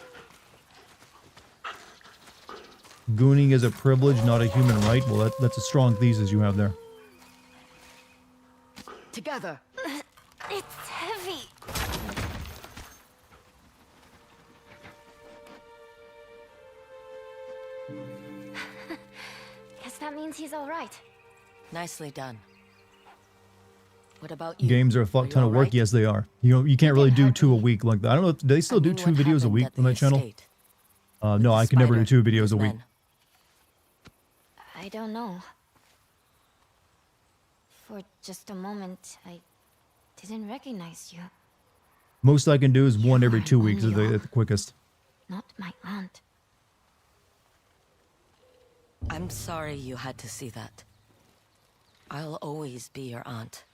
Gooning is a privilege, not a human right. Well, that's a strong thesis you have there. Together. It's heavy. Guess that means he's all right. Nicely done. What about you? Games are a fuck you ton of work. alright? Yes, they are. You can't really do hurt 2 a me. week like that. I don't know. Do they still do mean, 2 what videos a happened week at on the that channel? estate? No, The I can never do spider 2 videos and a his week. men. I don't know. For just a moment, I didn't recognize you. Most I can do is one every are 2 weeks at Monyo. the quickest. Not my aunt. I'm sorry you had to see that. I'll always be your aunt.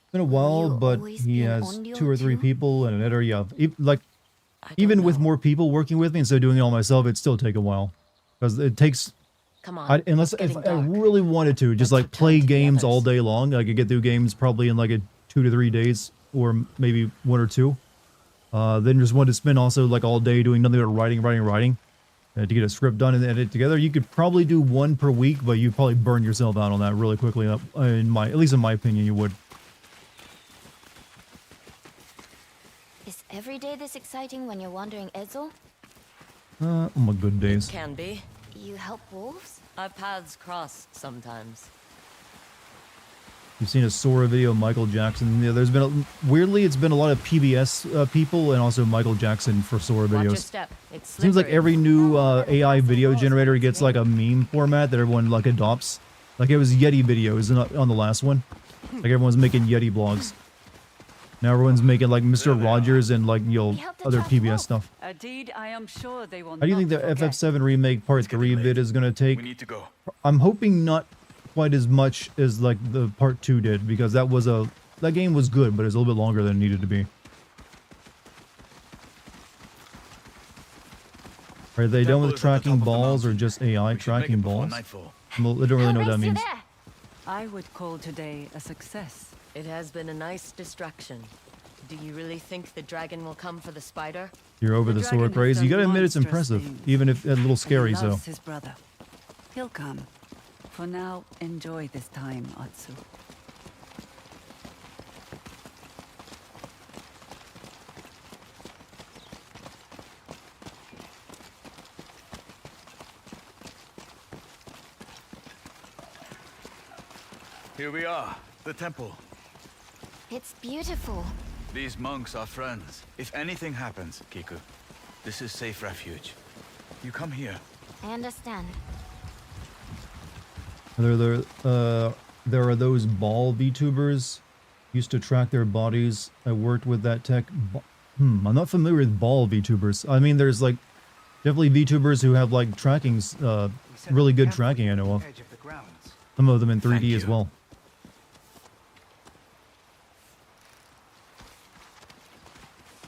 It's been a while, you but always he be an has Onryo 2 or 3 too? people and an editor. Yeah, like I don't even with know. more people working with me instead of doing it all myself, it'd still take a while because it takes. Come on. Unless it's if getting I dark. really wanted to, just Let's like play return to the games all others. day long, I could get through games probably in like a 2 to 3 days, or maybe 1 or 2. Then just want to spend also like all day doing nothing but writing, to get a script done and edit it together. You could probably do 1 per week, but you'd probably burn yourself out on that really quickly. At least in my opinion, you would. Is every day this exciting when you're wandering Ezel? Oh my good days. Can be. You help wolves? Our paths cross sometimes. You've seen a Sora video of Michael Jackson. Yeah, there's been weirdly, it's been a lot of PBS people and also Michael Jackson for Sora Watch your videos. step. It's Seems like slippery. every new AI video generator gets like a meme format that everyone like adopts. Like it was Yeti videos on the last one. Like everyone's making Yeti blogs. Now everyone's making like Mr. Rogers and like other PBS stuff. A deed I am sure they will How do you think the not forget. FF7 remake Part 3 vid is gonna take? We need to go. I'm hoping not quite as much as like the part 2 did, because that game was good, but it's a little bit longer than it needed to be. Are they done with tracking balls or just AI tracking balls? I don't really know what that means. I would call today a success. It has been a nice distraction. Do you really think the dragon will come for the spider? You're over the sword praise. You gotta admit it's impressive, even if it's a little scary, He so. loves his brother. He'll come. For now, enjoy this time, Atsu. Here we are, the temple. It's beautiful. These monks are friends. If anything happens, Kiku, this is safe refuge. You come here. I understand. There are those ball VTubers. Used to track their bodies. I worked with that tech. I'm not familiar with ball VTubers. I mean, there's like definitely VTubers who have like trackings, really good tracking I know of. Some of them in 3D as well.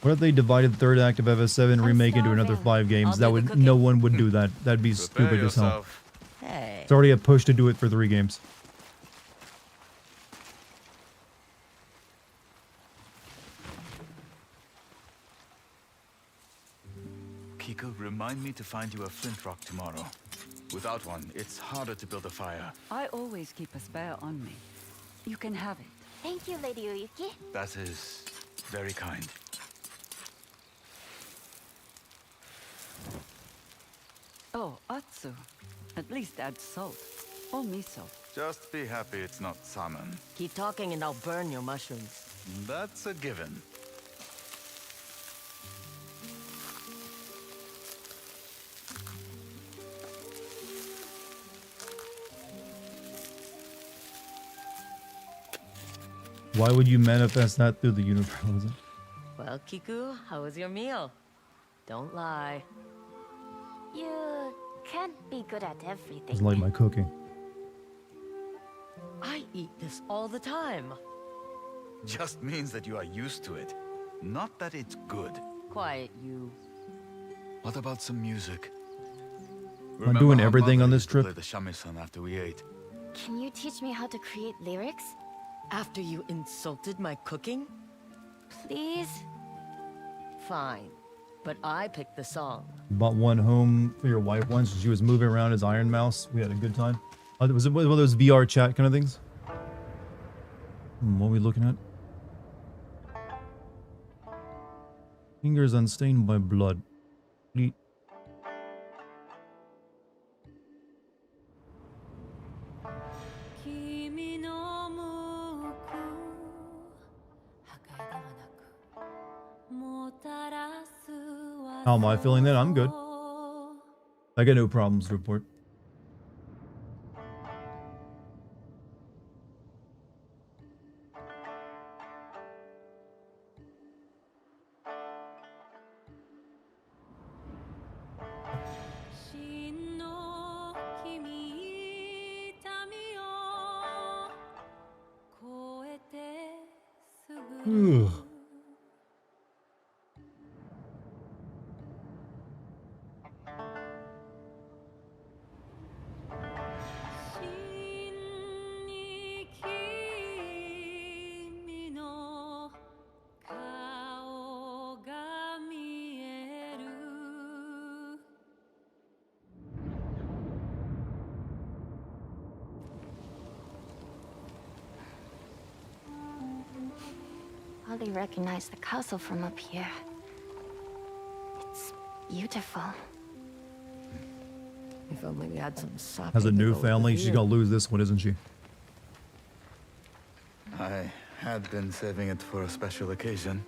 What if they divided third act of FS7 remake into another 5 games? That would no one would do that. That'd be stupid as hell. Hey. It's already a push to do it for 3 games. Kiku, remind me to find you a flint rock tomorrow. Without one, it's harder to build a fire. I always keep a spare on me. You can have it. Thank you, Lady Oyuki. That is very kind. Oh, Atsu. At least add salt. Or miso. Just be happy it's not salmon. Keep talking and I'll burn your mushrooms. That's a given. Why would you manifest that through the universe? Well, Kiku, how was your meal? Don't lie. You can't be good at everything. It's like my cooking. I eat this all the time. Just means that you are used to it. Not that it's good. Quiet, you. What about some music? I'm doing everything on this trip. Play the shamisen after we ate. Can you teach me how to create lyrics? After you insulted my cooking? Please? Fine. But I picked the song. Bought one home for your wife once. She was moving around as Iron Mouse. We had a good time. Was it one of those VR chat kind of things? What are we looking at? Fingers unstained by blood. Neat. How am I feeling then? I'm good. I got no problems to report. Ugh. Hardly recognize the castle from up here. It's beautiful. If only we had some sake. Has a to new go with family. the She's view. gonna lose this one, isn't she? I had been saving it for a special occasion.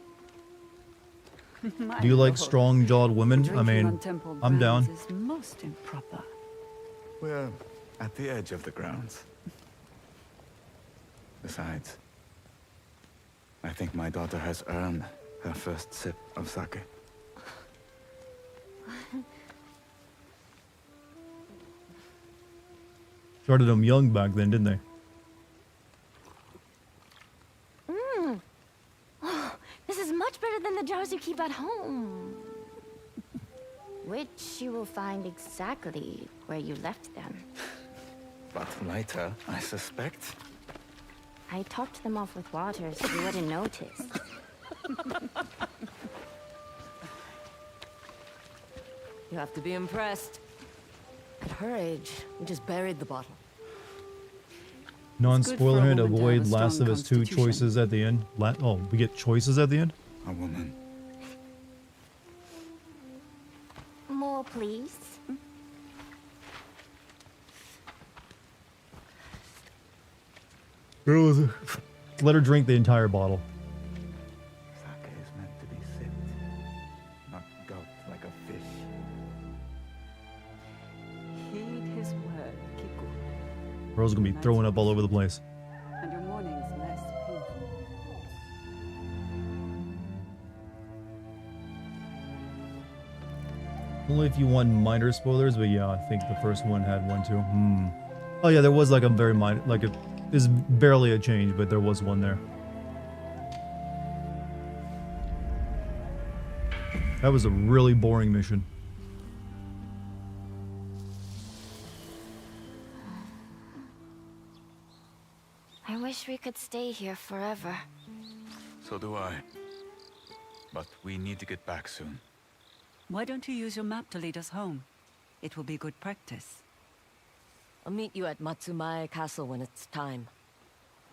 Do you like strong-jawed women? I mean, I'm down. Is most improper. We're at the edge of the grounds. Besides, I think my daughter has earned her first sip of sake. Started them young back then, didn't they? Oh, this is much better than the jars you keep at home. Which you will find exactly where you left them. But lighter, I suspect. I topped them off with water so you wouldn't notice. You have to be impressed. At her age, we just buried the bottle. Non-spoiler hint, woman to have avoid a Last strong of Us 2 constitution. choices at the end. Oh, we get choices at the end? A woman. More, please. Girl, let her drink the entire bottle. Sake is meant to be sipped, not gulped like a fish. Heed his word, Kiku, Girl's gonna be throwing up all over the place. and your morning's less painful. Only if you want minor spoilers, but yeah, I think the first one had one too. Oh yeah, there was like a very minor, like it is barely a change, but there was one there. That was a really boring mission. I wish we could stay here forever. So do I. But we need to get back soon. Why don't you use your map to lead us home? It will be good practice. I'll meet you at Matsumae Castle when it's time.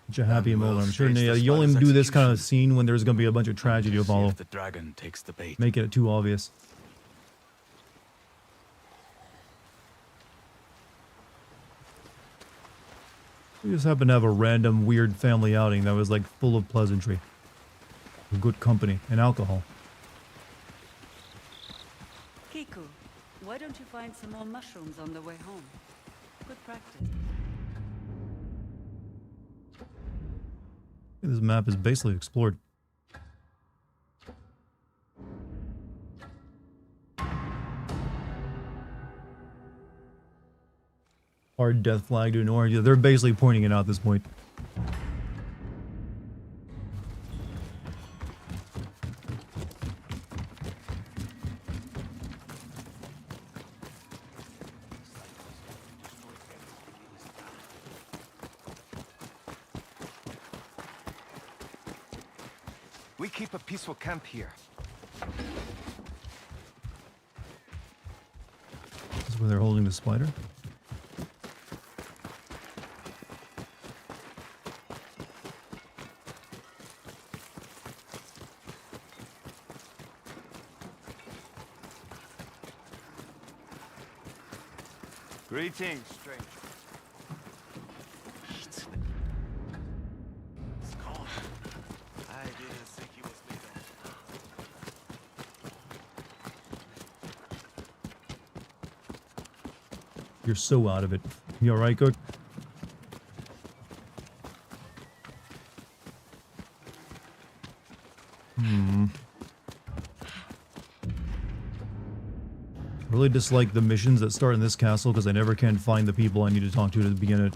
Such a happy And we'll moment. I'm sure stage the you only spider's do this kind of execution. scene when there's gonna be a bunch of tragedy to See follow. if the dragon takes the bait. Making it too obvious. We just happened to have a random weird family outing that was like full of pleasantry, good company, and alcohol. Kiku, why don't you find some more mushrooms on the way home? Good practice. This map is basically explored. Hard death flag to ignore. Yeah, they're basically pointing it out at this point. We keep a peaceful camp here. This is where they're holding the spider. Greetings, stranger. It's gone. I didn't think he was leaving. You're so out of it. You alright, Cook? I really dislike the missions that start in this castle because I never can find the people I need to talk to begin it.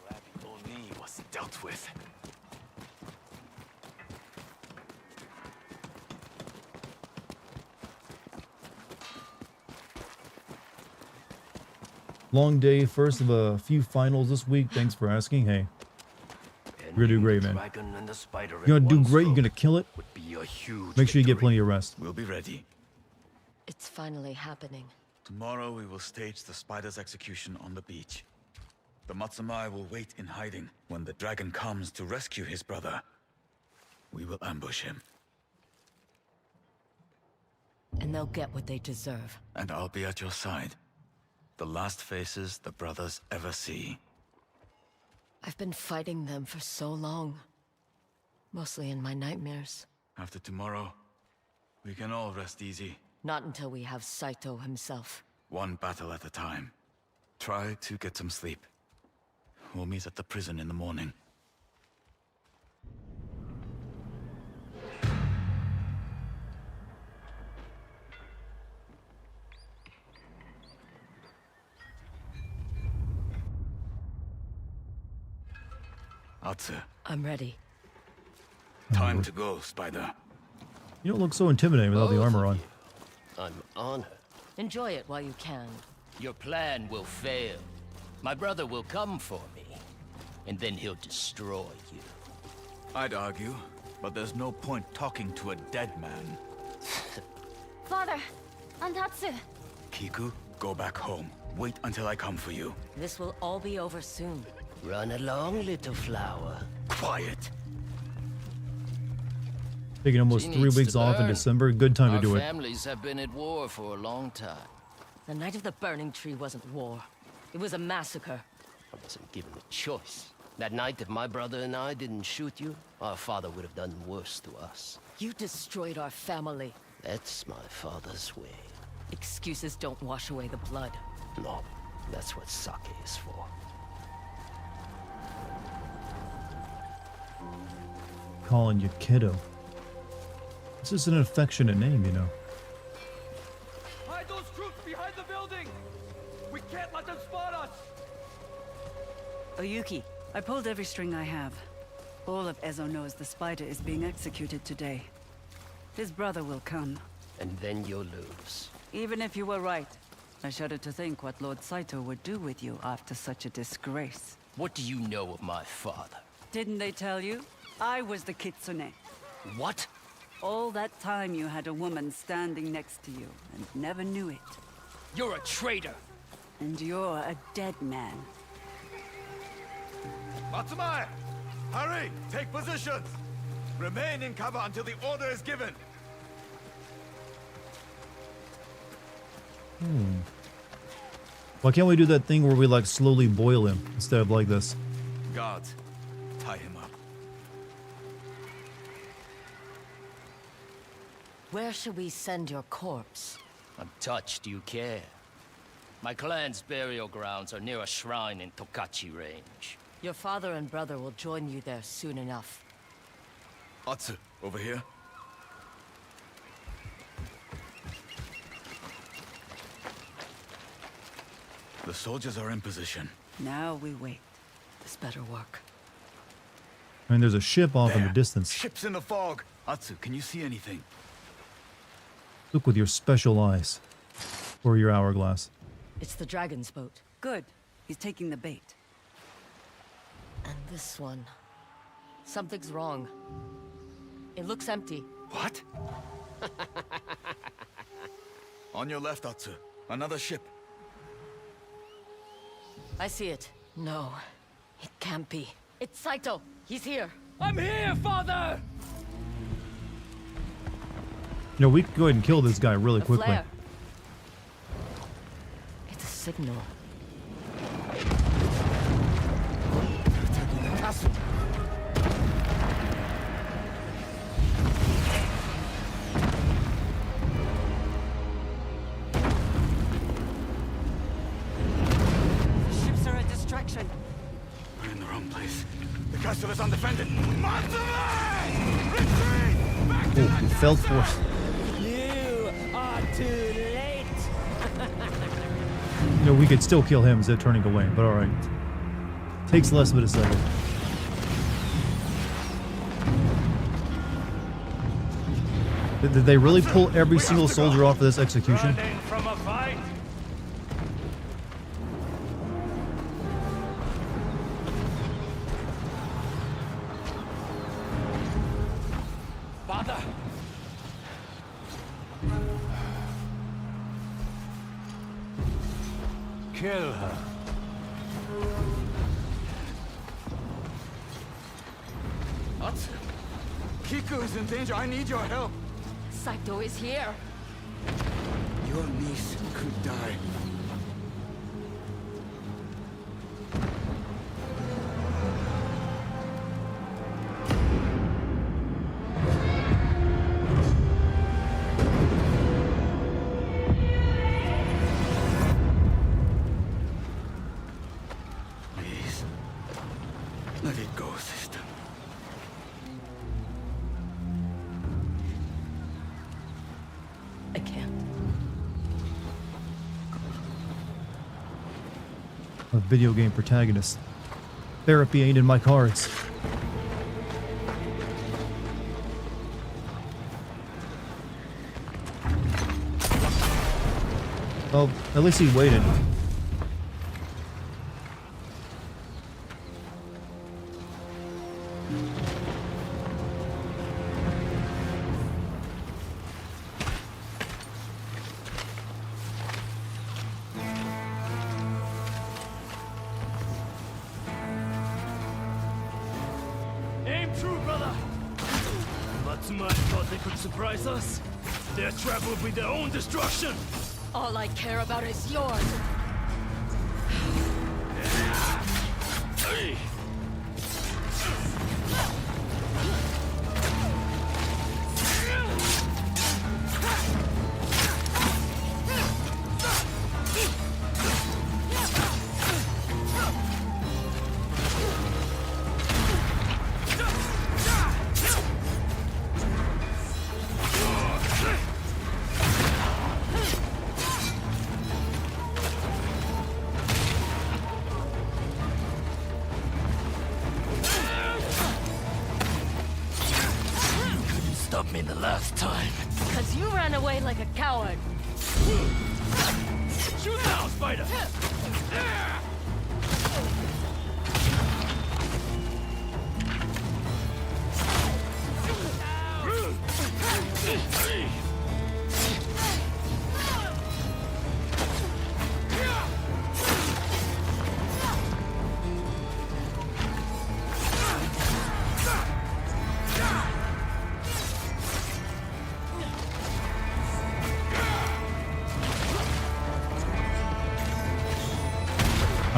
Glad the old knee was dealt with. Long day, first of a few finals this week. Thanks for asking. Hey, you're gonna do great, man. You're gonna do great. You're gonna kill it. Would be a huge Make sure you get victory. plenty of rest. We'll be ready. It's finally happening. Tomorrow we will stage the spider's execution on the beach. The Matsumae will wait in hiding. When the dragon comes to rescue his brother, we will ambush him. And they'll get what they deserve. And I'll be at your side. The last faces the brothers ever see. I've been fighting them for so long. Mostly in my nightmares. After tomorrow, we can all rest easy. Not until we have Saito himself. One battle at a time. Try to get some sleep. We'll meet at the prison in the morning. Atsu, I'm ready. time to go, Spider. You don't look so intimidating without the Both armor of on. you. I'm honored. Enjoy it while you can. Your plan will fail. My brother will come for me, and then he'll destroy you. I'd argue, but there's no point talking to a dead man. Father, Antatsu. Kiku, go back home. Wait until I come for you. This will all be over soon. Run along, little flower. Quiet. Taking almost She 3 needs weeks to off in learn. December. Good time Our to do it. families have been at war for a long time. The night of the burning tree wasn't war. It was a massacre. I wasn't given a choice. That night, if my brother and I didn't shoot you, our father would have done worse to us. You destroyed our family. That's my father's way. Excuses don't wash away the blood. No, that's what sake is for. Calling you kiddo. This is an affectionate name, you know. Hide those troops behind the building! We can't let them spot us! Oyuki, I pulled every string I have. All of Ezo knows the spider is being executed today. His brother will come. And then you'll lose. Even if you were right, I shudder to think what Lord Saito would do with you after such a disgrace. What do you know of my father? Didn't they tell you? I was the kitsune. What? All that time you had a woman standing next to you and never knew it. You're a traitor! And you're a dead man. Matsumae! Hurry! Take positions! Remain in cover until the order is given! Why can't we do that thing where we like slowly boil him instead of like this? Guards, tie him up. Where should we send your corpse? I'm touched. Do you care? My clan's burial grounds are near a shrine in Tokachi Range. Your father and brother will join you there soon enough. Atsu, over here. The soldiers are in position. Now we wait. This better work. I mean, there's a ship off in the There. distance. Ships in the fog. Atsu, can you see anything? Look with your special eyes. Or your hourglass. It's the dragon's boat. Good. He's taking the bait. And this one. Something's wrong. It looks empty. What? On your left, Atsu. Another ship. I see it. No, it can't be. It's Saito. He's here. I'm here, father! You know, we could go ahead and kill this guy really A quickly. flare. It's a signal. The ships are a distraction. We're in the wrong place. The castle is undefended. Matsumae! Retreat! Back to Oh, the he fell for it. You are too late! You know, we could still kill him instead of turning away, but alright. Takes less of a second. Did they really pull every single soldier off of this execution? Running from a fight? Father! Kill her. Atsu! Kiku is in danger. I need your help. Saito is here. Your niece could die. Please, let it go, sister. I can't. A video game protagonist. Therapy ain't in my cards. Well, at least he waited. Aim true, brother! Matsumai thought they could surprise us. Their trap will be their own destruction! All I care about is yours. Hey! Stop me the last time. Because you ran away like a coward. Shoot now, Spider!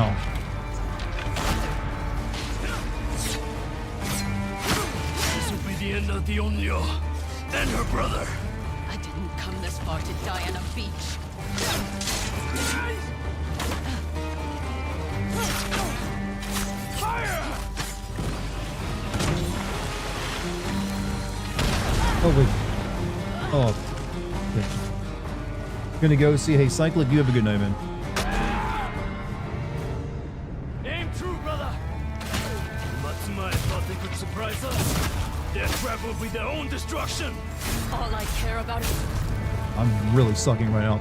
Oh. This will be the end of the Onyo and her brother. I didn't come this far to die on a beach. Oh, wait. Oh. Okay. Gonna go see. Hey, Cyclic, you have a good night, man. Aim true, brother! Matsumai thought they could surprise us. Their trap will be their own destruction! All I care about is... I'm really sucking right now.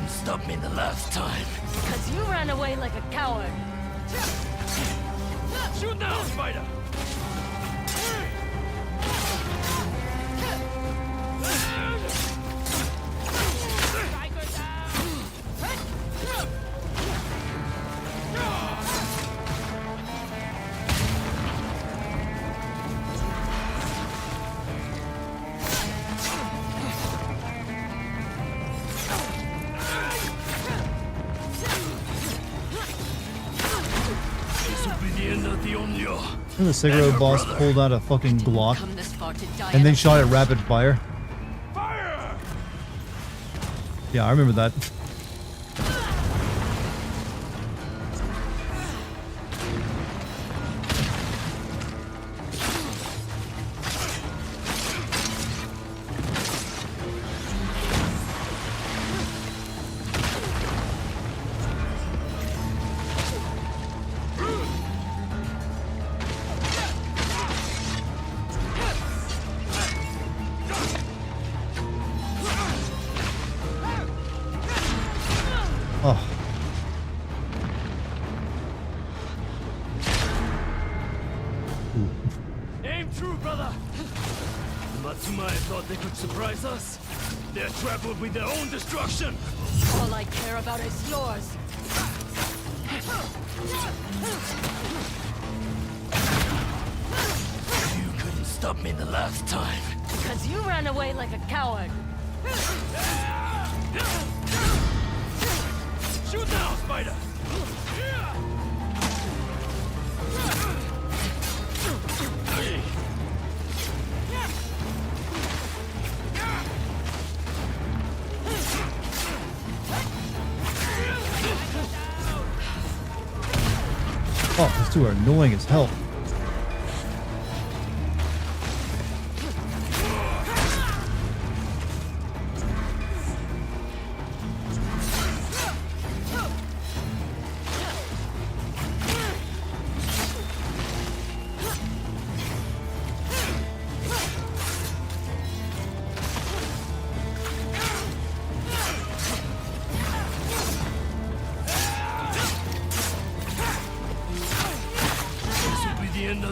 Stop me the last time. Because you ran away like a coward. Shoot now, Spider! And the Siguro boss pulled out a fucking Glock and then shot at rapid fire. Yeah, I remember that. Oh. Aim true, brother! Matsumai thought they could surprise us. Their trap will be their own destruction! All I care about is yours. You couldn't stop me the last time. Because you ran away like a coward. Shoot now, Spider! Oh, these two are annoying as hell.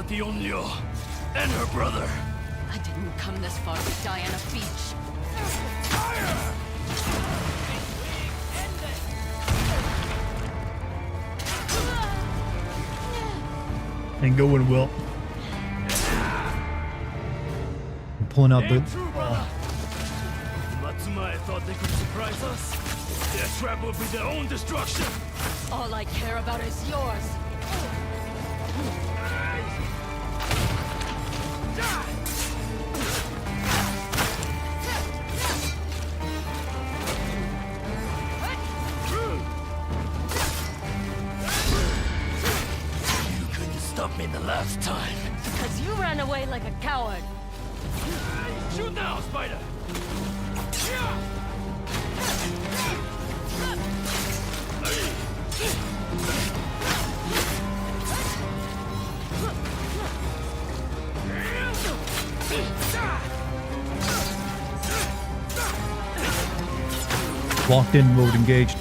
The Onyo and her brother. I didn't come this far to die on a beach. Fire! Ain't going well. I'm pulling out the. Matsumai thought they could surprise us. Their trap will be their own destruction. All I care about is yours. Stop me the last time. Because you ran away like a coward. Shoot now, Spider! Locked in mode engaged.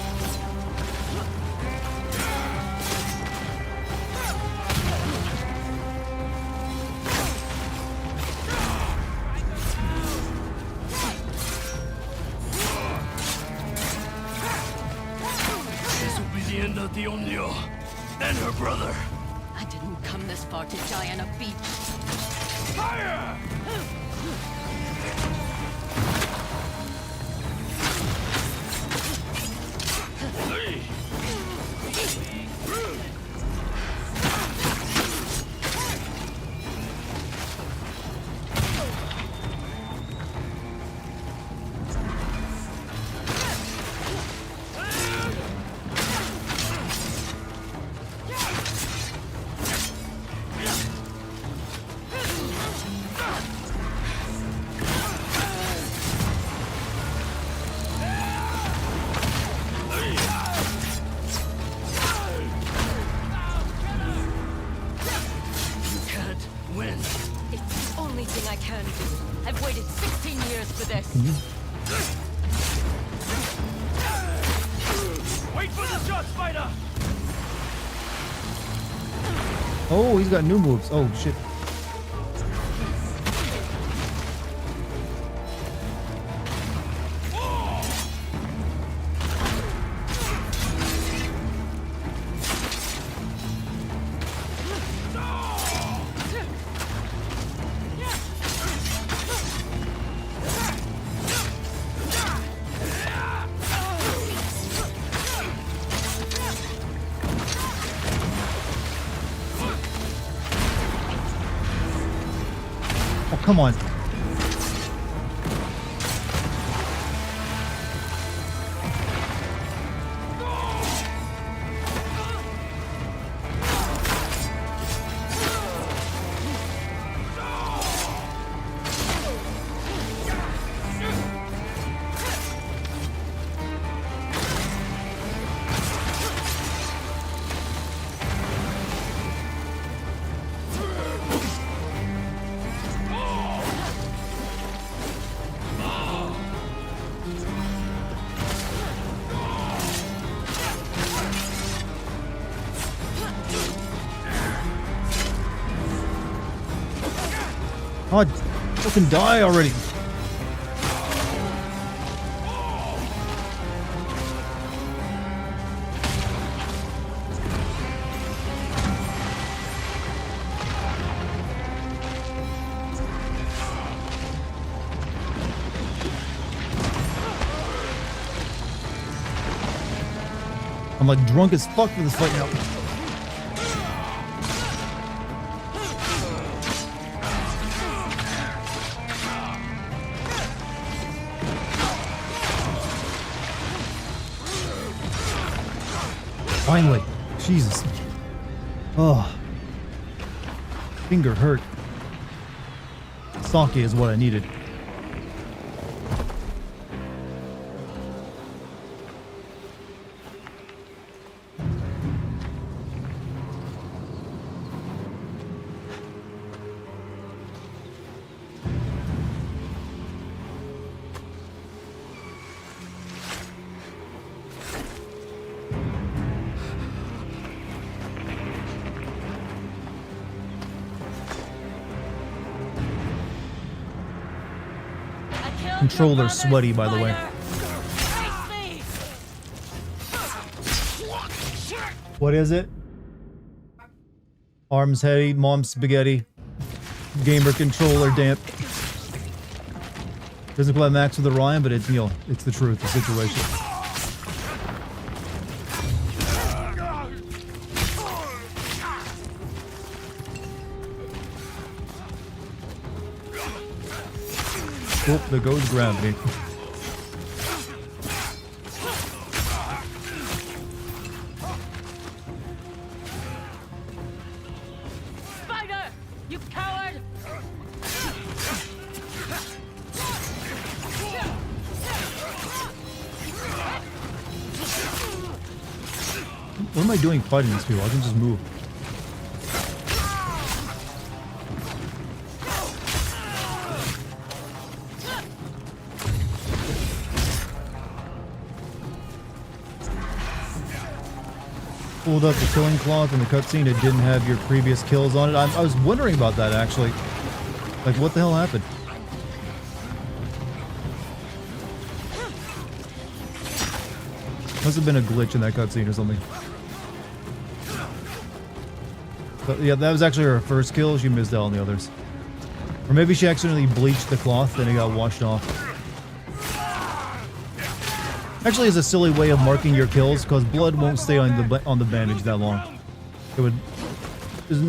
The Onyo and her brother. I didn't come this far to die on a beach. Fire! I've waited 16 years for this. Wait for the shot, Spider! Oh, he's got new moves. Oh, shit. Come on. God, fucking die already. I'm like drunk as fuck for this fight now. Finally. Jesus. Oh. Finger hurt. Sake is what I needed. Controller sweaty, by the way. What is it? Arms heavy, mom's spaghetti. Gamer controller damp. Doesn't play max with Orion, but it's, you know, it's the truth, the situation. Oh, there goes gravity. Spider! You coward! What am I doing fighting these people? I can just move. Pulled up the killing cloth in the cutscene. It didn't have your previous kills on it. I was wondering about that actually. Like, what the hell happened? Must have been a glitch in that cutscene or something. But yeah, that was actually her first kill. She missed out on the others. Or maybe she accidentally bleached the cloth and it got washed off. Actually, it's a silly way of marking your kills because blood won't stay on the bandage that long. It would, as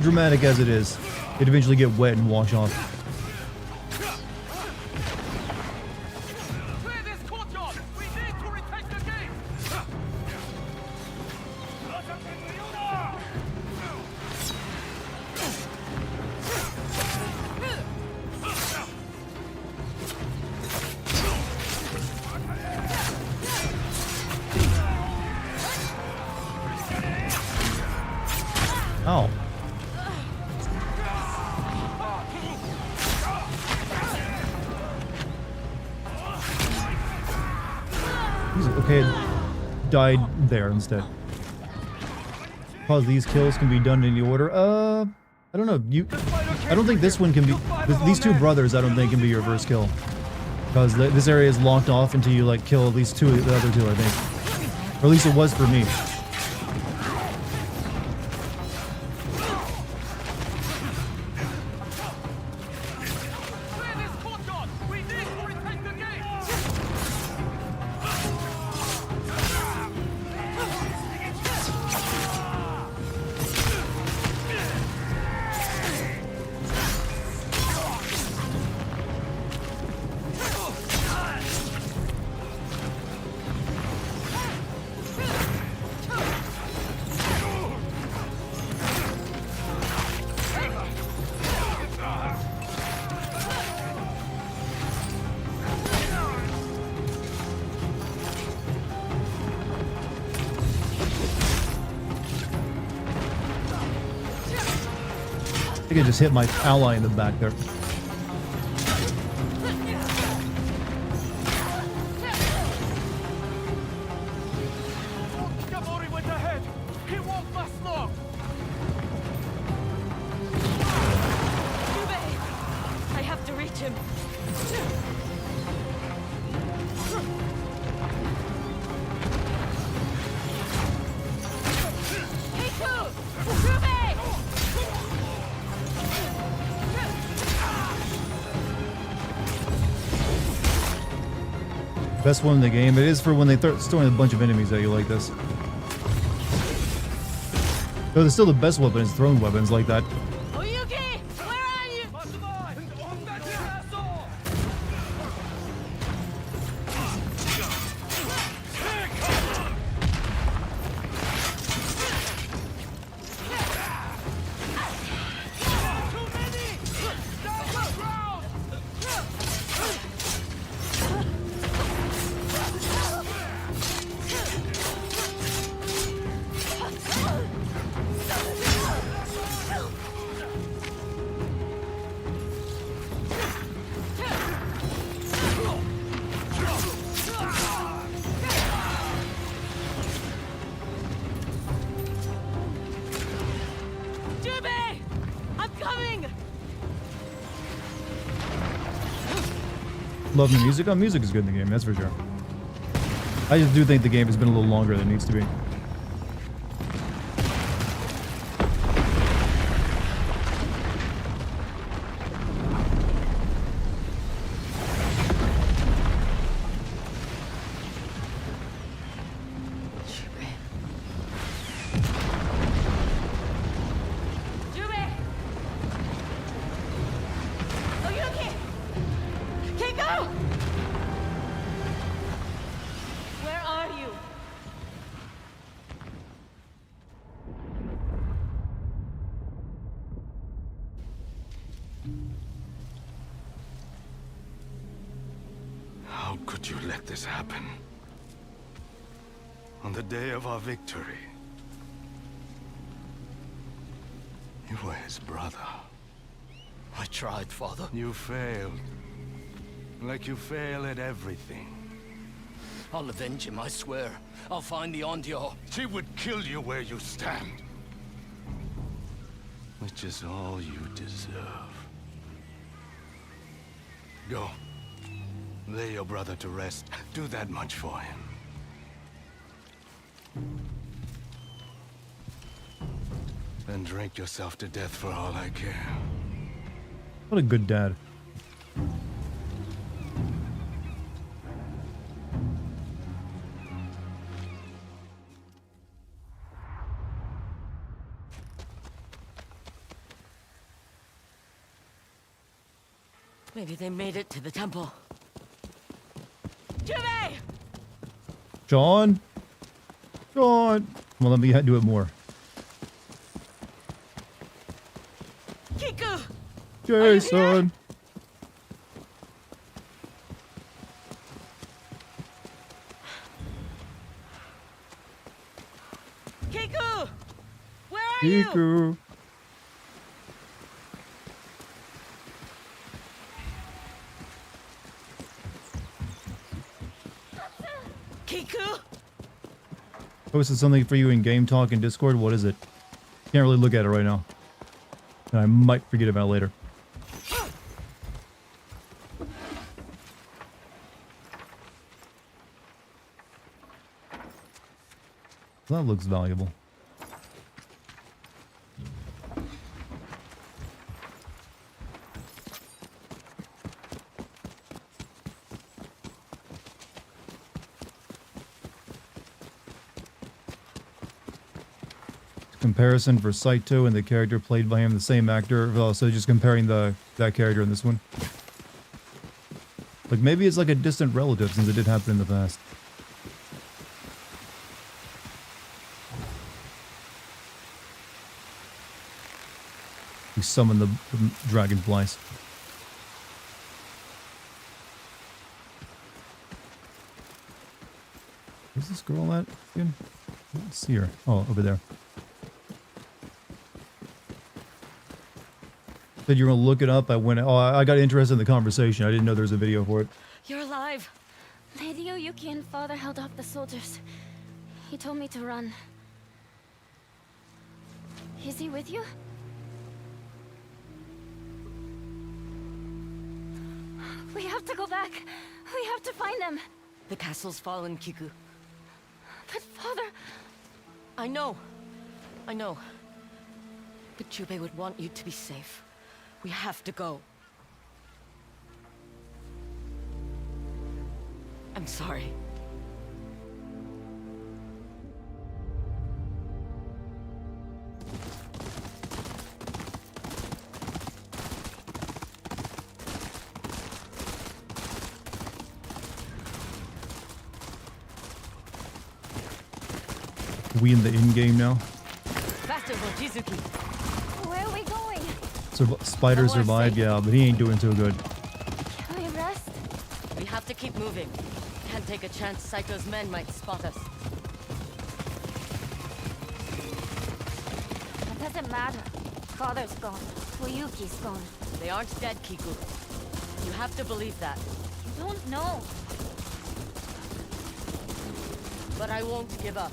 dramatic as it is, it'd eventually get wet and wash off. Oh. Okay, died there instead. Because these kills can be done in any order. I don't know. I don't think this one can be. These two brothers, I don't think can be your first kill. Because this area is locked off until you like kill at least two of the other two, I think. Or at least it was for me. I think I just hit my ally in the back there. I have to reach him. Best one in the game. It is for when they start throwing a bunch of enemies at you like this. Though they're still the best weapons, thrown weapons like that. Oyuki, where are you? Love the music. Oh, music is good in the game, that's for sure. I just do think the game has been a little longer than it needs to be. How could you let this happen? On the day of our victory. You were his brother. I tried, Father. You failed. Like you fail at everything. I'll avenge him, I swear. I'll find the Ondio. She would kill you where you stand. Which is all you deserve. Go. Lay your brother to rest. Do that much for him. Then drink yourself to death for all I care. What a good dad. Maybe they made it to the temple. Yotei! John? John! Well, let me do it more. Kiku! Jason! Kiku! Where are you? Kiku! Kiku! Posted something for you in Game Talk and Discord. What is it? Can't really look at it right now. And I might forget about it later. That looks valuable. Comparison for Saito and the character played by him, the same actor. So just comparing that character in this one. Like maybe it's like a distant relative since it did happen in the past. He summoned the dragonflies. Where's this girl at again? I don't see her. Oh, over there. Said you were gonna look it up. I got interested in the conversation. I didn't know there was a video for it. You're alive. Lady Oyuki and father held off the soldiers. He told me to run. Is he with you? We have to go back. We have to find them. The castle's fallen, Kiku. But father... I know. But Jubei would want you to be safe. We have to go. I'm sorry. We in the in-game now. Faster, Mochizuki. Where are we going? Spider survived, yeah, but he ain't doing too good. Can we rest? We have to keep moving. Can't take a chance Saito's men might spot us. It doesn't matter. Father's gone. Oyuki's gone. They aren't dead, Kiku. You have to believe that. You don't know. But I won't give up.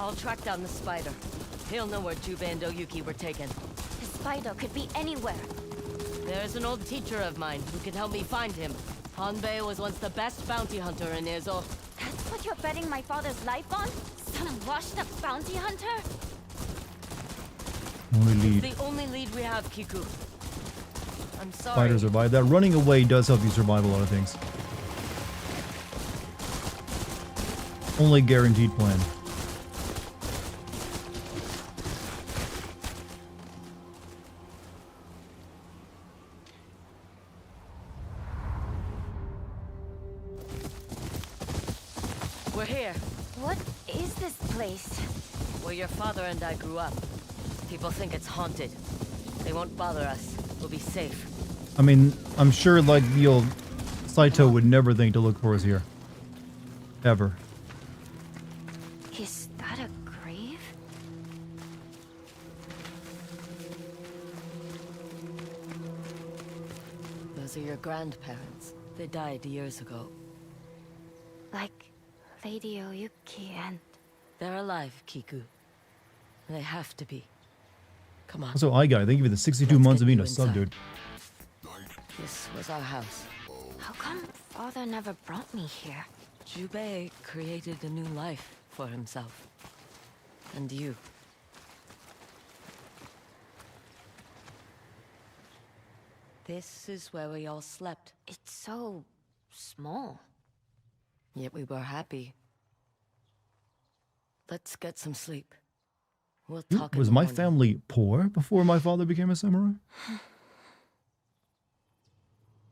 I'll track down the spider. He'll know where Jubei and Oyuki were taken. The spider could be anywhere. There's an old teacher of mine who can help me find him. Hanbei was once the best bounty hunter in Ezo. That's what you're betting my father's life on? Some washed-up bounty hunter? Only lead. It's the only lead we have, Kiku. I'm sorry. Spider survived. That running away does help you survive a lot of things. Only guaranteed plan. We're here, What is this place? where your father and I grew up. People think it's haunted. They won't bother us. We'll be safe. I mean, I'm sure like the old Saito would never think to look for us here. Ever. Is that a grave? Those are your grandparents. They died years ago. Like Lady Oyuki and... They're alive, Kiku. They have to be. Come on. Also, I thank you for the 62 Let's months get of being you a sub, inside. dude. This was our house. How come father never brought me here? Jubei created a new life for himself. And you. This is where we all slept. It's so... small. Yet we were happy. Let's get some sleep. We'll talk in Was the my morning. family poor before my father became a samurai?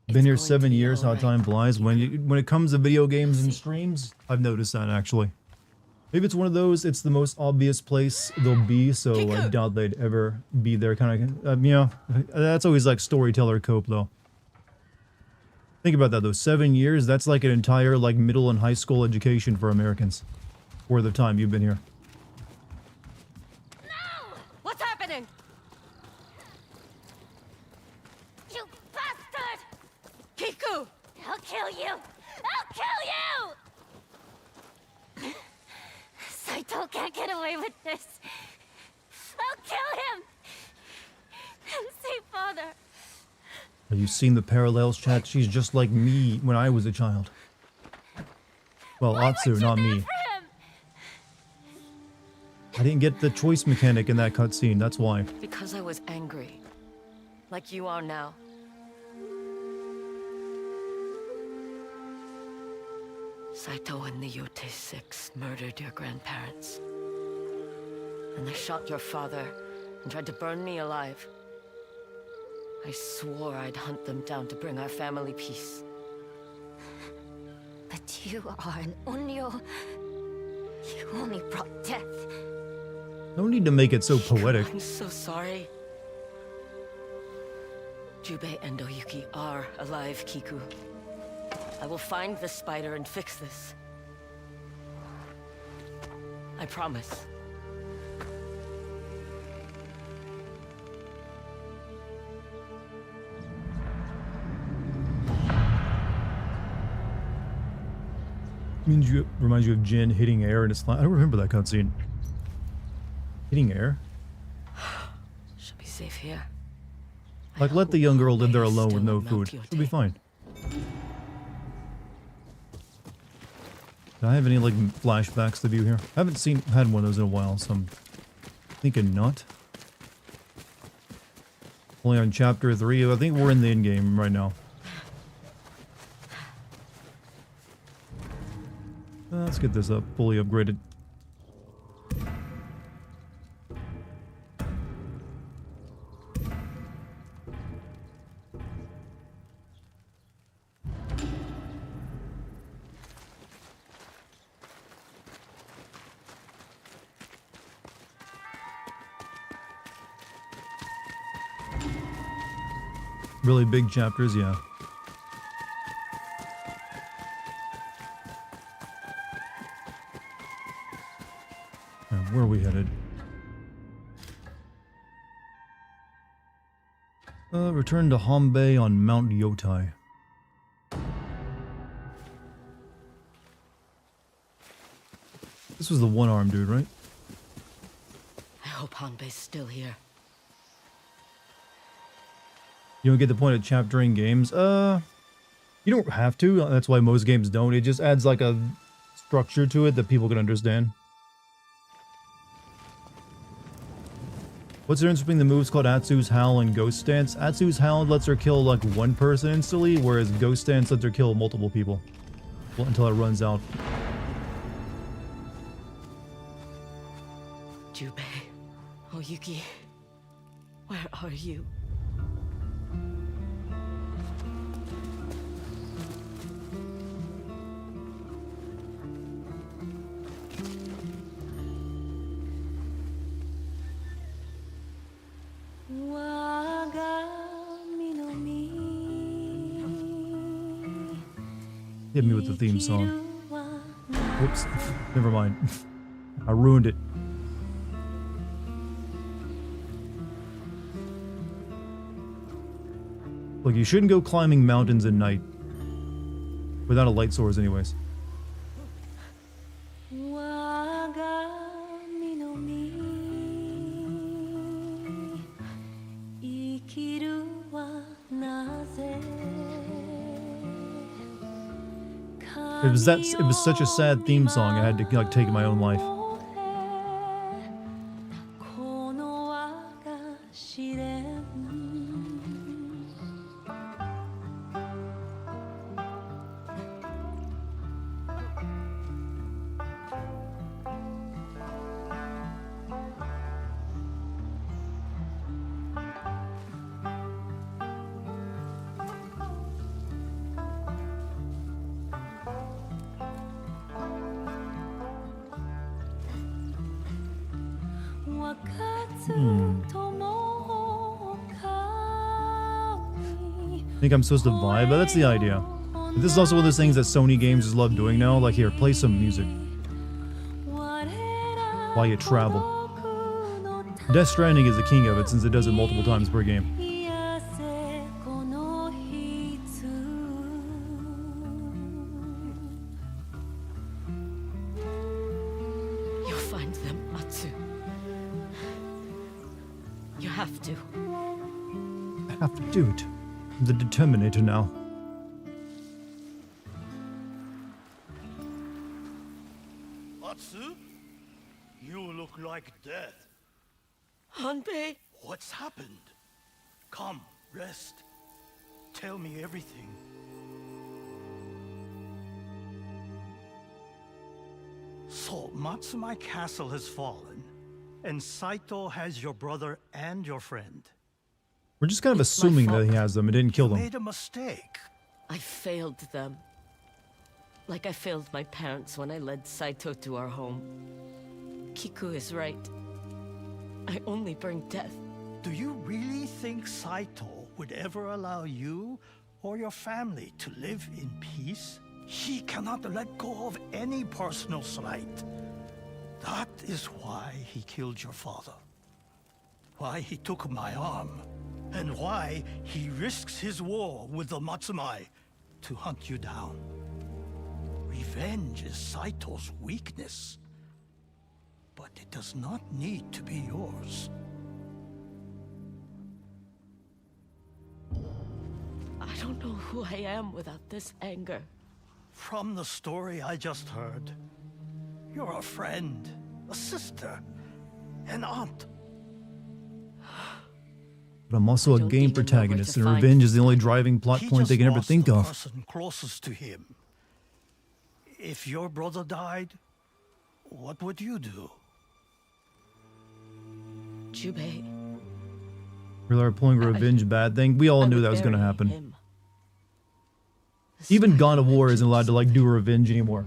Been here going to 7 be years, how alright. time flies. When it comes to video games and streams, I've noticed that actually. Maybe it's one of those, it's the most obvious place they'll be, so I doubt they'd ever be there kind of, you know, that's always like storyteller cope though. Think about that though, 7 years, that's like an entire like middle and high school education for Americans. Worth of time you've been here. What's happening? You bastard! Kiku! I'll kill you! I'll kill you! Saito can't get away with this. I'll kill him! And save father. Have you seen the parallels, chat? She's just like me when I was a child. Well, Atsu, not me. I didn't get the choice mechanic in that cutscene, that's why. Because I was angry. Like you are now. Saito and the Yotei 6 murdered your grandparents. And they shot your father and tried to burn me alive. I swore I'd hunt them down to bring our family peace. But you are an Onryo. You only brought death. No need to make it so poetic. I'm so sorry. Jubei and Oyuki are alive, Kiku. I will find the spider and fix this. I promise. Reminds you of Jin hitting air in his I don't remember that cutscene. Hitting air? Should be safe here. Like, let the young girl live there Oyuki is alone with still no on food. Mount She'll be Yotei. fine. Do I have any, like, flashbacks to view here? I haven't had one of those in a while, so I'm thinking not. Only on chapter 3. I think we're in the in-game right now. Let's get this up, fully upgraded. Really big chapters, yeah. Alright, where are we headed? Return to Hanbei on Mount Yotei. This was the one-armed dude, right? I hope Hanbei's still here. You don't get the point of chaptering games? You don't have to. That's why most games don't. It just adds like a structure to it that people can understand. What's the difference between the moves called Atsu's Howl and Ghost Stance? Atsu's Howl lets her kill like one person instantly, whereas Ghost Stance lets her kill multiple people. Well, until it runs out. Jubei, Oyuki, where are you? Hit me with the theme song. Whoops. Never mind. I ruined it. Look, you shouldn't go climbing mountains at night. Without a light source anyways. It was such a sad theme song, I had to like take my own life. I think I'm supposed to vibe, but that's the idea. But this is also one of those things that Sony games just love doing now. Like, here, play some music while you travel. Death Stranding is the king of it since it does it multiple times per game. You'll find them, Atsu. You have to. I have to do it. I'm the Determinator now. Atsu? You look like death. Hanbei? What's happened? Come, rest. Tell me everything. So, Matsumai Castle has fallen, and Saito has your brother and your friend. We're just kind of assuming that he has them and didn't kill them. You made a mistake. I failed them. Like I failed my parents when I led Saito to our home. Kiku is right. I only bring death. Do you really think Saito would ever allow you or your family to live in peace? He cannot let go of any personal slight. That is why he killed your father. Why he took my arm. And why he risks his war with the Matsumai to hunt you down. Revenge is Saito's weakness. But it does not need to be yours. I don't know who I am without this anger. From the story I just heard, you're a friend, a sister, an aunt. But I'm also a game protagonist, and revenge is the only driving plot point they can ever think of. Person closest to him. If your brother died, what would you do? Jubei. Really are pulling a revenge bad thing? We all knew that was going to happen. Even God of War isn't allowed to like do revenge anymore.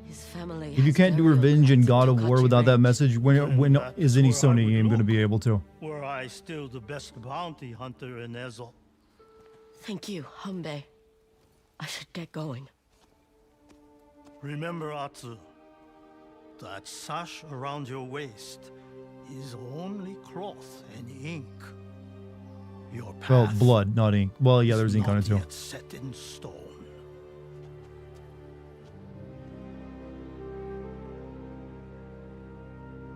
His family If you can't do revenge in God of War without that message, when is any Sony game going to be able to? Were I still the best bounty hunter in Ezel? Thank you, Humbe. I should get going. Remember, Atsu, that sash around your waist is only cloth and ink. Your Well, path blood, not ink. Well, yeah, there's is ink on not it too. yet set in stone.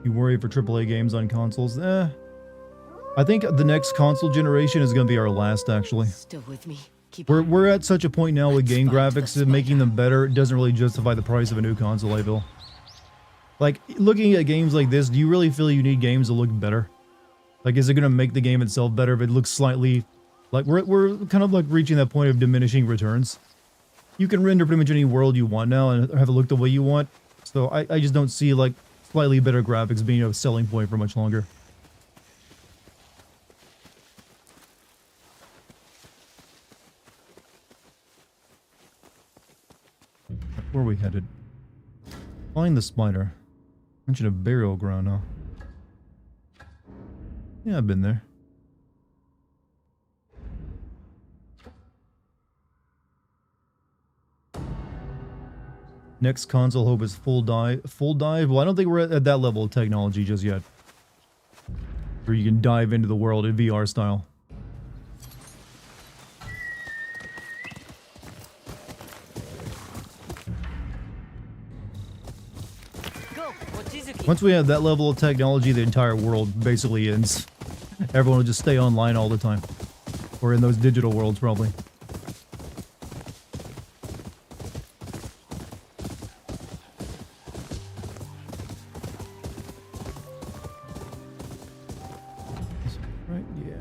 You worry for AAA games on consoles? I think the next console generation is going to be our last, actually. Still with me? Keep We're at such a point now with game Let's find the graphics and making them better. It doesn't really justify the price of a new console, I feel. Like, looking at games like this, do you really feel you need games to look better? Like, is it going to make the game itself better if it looks slightly... Like, we're kind of like reaching that point of diminishing returns. You can render pretty much any world you want now and have it look the way you want. So I just don't see, like, slightly better graphics being a selling point for much longer. Where are we headed? Find the spider. Mention a burial ground, huh? Yeah, I've been there. Next console hope is full dive. Full dive? Well, I don't think we're at that level of technology just yet. Where you can dive into the world in VR style. Once we have that level of technology, the entire world basically ends. Everyone will just stay online all the time. Or in those digital worlds, probably. Right, yeah.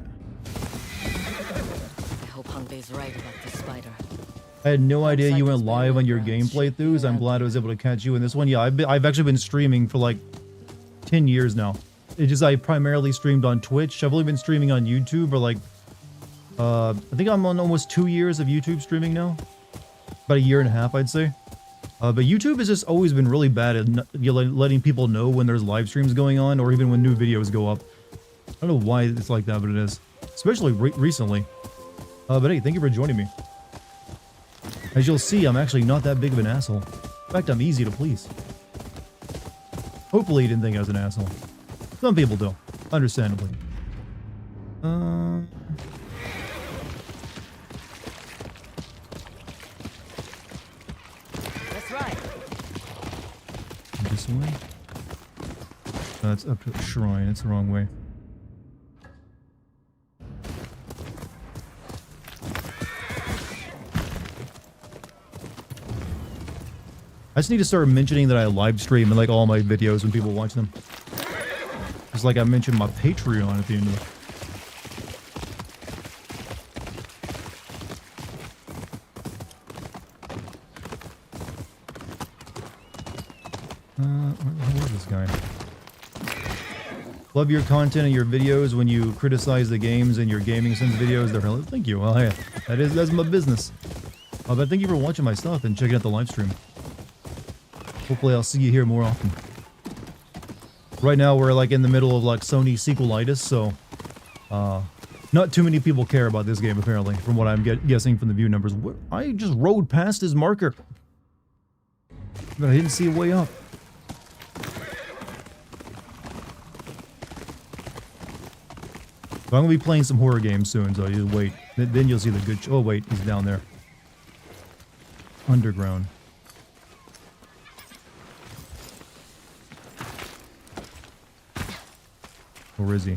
I hope Humbe's right about the spider. I had no idea you went live on your game playthroughs. I'm glad I was able to catch you in this one. Yeah, I've actually been streaming for like 10 years now. It just, I primarily streamed on Twitch. I've only been streaming on YouTube for like, I think I'm on almost 2 years of YouTube streaming now. About a year and a half, I'd say. But YouTube has just always been really bad at letting people know when there's live streams going on or even when new videos go up. I don't know why it's like that, but it is. Especially recently. But hey, thank you for joining me. As you'll see, I'm actually not that big of an asshole. In fact, I'm easy to please. Hopefully you didn't think I was an asshole. Some people do, understandably. That's right. This way? That's up to a shrine. It's the wrong way. I just need to start mentioning that I live stream in like all my videos when people watch them. Just like I mentioned my Patreon at the end of it. Where the hell is this guy? Love your content and your videos. When you criticize the games and your gaming sense videos, they're hilarious. Thank you. Well, yeah, that's my business. But thank you for watching my stuff and checking out the live stream. Hopefully I'll see you here more often. Right now we're like in the middle of like Sony sequelitis, so not too many people care about this game apparently, from what I'm guessing from the view numbers. I just rode past his marker, but I didn't see a way up. So I'm gonna be playing some horror games soon, so you wait. Then you'll see the good. Oh wait, he's down there. Underground. Where is he?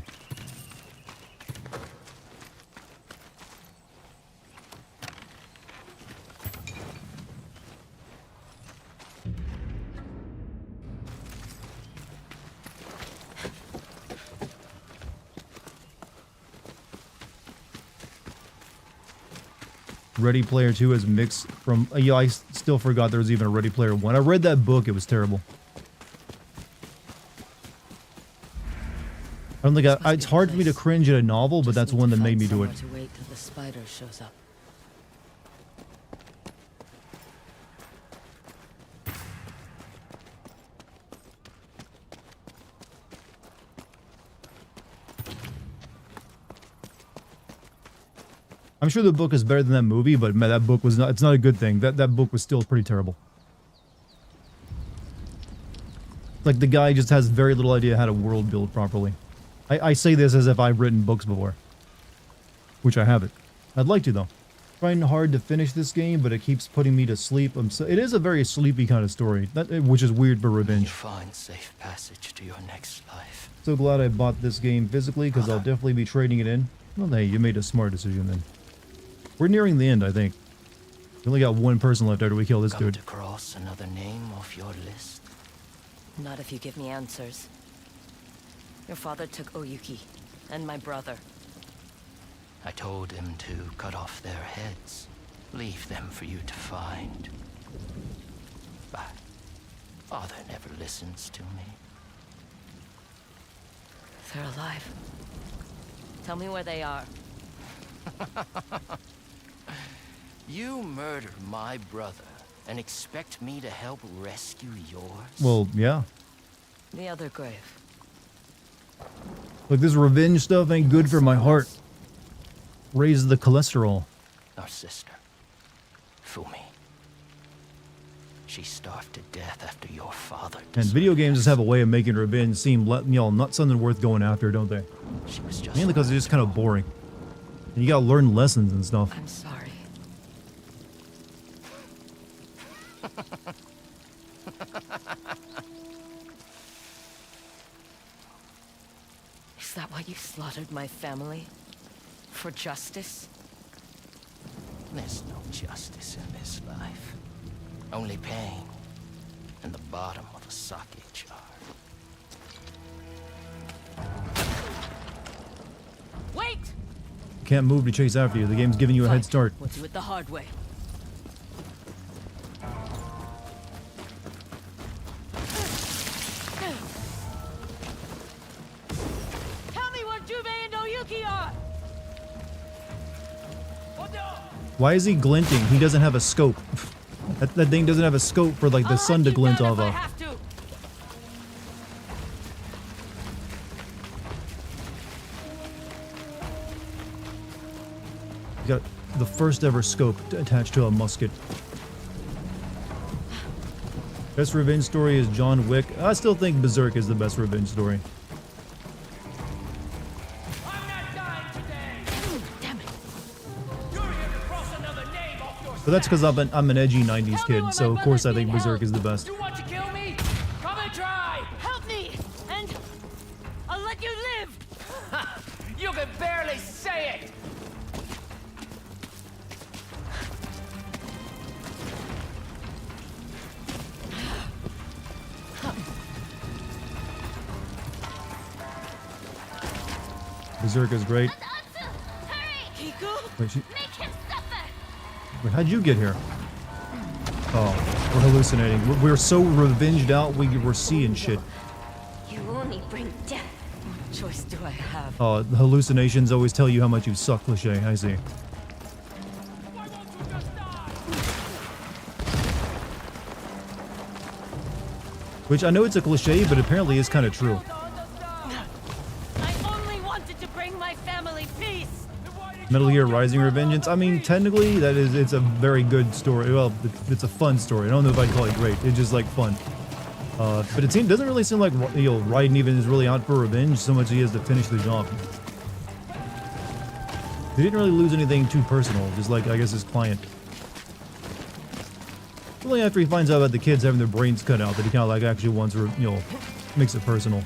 Ready Player 2 is mixed from... yeah, I still forgot there was even a Ready Player 1. I read that book, it was terrible. I don't think it's hard for me to cringe at a novel, but that's one that made me do it. To wait till the spider shows up. I'm sure the book is better than that movie, but man, that book was not, it's not a good thing. That book was still pretty terrible. Like, the guy just has very little idea how to world build properly. I say this as if I've written books before. Which I haven't. I'd like to, though. Trying hard to finish this game, but it keeps putting me to sleep. It is a very sleepy kind of story, which is weird for revenge. You find safe passage to your next life. So glad I bought this game physically, because I'll definitely be trading it in. Well, hey, you made a smart decision then. We're nearing the end, I think. We only got one person left after we kill this dude. To cross another name off your list? Not if you give me answers. Your father took Oyuki and my brother. I told him to cut off their heads. Leave them for you to find. But father never listens to me. They're alive. Tell me where they are. You murder my brother and expect me to help rescue yours? Well, yeah. The other grave. Look, this revenge stuff ain't good for my heart. Raise the cholesterol. Our sister, Fumi. She starved to death after your father. And video games just have a way of making revenge seem, not something worth going after, don't they? She was just mainly because it's just kind of boring. And you gotta learn lessons and stuff. I'm sorry. Is that why you slaughtered my family? For justice? There's no justice in this life. Only pain. And the bottom of a sake jar. Wait! Can't move to chase after you. The game's giving you a head start. We'll do it the hard way. Tell me where Jubei and Oyuki are! Why is he glinting? He doesn't have a scope. That thing doesn't have a scope for like the sun to glint off of. You got the first ever scope attached to a musket. Best revenge story is John Wick. I still think Berserk is the best revenge story. But that's because I'm an edgy 90s kid, so of course I think Berserk is the best. You want to kill me? Come and try! Help me! And I'll let you live! You can barely say it! Berserk is great. Wait, wait, how'd you get here? Oh, we're hallucinating. We're so revenged out, we were seeing shit. You only bring death. What choice do I have? Oh, the hallucinations always tell you how much you suck, cliche. I see. Which I know it's a cliche, but apparently is kind of true. I only wanted to bring my family peace! Metal Gear Rising Revengeance. I mean, technically, it's a very good story. Well, it's a fun story. I don't know if I'd call it great. It's just like fun. But it doesn't really seem like Raiden even is really out for revenge so much as he is to finish the job. He didn't really lose anything too personal, just like I guess his client. Only after he finds out about the kids having their brains cut out that he kind of like actually wants to, makes it personal.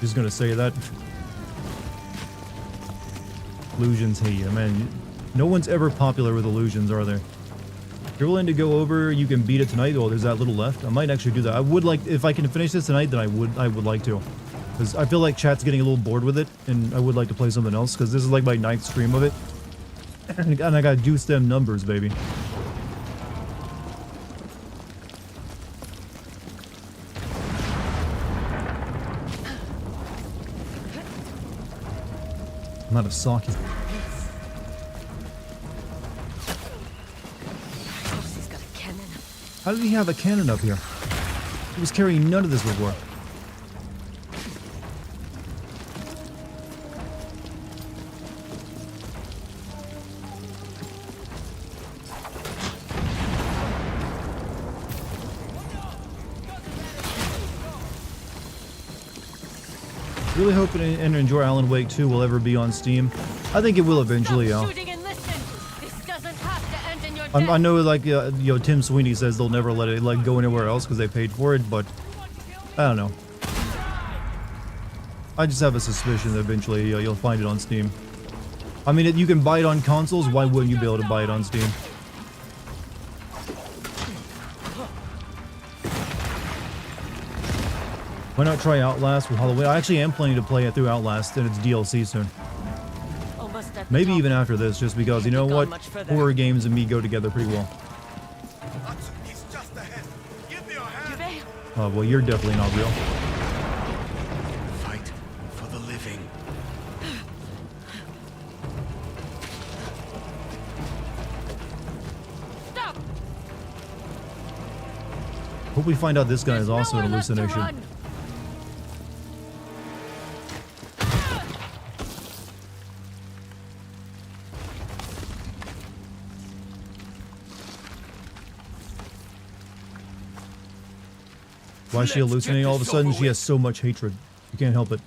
Just gonna say that. Illusions, hey, man, no one's ever popular with illusions, are there? If you're willing to go over, you can beat it tonight. Oh, there's that little left. I might actually do that. I would like, if I can finish this tonight, then I would like to. Because I feel like chat's getting a little bored with it, and I would like to play something else, because this is like my 9th stream of it. And I got juice them numbers, baby. I'm not a socket. How did he have a cannon up here? He was carrying none of this before. Really hoping and enjoy Alan Wake 2 will ever be on Steam. I think it will eventually, Stop yeah. shooting and listen. This doesn't have to end in your death. I know, like, you know, Tim Sweeney says they'll never let it like go anywhere else because they paid for it, but I don't know. I just have a suspicion that eventually you'll find it on Steam. I mean, you can buy it on consoles. Why wouldn't you be able to buy it on Steam? Why not try Outlast with Halloween? I actually am planning to play it through Outlast and its DLC soon. Almost at the Maybe top. even after this, just because, you know Gone what? much further. Horror games and me go together pretty well. He's just ahead. Give me your hand. Yotei, Oh, well, you're definitely not real. Fight for the living. stop. Hope we find out this guy is There's also an nowhere left to hallucination. run. Why is she Let's hallucinating get all of a this sudden? over She has so much hatred. You can't help it.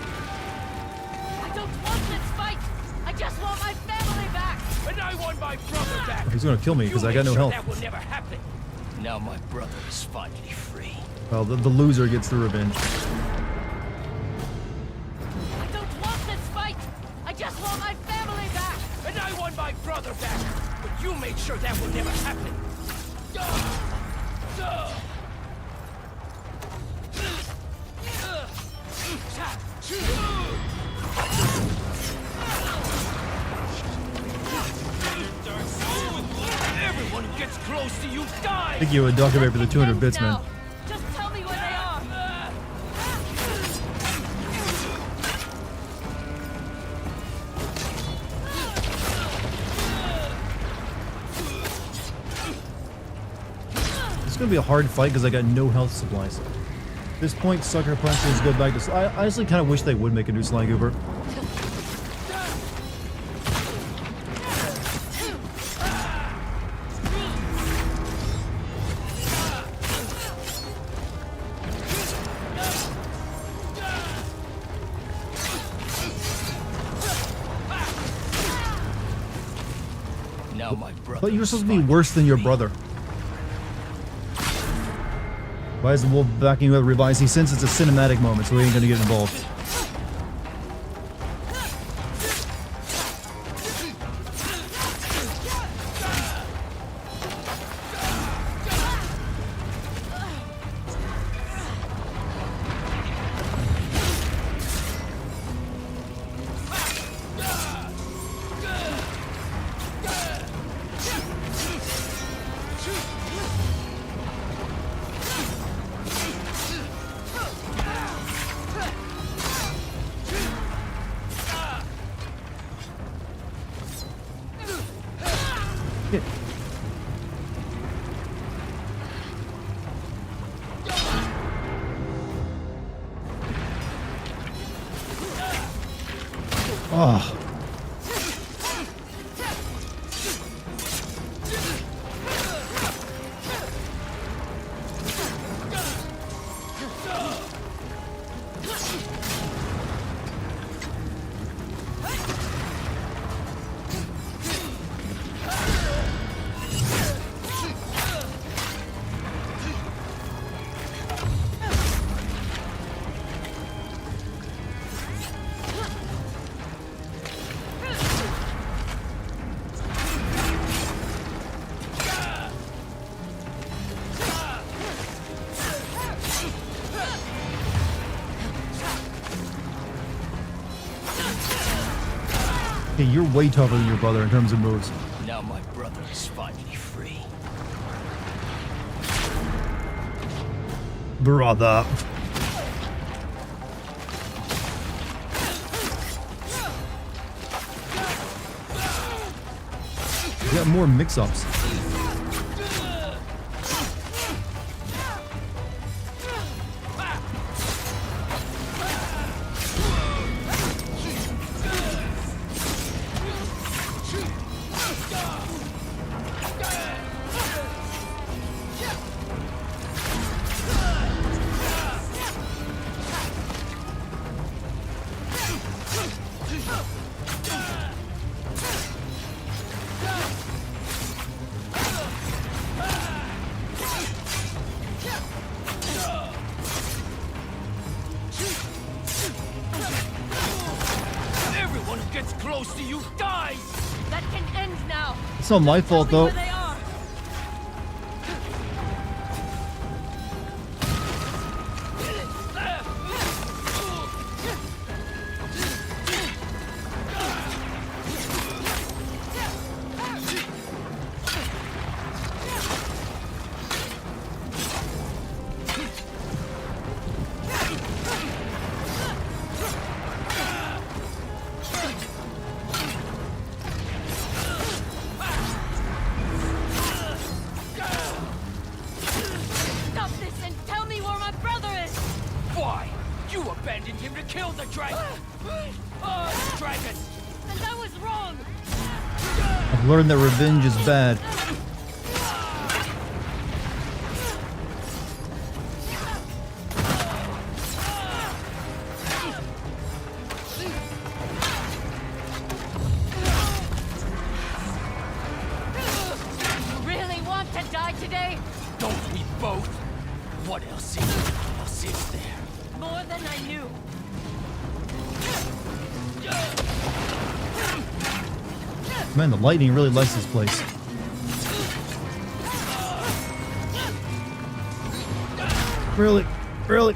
I don't want this fight. I just want my family back. And I want my brother back. He's gonna kill me because You I got make no sure health. That will never happen. Now my brother is finally free. Well, the loser gets the revenge. I don't want this fight. I just want my family back. And I want my brother back. But you make sure that will never happen. Everyone who gets close to you dies. Thank you, Dr. for the 200 bits, man. Now, just tell me where they are. It's gonna be a hard fight because I got no health supplies. At this point, sucker punches go back to. I honestly kind of wish they would make a new Sly Cooper. Now my brother. But you're supposed to be worse than your brother. Why is the wolf backing up revised? He senses it's a cinematic moment, so he ain't gonna get involved. Hit. Oh. Hey, you're way tougher than your brother in terms of moves. Now my brother is finally free. Brother. got more mix-ups. Everyone who gets close to you dies! That can end now. It's not my fault though. Where they are. Stop this and tell me where my brother is. Why? You abandoned him to kill the dragon! Oh, the dragon! And I was wrong. I've learned that revenge is bad. You really want to die today? Don't we both? What else is there? More than I knew. Man, the lightning really likes this place. Really? Really?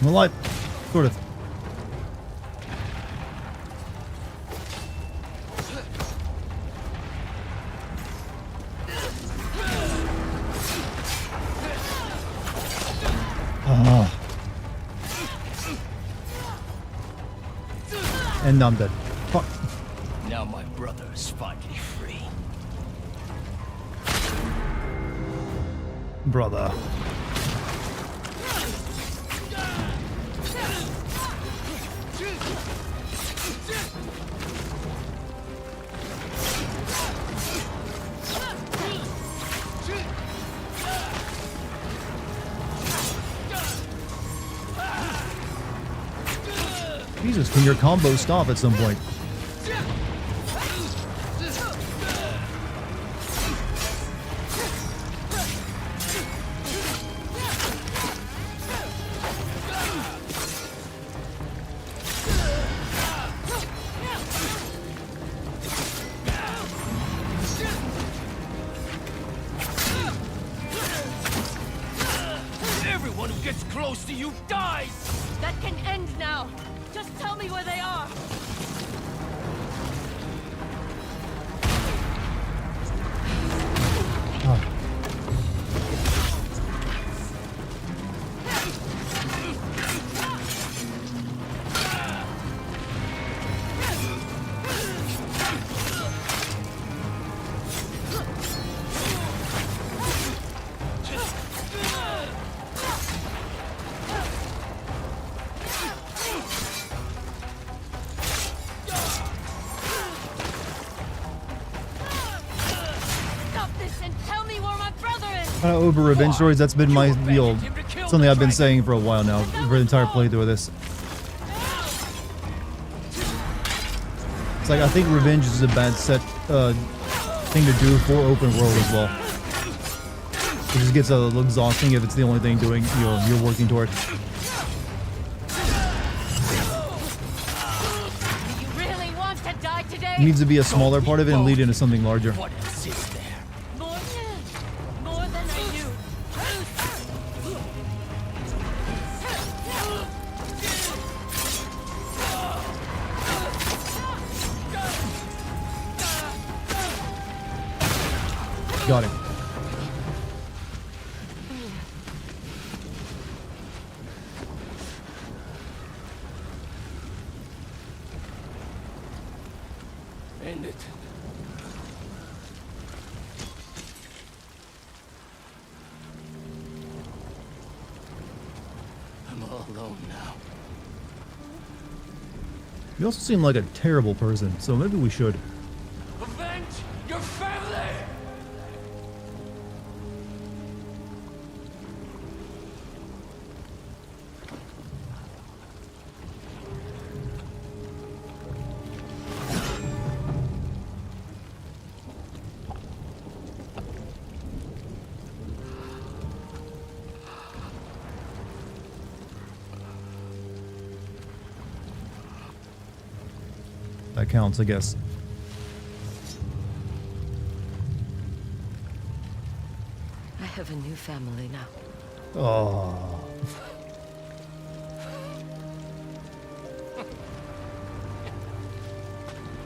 I'm alive. Sort of. Ah. And now I'm dead. Fuck. Now my brother is finally free. Brother. Jesus, can your combo stop at some point? Everyone who gets close to you dies! That can end now. Just tell me where they are. Stop this and tell me where my brother is. Over revenge stories, that's been my deal. Something I've been saying for a while now, for the entire playthrough of this. It's like, I think revenge is a bad thing to do for open world as well. It just gets a little exhausting if it's the only thing doing, you're working toward. You really want to die today? It needs to be a smaller part of it and lead into something larger. What else is there? More than I knew. Got it. End it. alone now. You also seem like a terrible person, so maybe we should. Avenge your family! That counts, I guess. I have a new family now. Oh.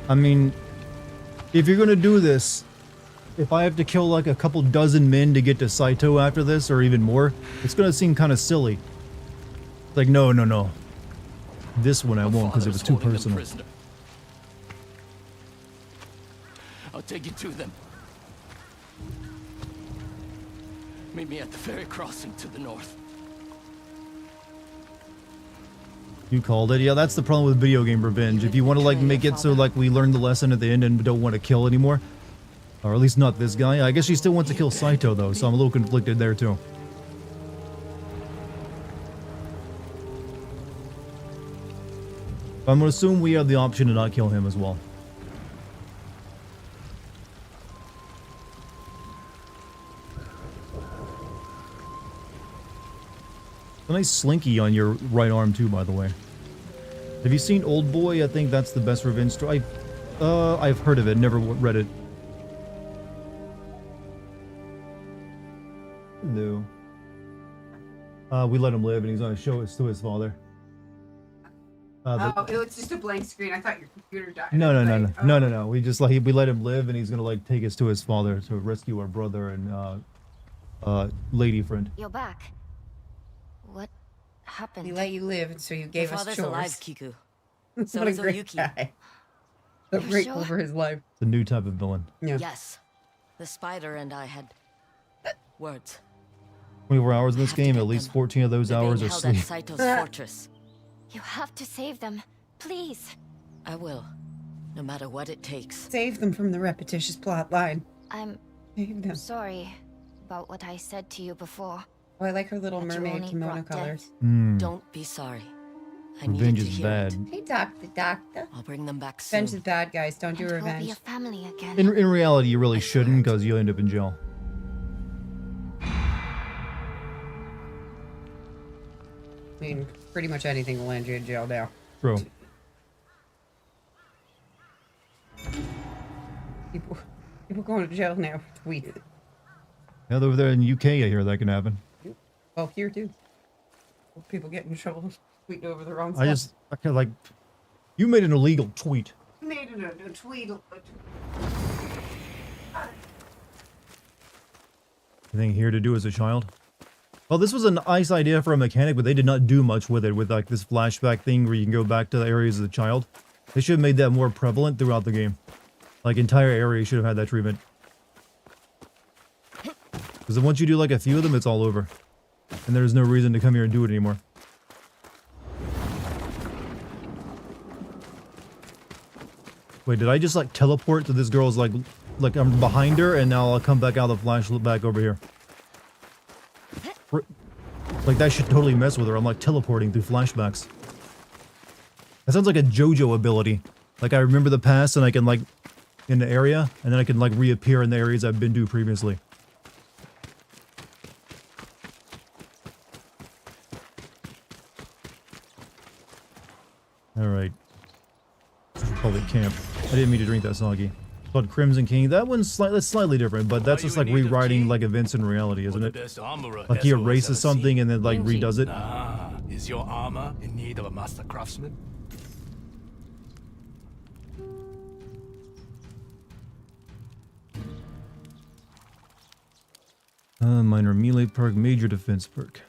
I mean, if you're gonna do this, if I have to kill like a couple dozen men to get to Saito after this, or even more, it's gonna seem kind of silly. Like, no, no, no. This one I won't, because it was too personal. I'll take you to them. Meet me at the ferry crossing to the north. You called it. Yeah, that's the problem with video game revenge. If you want to like make it so like we learn the lesson at the end and don't want to kill anymore, or at least not this guy. I guess she still wants to kill Saito though, so I'm a little conflicted there too. I'm gonna assume we have the option to not kill him as well. A nice slinky on your right arm too, by the way. Have you seen Old Boy? I think that's the best revenge story. I've heard of it, never read it. No. We let him live, and he's gonna show us to his father. Oh, it was just a blank screen. I thought your computer died. No. We just we let him live, and he's gonna like take us to his father to rescue our brother and lady friend. You're back. What happened? He let you live, and so you gave us chores. Your father's alive, Kiku. So What a is great Oyuki. guy. So You're grateful sure? for his life. It's a new type of villain. Yeah. Yes. The spider and I had words. 24 hours in this Have to game, get at least them. 14 of those They're hours being are held sleep. at Saito's fortress. You have to save them. Please. I will. No matter what it takes. Save them from the repetitious plot line. I'm Save them. sorry about what I said to you before. Oh, I like her little That you mermaid only kimono brought colors. death. Don't be sorry. I needed Revenge to is hear bad. it. Hey, doctor. I'll bring them back soon. Revenge is bad, guys. Don't do And we'll be revenge. a family again. In reality, you really I shouldn't, swear. because you'll end up in jail. I mean, pretty much anything will land you in jail now. True. People going to jail now. Tweet. Yeah, over there in the UK, I hear that can happen. Well, here too. People get in trouble tweeting over the wrong stuff. I kind of like, you made an illegal tweet. Made a tweet. Anything here to do as a child? Well, this was a nice idea for a mechanic, but they did not do much with it, with like this flashback thing where you can go back to the areas as a child. They should have made that more prevalent throughout the game. Like, entire areas should have had that treatment. Because once you do like a few of them, it's all over. And there's no reason to come here and do it anymore. Wait, did I just like teleport to this girl's like I'm behind her and now I'll come back out of the flash back over here? Like that should totally mess with her. I'm like teleporting through flashbacks. That sounds like a JoJo ability. Like I remember the past and I can like in the area and then I can like reappear in the areas I've been to previously. Alright. Called it camp. I didn't mean to drink that soggy. It's called Crimson King. That one's slightly different, but that's just like rewriting like events in reality, isn't it? Like he erases something and then like redoes it. Ah, is your armor in need of a master craftsman? Minor melee perk, major defense perk.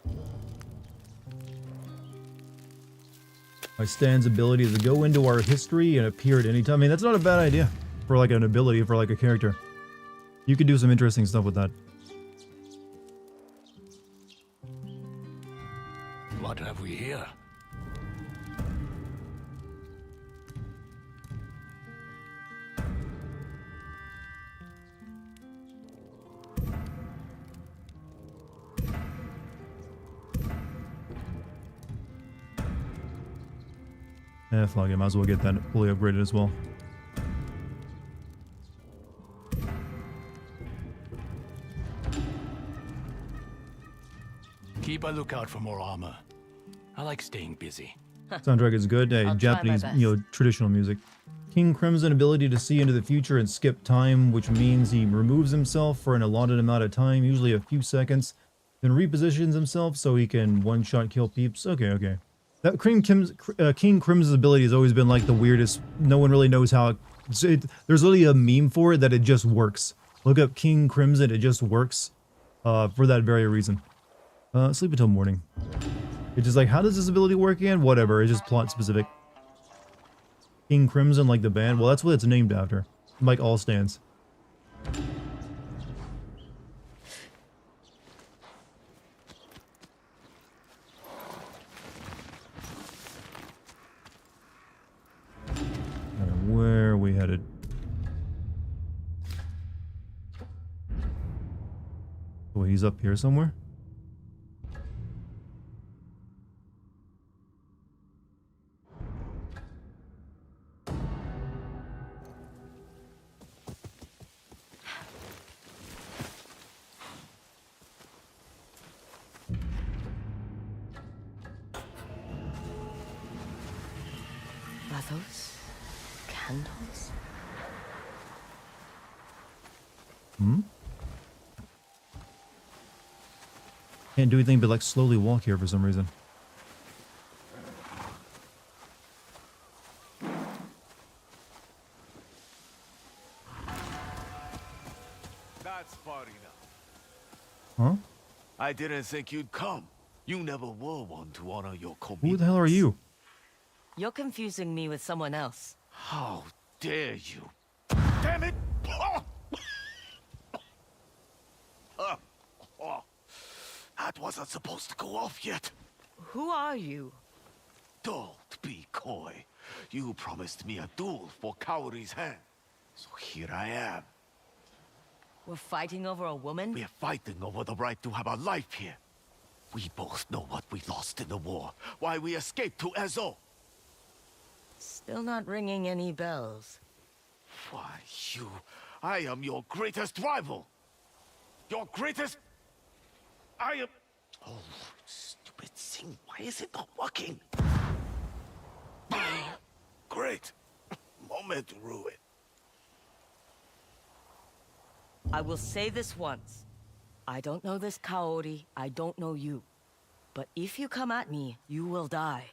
My Stan's ability is to go into our history and appear at any time. I mean, that's not a bad idea for like an ability for like a character. You could do some interesting stuff with that. What have we here? Fuck it, might as well get that fully upgraded as well. Keep a lookout for more armor. I like staying busy. Soundtrack is good. I'll try my Japanese, best. traditional music. King Crimson ability to see into the future and skip time, which means he removes himself for an allotted amount of time, usually a few seconds, then repositions himself so he can one-shot kill peeps. Okay. That King Crimson's ability has always been like the weirdest. No one really knows how there's literally a meme for it that it just works. Look up King Crimson, it just works for that very reason. Sleep until morning. It's just like, how does this ability work again? Whatever, it's just plot specific. King Crimson, like the band? Well, that's what it's named after. Like all stands. Where are we headed? Oh, he's up here somewhere? Are those candles? Can't do anything but like slowly walk here for some reason. That's far enough. Huh? I didn't think you'd come. You never were one to honor your commitments. Who the hell are you? You're confusing me with someone else. How dare you? Damn it! That wasn't supposed to go off yet. Who are you? Don't be coy. You promised me a duel for Kaori's hand. So here I am. We're fighting over a woman? We're fighting over the right to have a life here. We both know what we lost in the war, why we escaped to Ezo. Still not ringing any bells. Why, I am your greatest rival. Your greatest... I am... Oh, stupid thing, why is it not working? Great. Moment ruined. I will say this once. I don't know this Kaori, I don't know you. But if you come at me, you will die.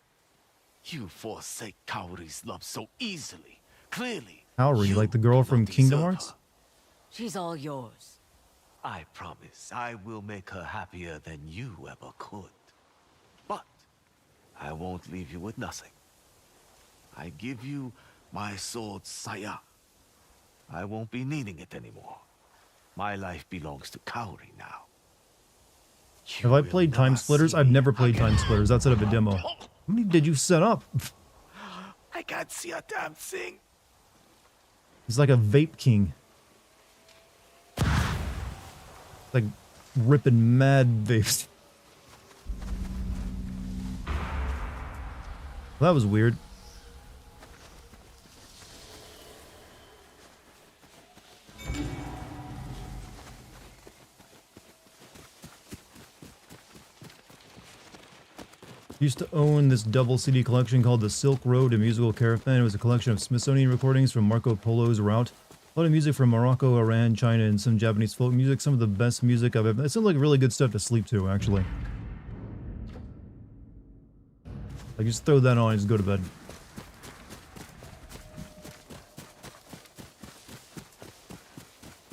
You forsake Kaori's love so easily. Clearly. Kaori, like the girl from Kingdom Hearts? She's all yours. I promise I will make her happier than you ever could. But I won't leave you with nothing. I give you my sword Saya. I won't be needing it anymore. My life belongs to Kaori now. Have I played Time Splitters? I've never played Time Splitters. That's out of a demo. How many did you set up? I can't see a damn thing. He's like a vape king. Like ripping mad vapes. Well, that was weird. Used to own this double CD collection called the Silk Road, a musical caravan. It was a collection of Smithsonian recordings from Marco Polo's route. A lot of music from Morocco, Iran, China, and some Japanese folk music. Some of the best music I've ever... It sounds like really good stuff to sleep to, actually. Like, just throw that on and just go to bed.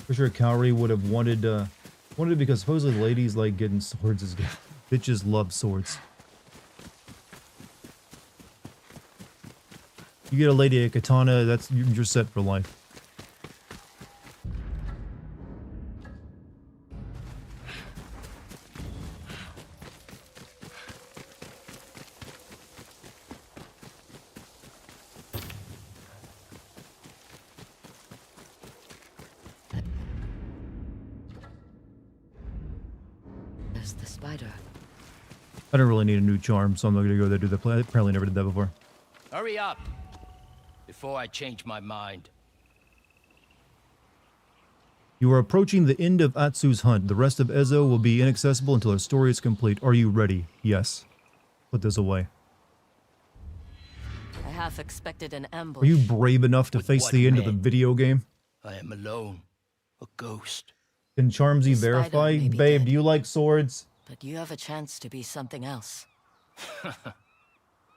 For sure Kaori would have wanted it because supposedly ladies like getting swords as gifts. Bitches love swords. You get a lady a katana, that's you're set for life. as the spider. I don't really need a new charm, so I'm not gonna go there do that. I apparently never did that before. Hurry up! Before I change my mind. You are approaching the end of Atsu's hunt. The rest of Ezo will be inaccessible until our story is complete. Are you ready? Yes. Put this away. I half expected an ambush. Are you brave enough to With face what the end of men? the video game? I am alone. A ghost. Can Charmsy The spider verify? may be Babe, dead. do you like swords? But you have a chance to be something else.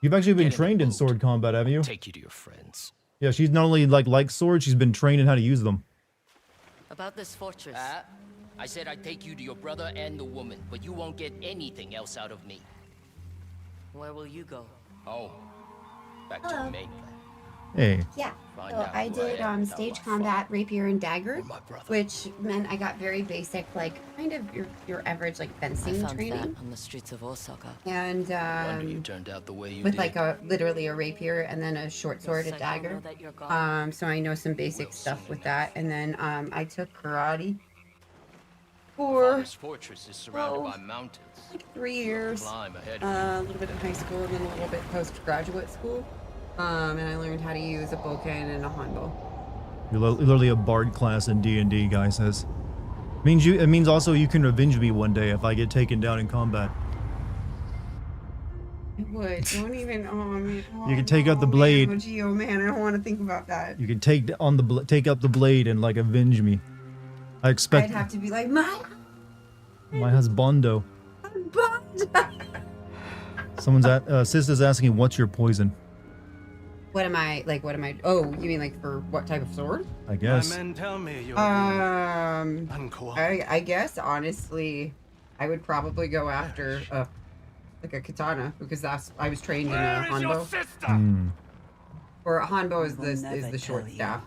You've actually been Get in the trained in boat. sword combat, haven't you? Take you to your friends. Yeah, she's not only likes swords, she's been trained in how to use them. About this fortress. I said I'd take you to your brother and the woman, but you won't get anything else out of me. Where will you go? Oh, back to the main plan. Hey. Yeah. Find So out I who did am, stage not my combat, rapier, and dagger, Or my brother. which meant I got very basic, like kind of your average like I fencing found training, that on the streets of Osaka. and Wonder you turned out the way you with did. like literally a rapier and then a short sword, a Yes, I don't know dagger. that you're gone. So I know some basic stuff with that, and then I took karate for This fortress is surrounded by mountains. like 3 years. Climb ahead of A little bit in high school and then a little bit postgraduate school. And I learned how to use a bokken and a hanbo. You're literally a bard class in D&D, guy says. It means also you can avenge me one day if I get taken down in combat. I would. Don't even. Oh man. Oh, You can take out the oh, blade. Man. Oh gee, oh man. I don't want to think about that. You can take up the blade and like avenge me. I expect I'd have to be like my husbando. husband. Someone's sister's asking, what's your poison? What am I like? What am I? Oh, you mean like for what type of sword? I guess. My men tell me you're I guess honestly, I would probably go after like a katana because I was trained in a Where is your hanbo. sister? Or a hanbo is Will the never short tell you. staff.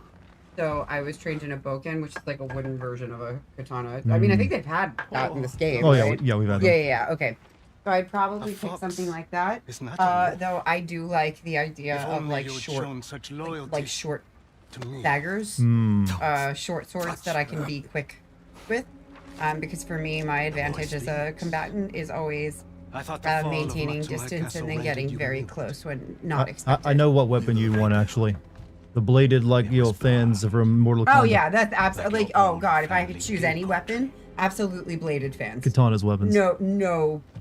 So I was trained in a bokken, which is like a wooden version of a katana. I mean, I think they've had that in this game. Oh, right? yeah, we've had Yeah, them. yeah, yeah. Okay. So I'd probably A pick fox something like that. is not a wolf. Though I do like the idea If of only like you had short, shown such loyalty like short to me. daggers, Hmm. short swords that I can be quick with. Because for me, my advantage as a combatant is always I thought the fall of maintaining Matsumai distance Castle and then rendered getting you very immune. close when not I expected. know what weapon you want, actually. The bladed, like, fans from Mortal Kombat. Oh yeah, that's absolutely Like like, your oh old god, if I family could choose any guild. weapon, absolutely bladed fans. Katana's weapons.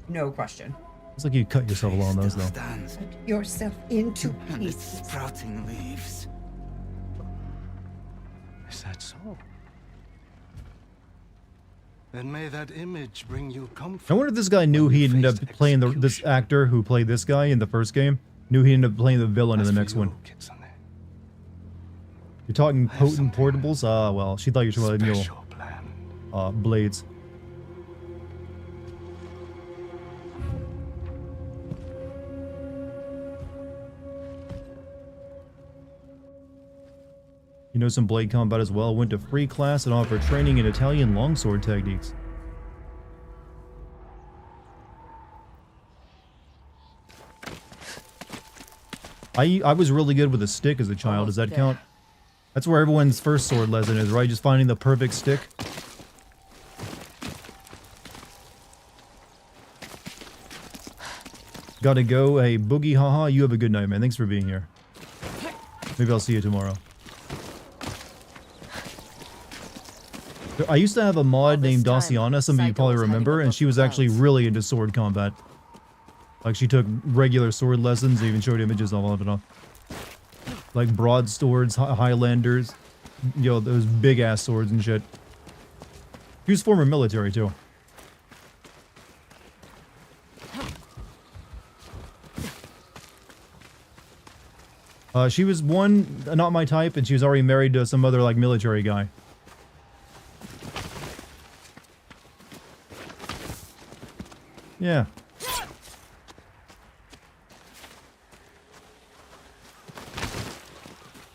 No question. It's like you cut yourself along those, though. Stands Yourself into and its pieces. sprouting leaves. Is that so? Then may that image bring you comfort. I wonder if this guy knew when he you ended up faced playing this execution. actor who played this guy in the first game. Knew he ended up playing the villain in As the for next you, one. Kitsune, You're talking I have potent something portables? Ah, well, she thought you were talking special plan. blades. You know some blade combat as well. Went to free class and offered training in Italian longsword techniques. I was really good with a stick as a child. Does that Almost count? That's where everyone's first sword lesson is, right? Just finding the perfect stick. Gotta go. Hey, Boogie Haha, you have a good night, man. Thanks for being here. Maybe I'll see you tomorrow. I used to have a mod named Daciana, some of you Saito probably was heading remember, and above she the was actually clouds. really into sword combat. Like, she took regular sword lessons, even showed images of it all. Like broadswords, Highlanders, you know, those big-ass swords and shit. She was former military, too. She was not my type, and she was already married to some other, like, military guy. Yeah.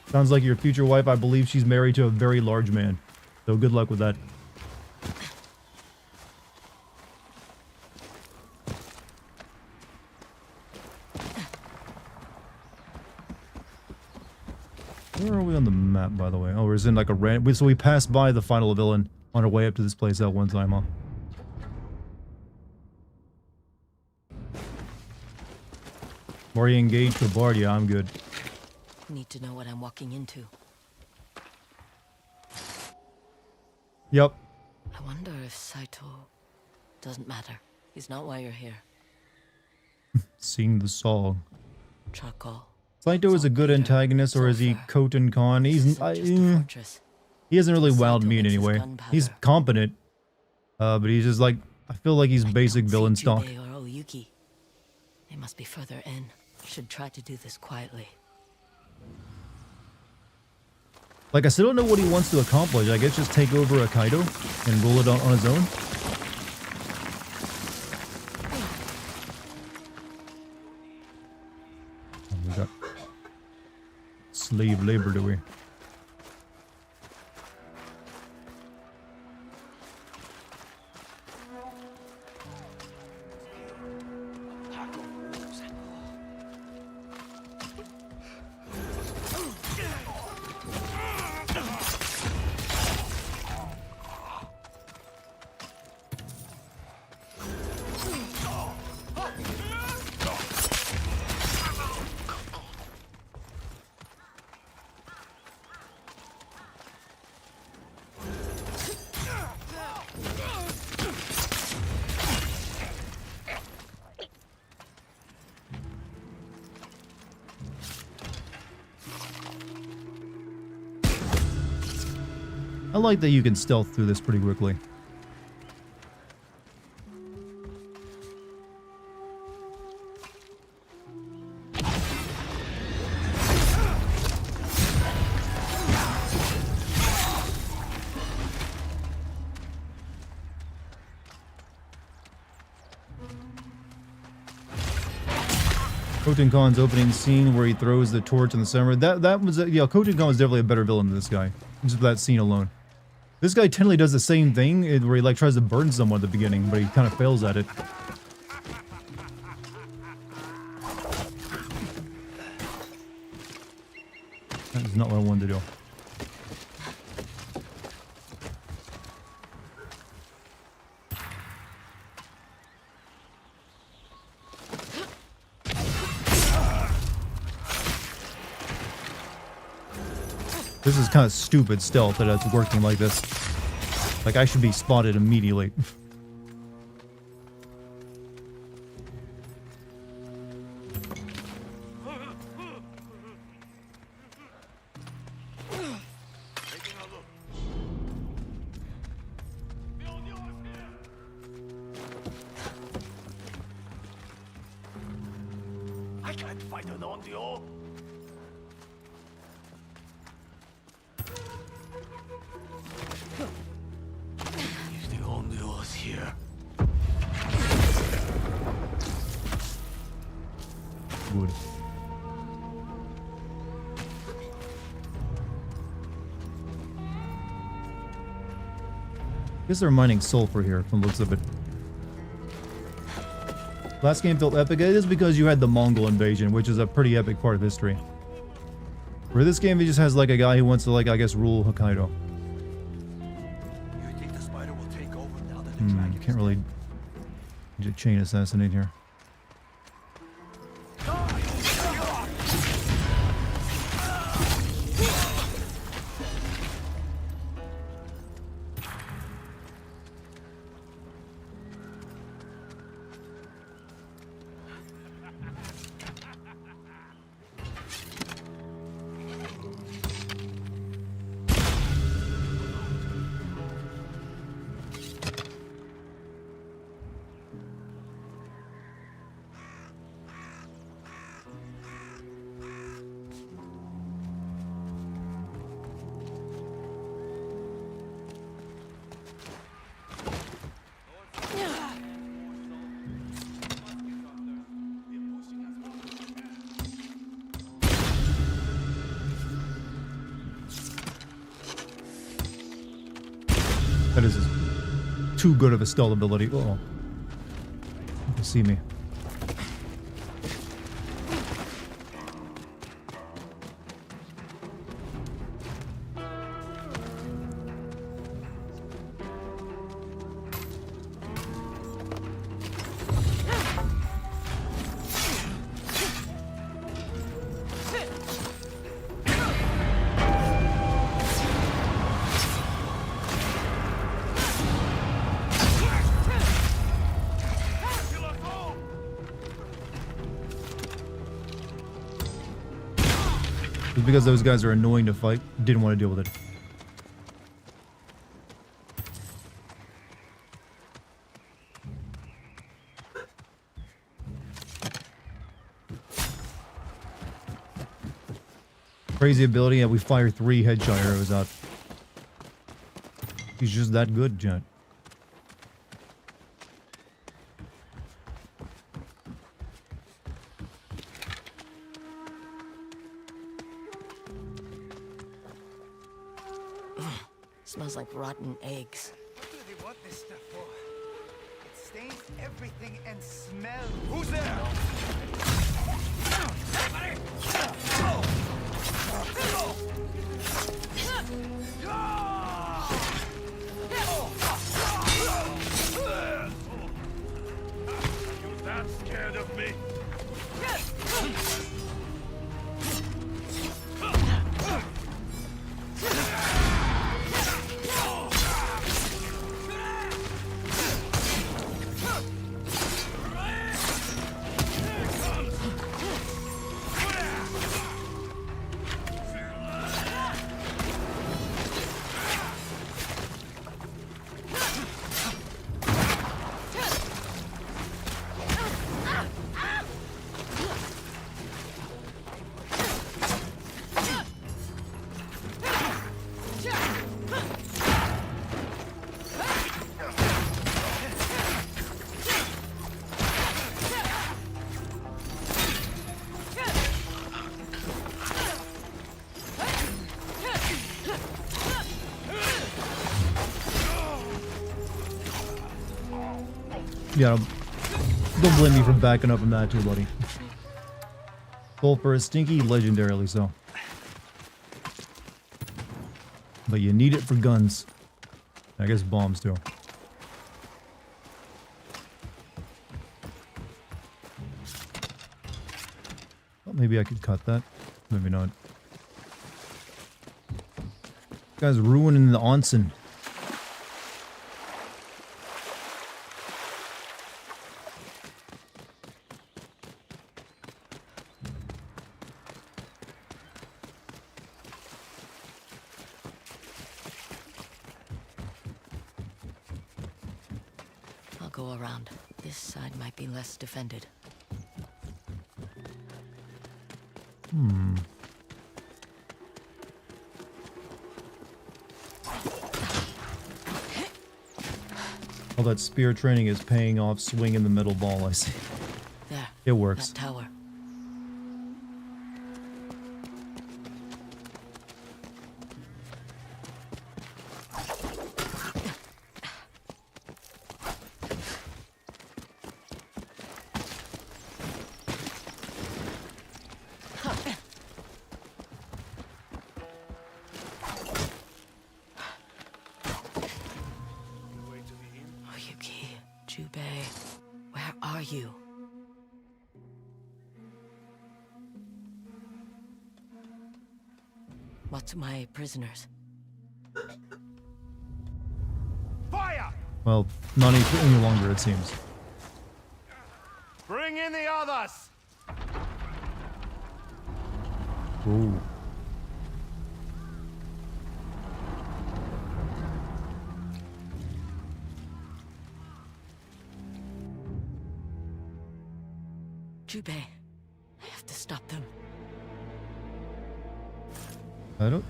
Sounds like your future wife. I believe she's married to a very large man. So good luck with that. Where are we on the map, by the way? Oh, we're in like a random... So we passed by the final villain on our way up to this place that one time, huh? Are you engaged to Bard? Yeah, I'm good. Need to know what I'm walking into. Yep. I wonder if Saito... Doesn't matter. He's not why you're here. Sing the song. Charcoal. Saito is a good antagonist, or is he Koten Khan? He hasn't really wowed me in any way. He's competent, but he's just like, I feel like he's basic villain stock. Yotei or Oyuki. They must be further in. Should try to do this quietly. Like, I still don't know what he wants to accomplish. I guess just take over Hokkaido and rule it on his own. Oh, we got slave labor, do we? I like that you can stealth through this pretty quickly. Koten Khan's opening scene where he throws the torch in the summer. That was yeah. Koten Khan was definitely a better villain than this guy, just for that scene alone. This guy technically does the same thing where he like tries to burn someone at the beginning, but he kind of fails at it. That is not what I wanted to do. This is kind of stupid stealth that it's working like this. Like, I should be spotted immediately. I can't fight an Ondio. If the Ondio is here. Good. Guess they're mining sulfur here from the looks of it. Last game felt epic. It is because you had the Mongol invasion, which is a pretty epic part of history. For this game, he just has like a guy who wants to, like, I guess, rule Hokkaido. You think the spider will take over now that Can't really chain assassinate here. That is too good of a stealth ability. Oh, you can see me. Just because those guys are annoying to fight, didn't want to deal with it. Crazy ability, yeah, we fire 3 headshot arrows out. He's just that good, Jet. Smells like rotten eggs. What do they want this stuff for? It stains everything and smells. Who's there? You that scared of me? Yeah, don't blame me for backing up from that too, buddy. Goal for a stinky, legendarily so. But you need it for guns. I guess bombs too. Well, maybe I could cut that. Maybe not. Guy's ruining the onsen. I'll go around. This side might be less defended. All that spear training is paying off. Swinging the middle ball, I see. There. It works. That tower. Yotei, where are you? What's my prisoners? Fire! Well, not any longer, it seems. Bring in the others! Ooh. Yotei, I have to stop them. I don't...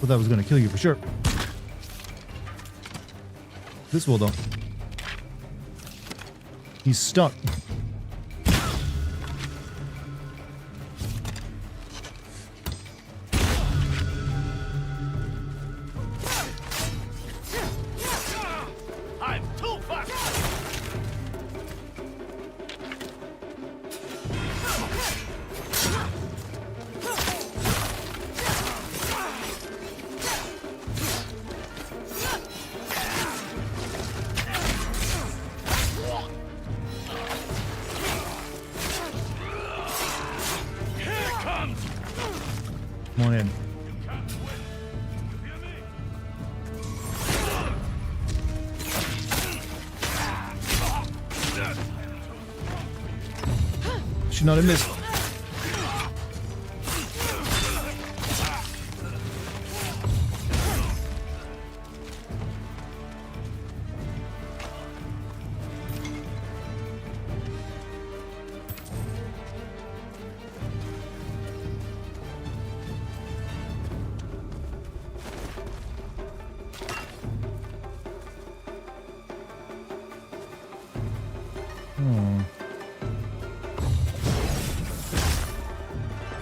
Well, that was gonna kill you for sure. This will, though. He's stuck. I'm too fast! should not have missed.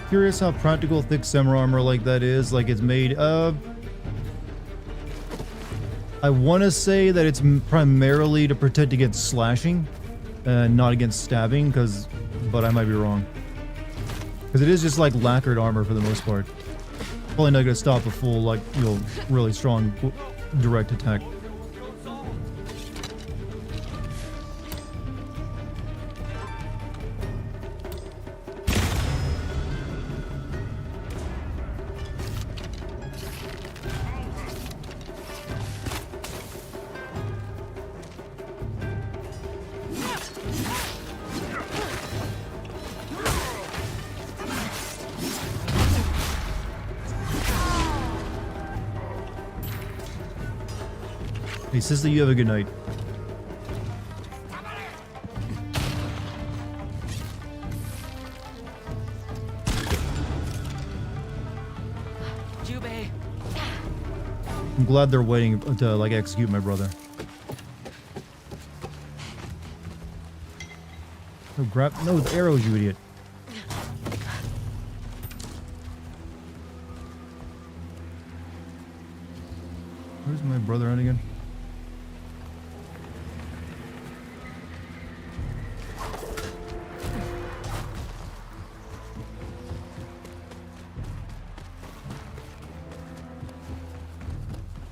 Curious how practical thick samurai armor like that is. Like it's made of. I want to say that it's primarily to protect against slashing, and not against stabbing. But I might be wrong. Because it is just like lacquered armor for the most part. Probably not gonna stop a full like really strong direct attack. Hey, sister, you have a good night. Jubei. I'm glad they're waiting to like execute my brother. No, grab no the arrows, you idiot. Where's my brother at again?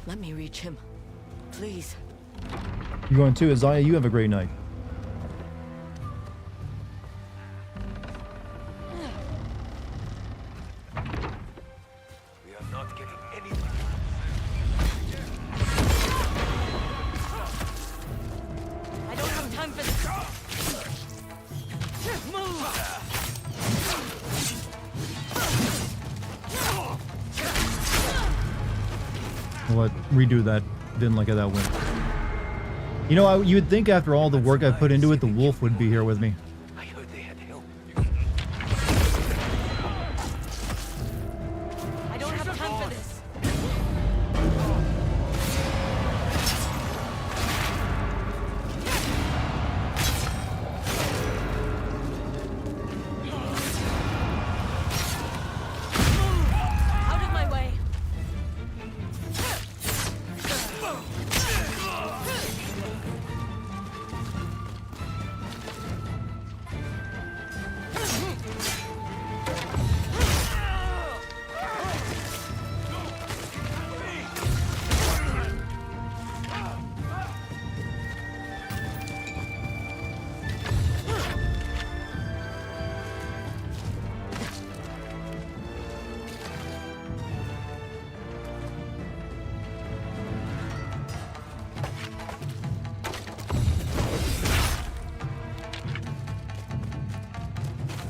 Let me reach him. Please. You going too, Isaiah? You have a great night. We are not getting anything. I don't have time for this. Move! What? Redo that. Didn't like how that went. You know, you would think after all the work I put into it, the wolf would be here with me. I heard they had help. I don't have time for this. Out of my way.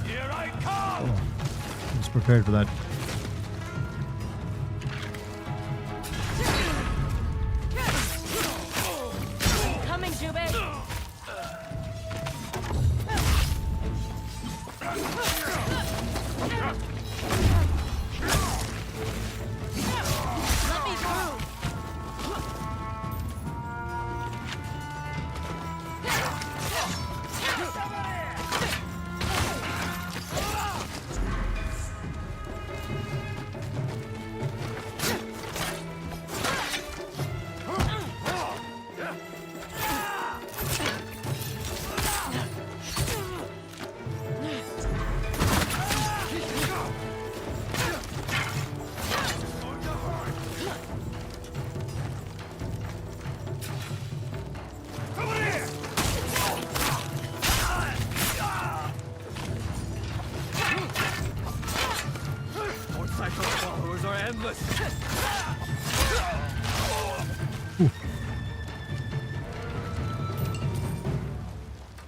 Here I come! I was prepared for that. Coming, Jubei. Let me through. Motorcycle followers are endless.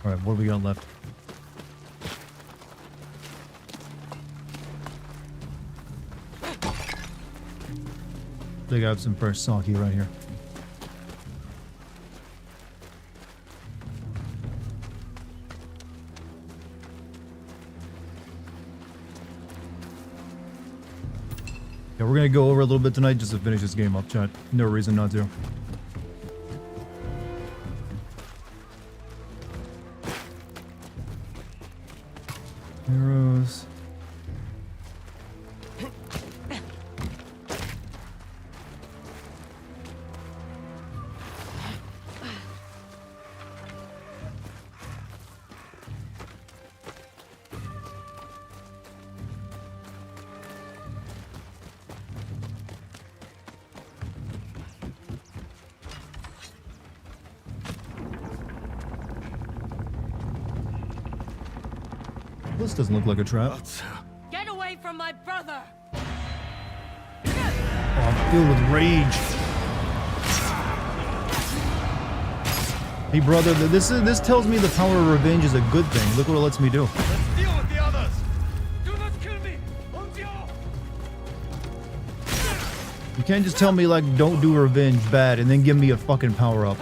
All right, what do we got left? They got some fresh sake right here. Yeah, we're gonna go over a little bit tonight just to finish this game up, chat. No reason not to. Arrows. This doesn't look like a trap. Get away from my brother! Oh, I'm filled with rage. Hey brother, this tells me the power of revenge is a good thing. Look what it lets me do. Let's deal with the others! Do not kill me! Ondio! You can't just tell me like don't do revenge bad and then give me a fucking power up.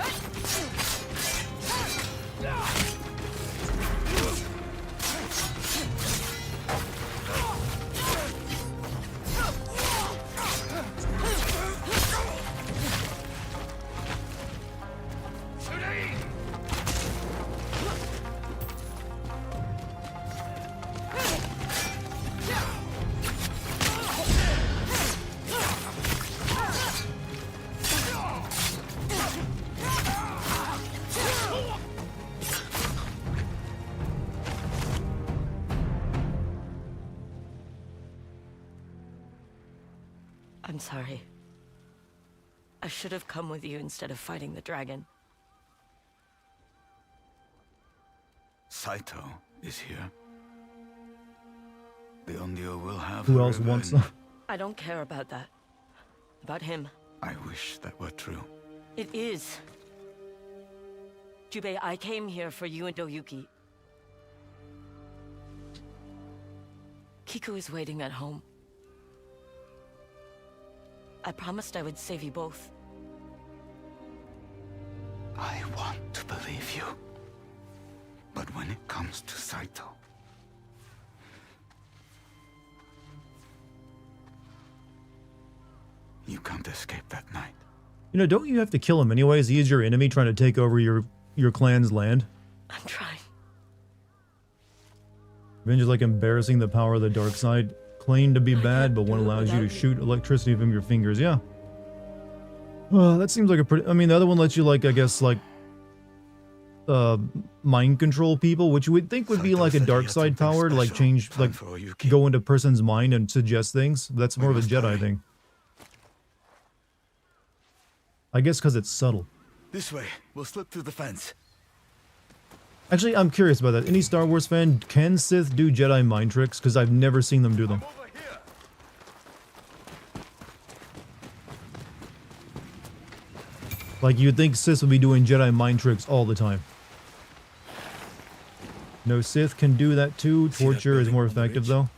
I'm sorry. I should have come with you instead of fighting the dragon. Saito is here. The Ondio will have Who her else wants revenge. them? I don't care about that. About him. I wish that were true. It is. Jubei, I came here for you and Oyuki. Kiku is waiting at home. I promised I would save you both. I want to believe you. But when it comes to Saito... you can't escape that night. You know, don't you have to kill him anyways? He is your enemy trying to take over your clan's land. I'm trying. Revenge is like embarrassing the power of the dark side. Claim to be bad, but one allows you to shoot electricity from your fingers. Yeah. Well, that seems like a pretty... I mean, the other one lets you, like, I guess, like... mind control people, which you would think would be like a dark side power to, like, change, like, go into a person's mind and suggest things. That's more of a Jedi thing. I guess because it's subtle. This way. We'll slip through the fence. Actually, I'm curious about that. Any Star Wars fan, can Sith do Jedi mind tricks? Because I've never seen them do them. Like, you'd think Sith would be doing Jedi mind tricks all the time. No, Sith can do that too. Torture is more effective, though.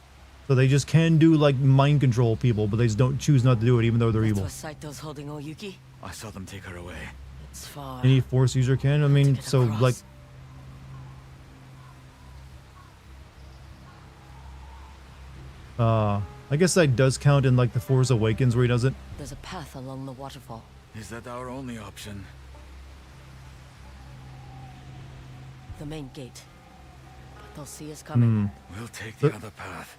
So they just can do, like, mind control people, but they just don't choose not to do it, even though they're evil. That's why Saito's holding Oyuki. I saw them take her away. It's far. Any Force user can? I mean, so, like... I guess that does count in, like, The Force Awakens where he does it. There's a path along the waterfall. Is that our only option? The main gate. But they'll see us coming. We'll take the other path.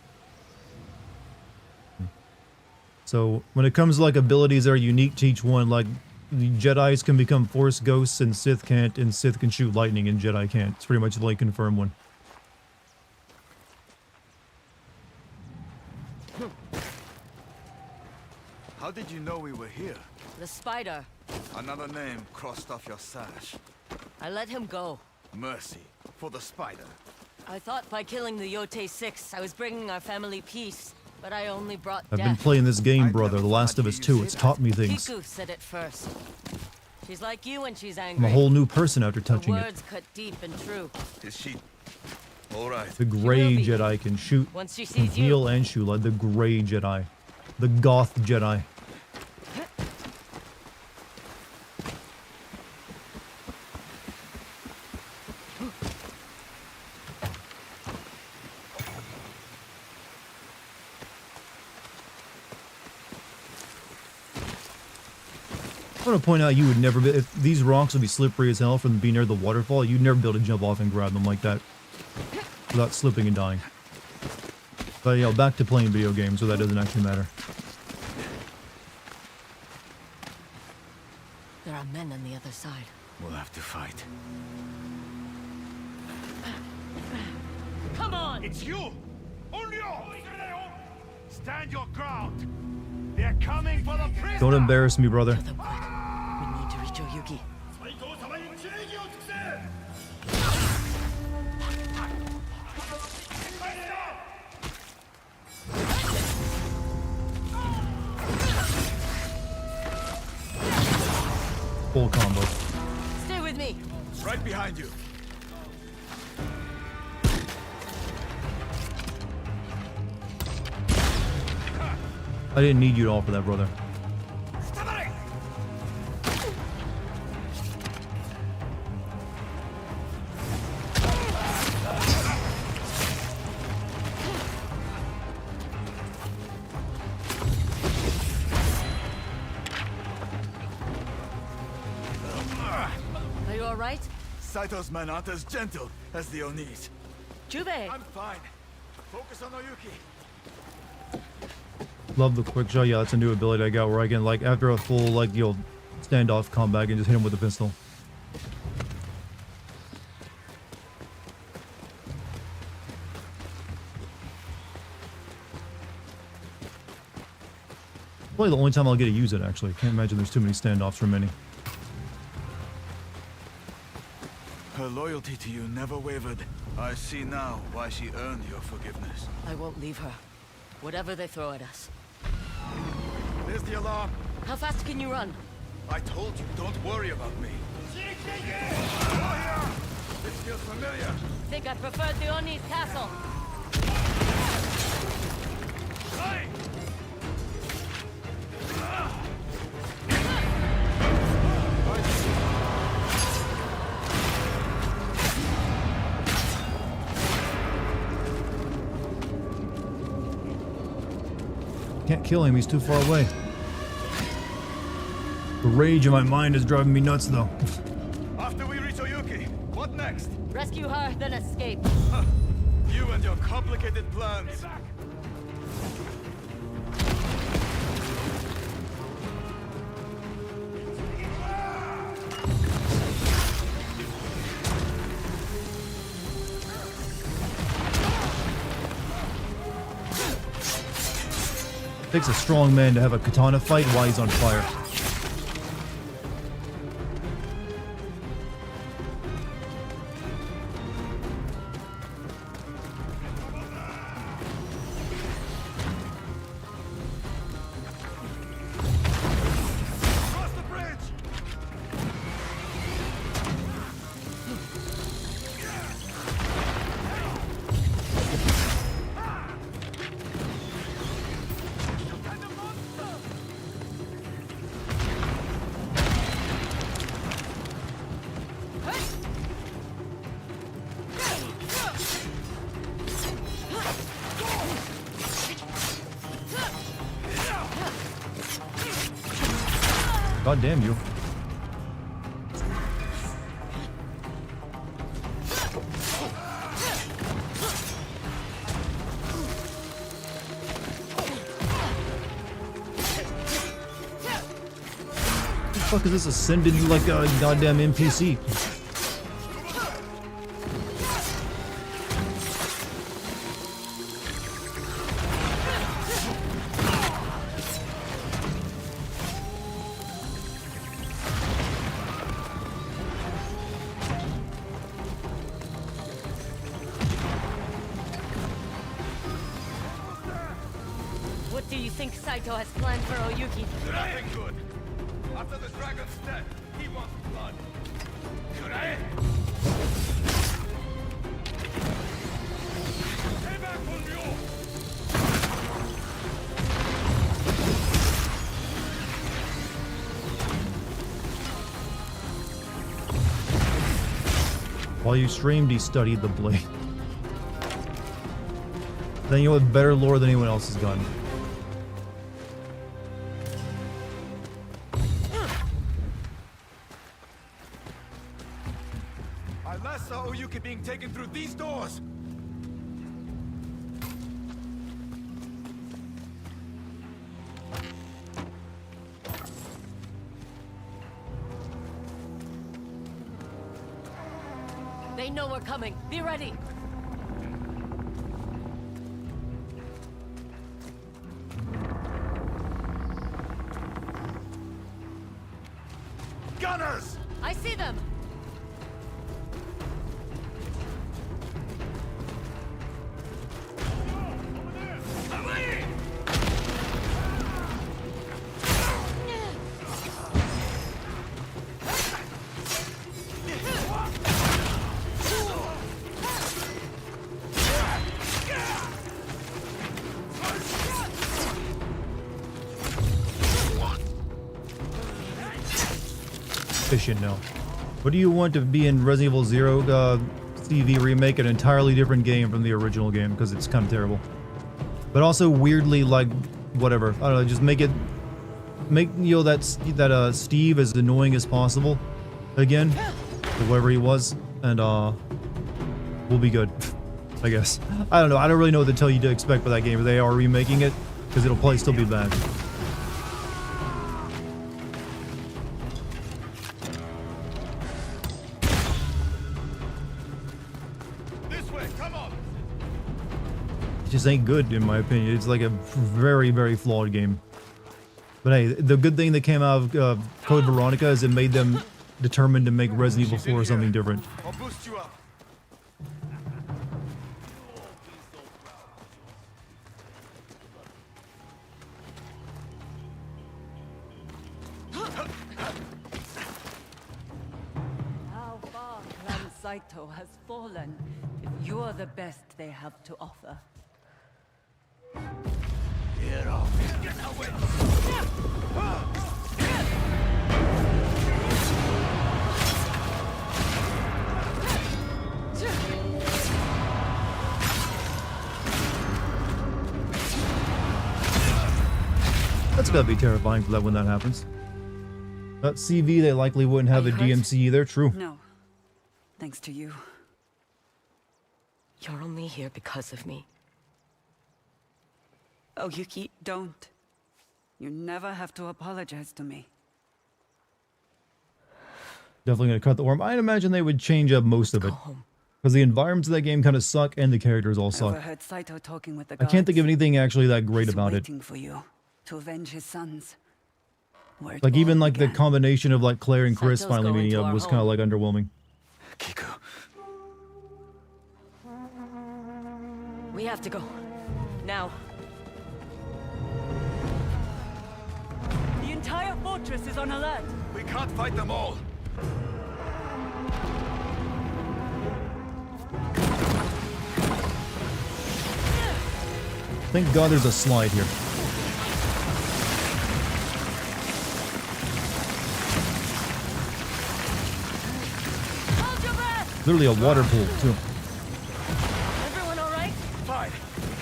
So, when it comes to, like, abilities that are unique to each one, like, the Jedis can become Force Ghosts and Sith can't, and Sith can shoot lightning and Jedi can't. It's pretty much the, like, confirmed one. How did you know we were here? The spider. Another name crossed off your sash. I let him go. Mercy for the spider. I thought by killing the Yotei 6, I was bringing our family peace. But I only brought I've death. been playing this game, brother. The Last of Us 2. It's taught me things. Kiku said it first. She's like you when she's I'm angry. a whole new person after touching the it. words cut deep and true. Is she... Alright. The Grey Jedi can shoot, Once she can sees you. heal and shoot like the Grey Jedi. The Goth Jedi. want to point out you would never be, if these rocks would be slippery as hell from being near the waterfall, you'd never be able to jump off and grab them like that without slipping and dying. But you know, back to playing video games, so that doesn't actually matter. There are men on the other side. We'll have to fight. Come on! It's you! Onryo! Stand your ground! They're coming for the prisoner! Don't embarrass me, brother. Kill them quick. We need to reach Oyuki. Full combo. Stay with me. Right behind you. I didn't need you at all for that, brother. Are you alright? Saito's men aren't as gentle as the Onis. Jubei! I'm fine. Focus on Oyuki. Love the quick shot. Yeah, that's a new ability I got where I can, like, after a full, like, you know, standoff combat, I can just hit him with a pistol. Probably the only time I'll get to use it, actually. Can't imagine there's too many standoffs for many. Her loyalty to you never wavered. I see now why she earned your forgiveness. I won't leave her. Whatever they throw at us. There's the alarm. How fast can you run? I told you, don't worry about me. Warrior! This feels familiar. Think I preferred the Oni's castle. Hey! Can't kill him, he's too far away. The rage in my mind is driving me nuts, though. After we reach Oyuki, what next? Rescue her, then escape. You and your complicated plans. Takes a strong man to have a katana fight while he's on fire. Cross the bridge! God damn you. What the fuck is this ascended you like a goddamn NPC? What do you think Saito has planned for Oyuki? Nothing good. After the dragon's death, he wants blood. Yotei! Stay back, Onryo! While you streamed, he studied the blade. Then you have better lore than anyone else has gotten. I last saw Oyuki being taken through these doors. They know we're coming. Be ready. Gunners! I see them. Efficient now. What do you want to be in Resident Evil 0 CV remake? An entirely different game from the original game because it's kind of terrible. But also weirdly like whatever. I don't know. Just make that Steve as annoying as possible again, or whoever he was, and we'll be good. I guess. I don't know. I don't really know what to tell you to expect for that game. If they are remaking it, because it'll probably still be bad. It just ain't good in my opinion. It's like a very, very flawed game. But hey, the good thing that came out of Code Veronica is it made them determined to make Resident Evil 4 something different. I'll boost you up. How far Clan Saito has fallen if you are the best they have to offer. Get off. Get away. That's gotta be terrifying for that when that happens. That CV, they likely wouldn't have a DMC either. True. No. Thanks to you. You're only here because of me. Oh, Yuki, don't. You never have to apologize to me. Definitely gonna cut the worm. I'd imagine they would change up most of it. Because the environments of that game kind of suck and the characters all I suck. overheard Saito talking with the I can't think of anything actually that great He's about it. waiting for you to avenge his sons. Where it Like all even like the began. combination of like Claire and Chris Saito's finally going meeting to up our was kind of home. like underwhelming. Kiku. We have to go. Now. The entire fortress is on alert. We can't fight them all. Thank God there's a slide here. Hold your breath! Literally a water pool too. Everyone all right? Fine.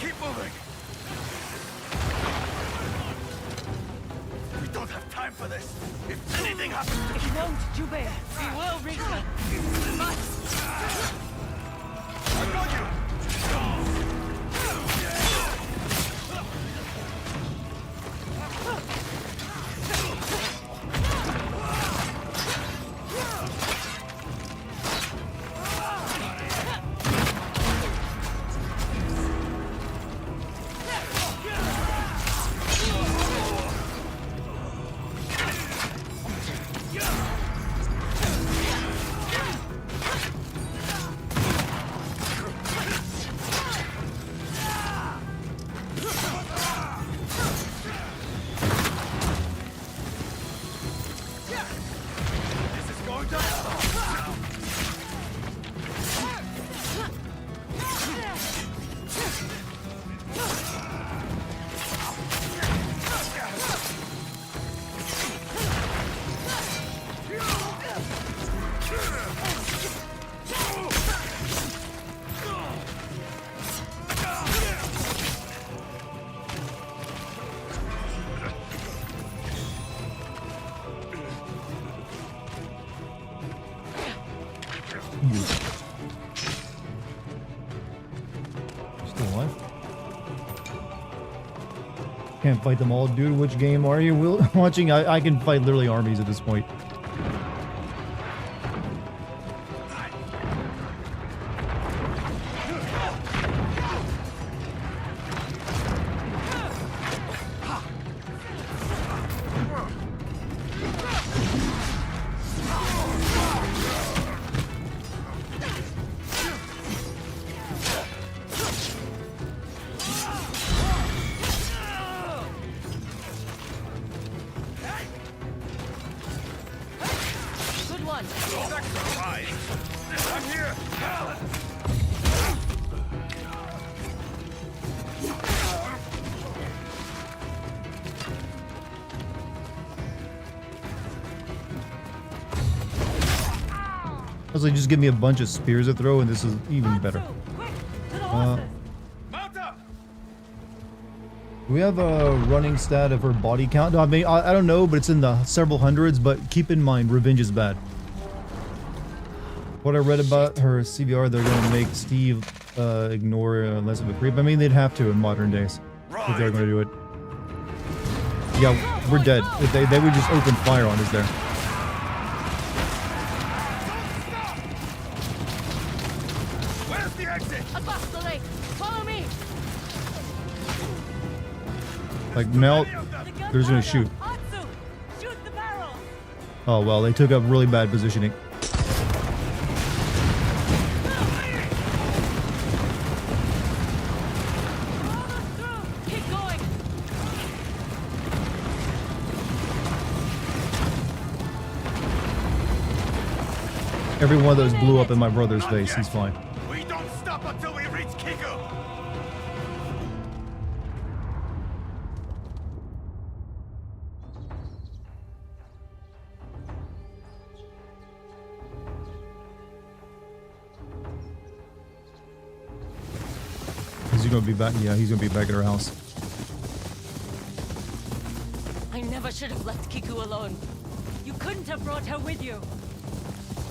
Keep moving. We don't have time for this. If anything happens to It won't, Jubei. We will reach her. We must. I got you. you. Still alive? Can't fight them all, dude. Which game are you watching? I can fight literally armies at this point. Honestly, just give me a bunch of spears to throw, and this is even better. Do we have a running stat of her body count? No, I mean, I don't know, but it's in the several hundreds. But keep in mind, revenge is bad. What I read about her CBR, they're going to make Steve ignore less of a creep. I mean, they'd have to in modern days if they're going to do it. Yeah, we're dead. If they would just open fire on us there. Like now, they're just gonna shoot. Oh well, they took up really bad positioning. Every one of those blew up in my brother's face. He's fine. We don't stop until we reach Kiku. Is he gonna be back? Yeah, he's gonna be back at our house. I never should have left Kiku alone. You couldn't have brought her with you.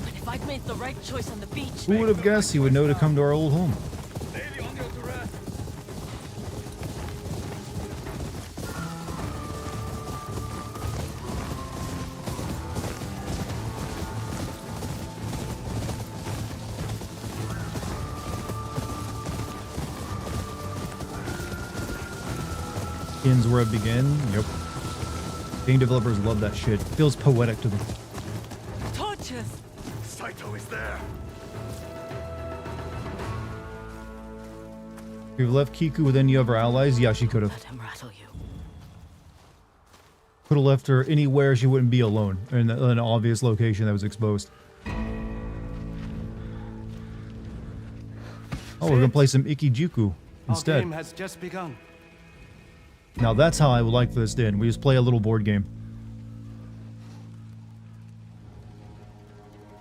But if I'd made the right choice on the beach... Who would have guessed he would know to come to our old home? Ends where it began. Yep. Game developers love that shit. Feels poetic to them. Torches! Saito is there. We've left Kiku with any of our allies. Yeah, she could have. Let him rattle you. Could have left her anywhere she wouldn't be alone in an obvious location that was exposed. Oh, we're gonna play some Ikijuku instead. Our game has just begun. Now that's how I would like for this to end. We just play a little board game.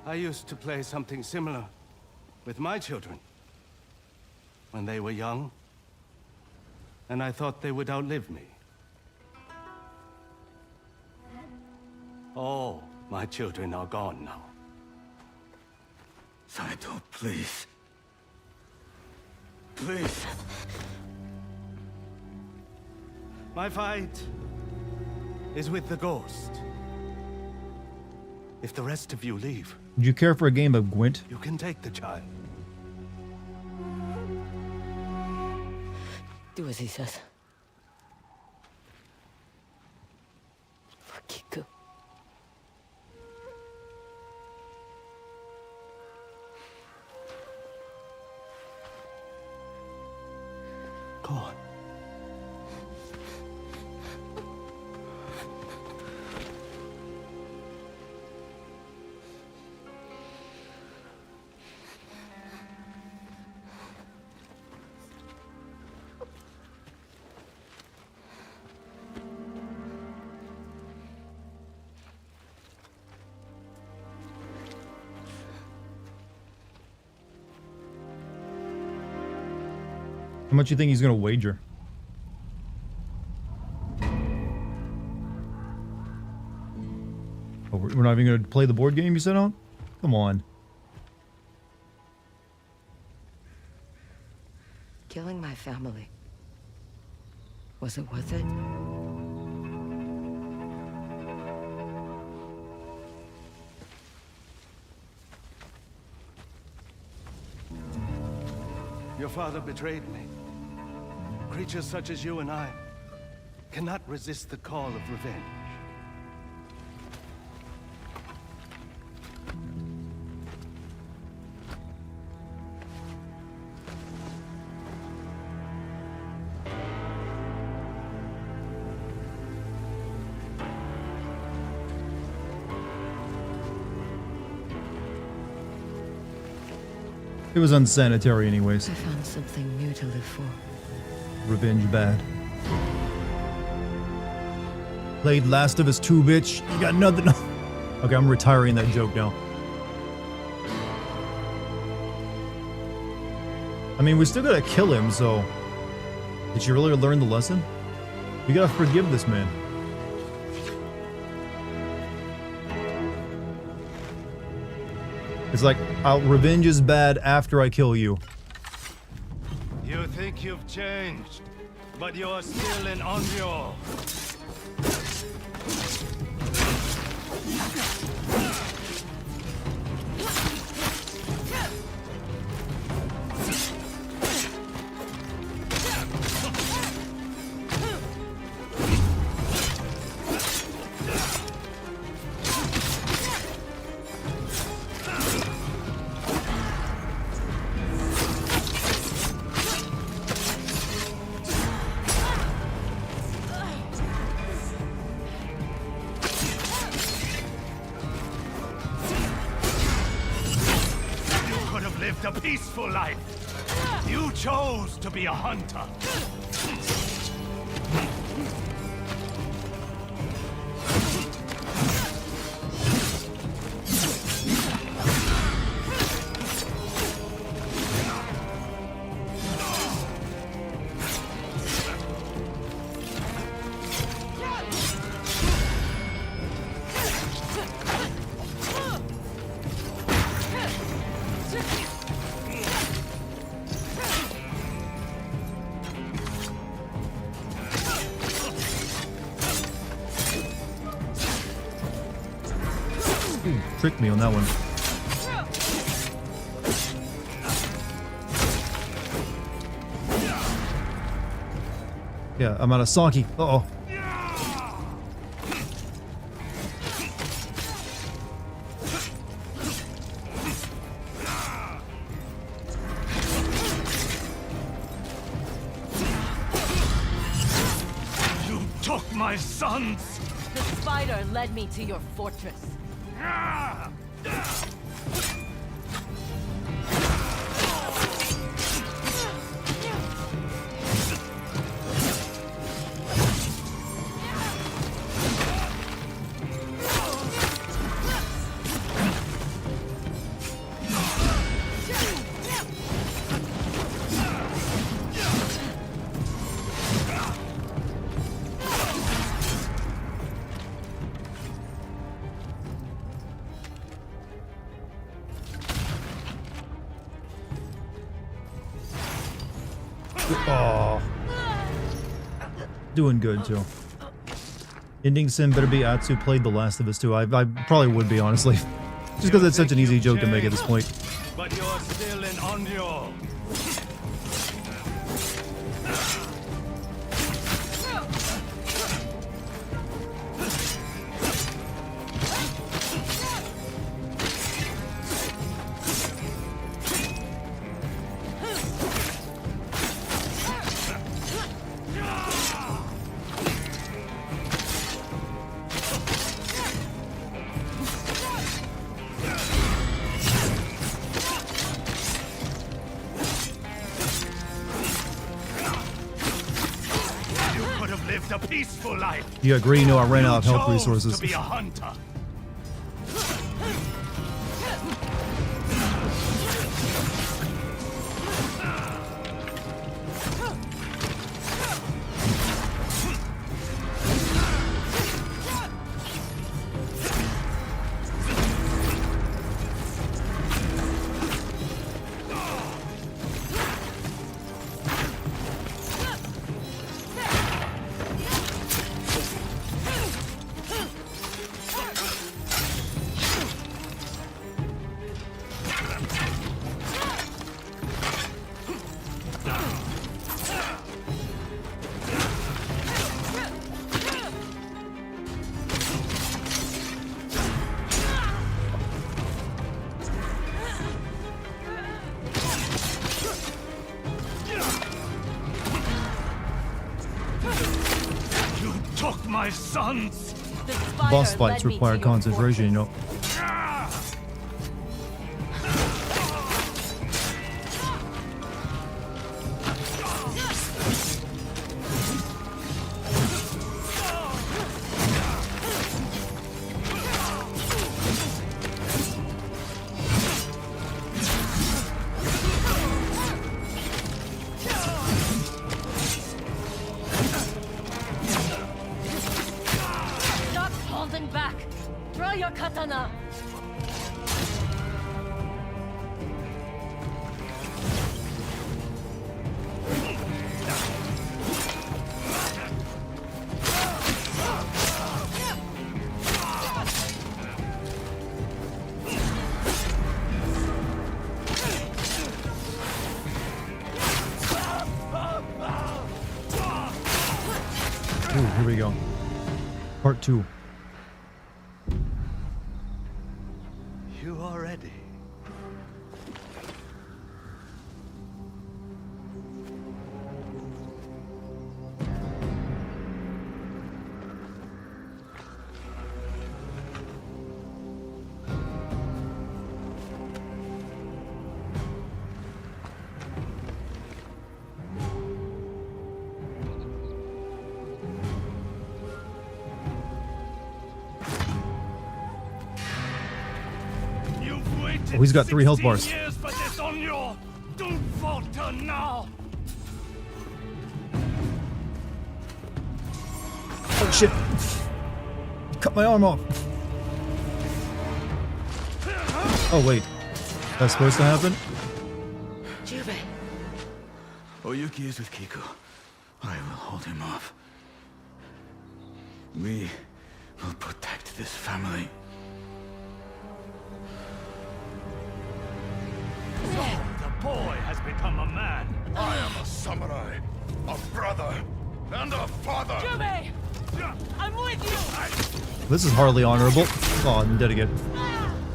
I used to play something similar with my children when they were young, and I thought they would outlive me. All my children are gone now. Saito, please. Please. My fight is with the ghost. If the rest of you leave, Would you care for a game of Gwent? you can take the child. Do as he says. For Kiku. Go on. How much do you think he's gonna wager? Oh, we're not even gonna play the board game you set on? Come on. Killing my family. Was it worth it? Your father betrayed me. Creatures such as you and I cannot resist the call of revenge. It was unsanitary anyways. I found something new to live for. Revenge bad. Played Last of Us 2, bitch. You got nothing. Okay, I'm retiring that joke now. I mean, we still gotta kill him, so... Did you really learn the lesson? You gotta forgive this man. It's like, revenge is bad after I kill you. You think you've changed, but you're still an Onryo. A peaceful life. You chose to be a hunter. Tricked me on that one. Yeah, I'm out of sake. Uh-oh. You took my sons! The spider led me to your fortress. Oh. Doing good, too. Ending Sim better be Atsu played The Last of Us 2. I probably would be, honestly. Just because it's such an easy joke to make at this point. But you're still an Onryo. A peaceful life. You agree? No, I ran out of health chose resources. To be a hunter. my sons! The Boss spider fights led me require to your concentration, you know. Stop holding back! Draw your katana! Ooh, here we go. Part 2. You are ready. You've waited Oh, he's got 3 health 16 bars. years for this on your. Don't falter now. Oh shit! Cut my arm off. Oh wait, that's supposed to happen? Jubei! Oyuki is with Kiku. I will hold him off. We will protect this family. So, the boy has become a man. I am a samurai, a brother, and a father. Jubei! I'm with you! This is hardly honorable. Oh, I'm dead again.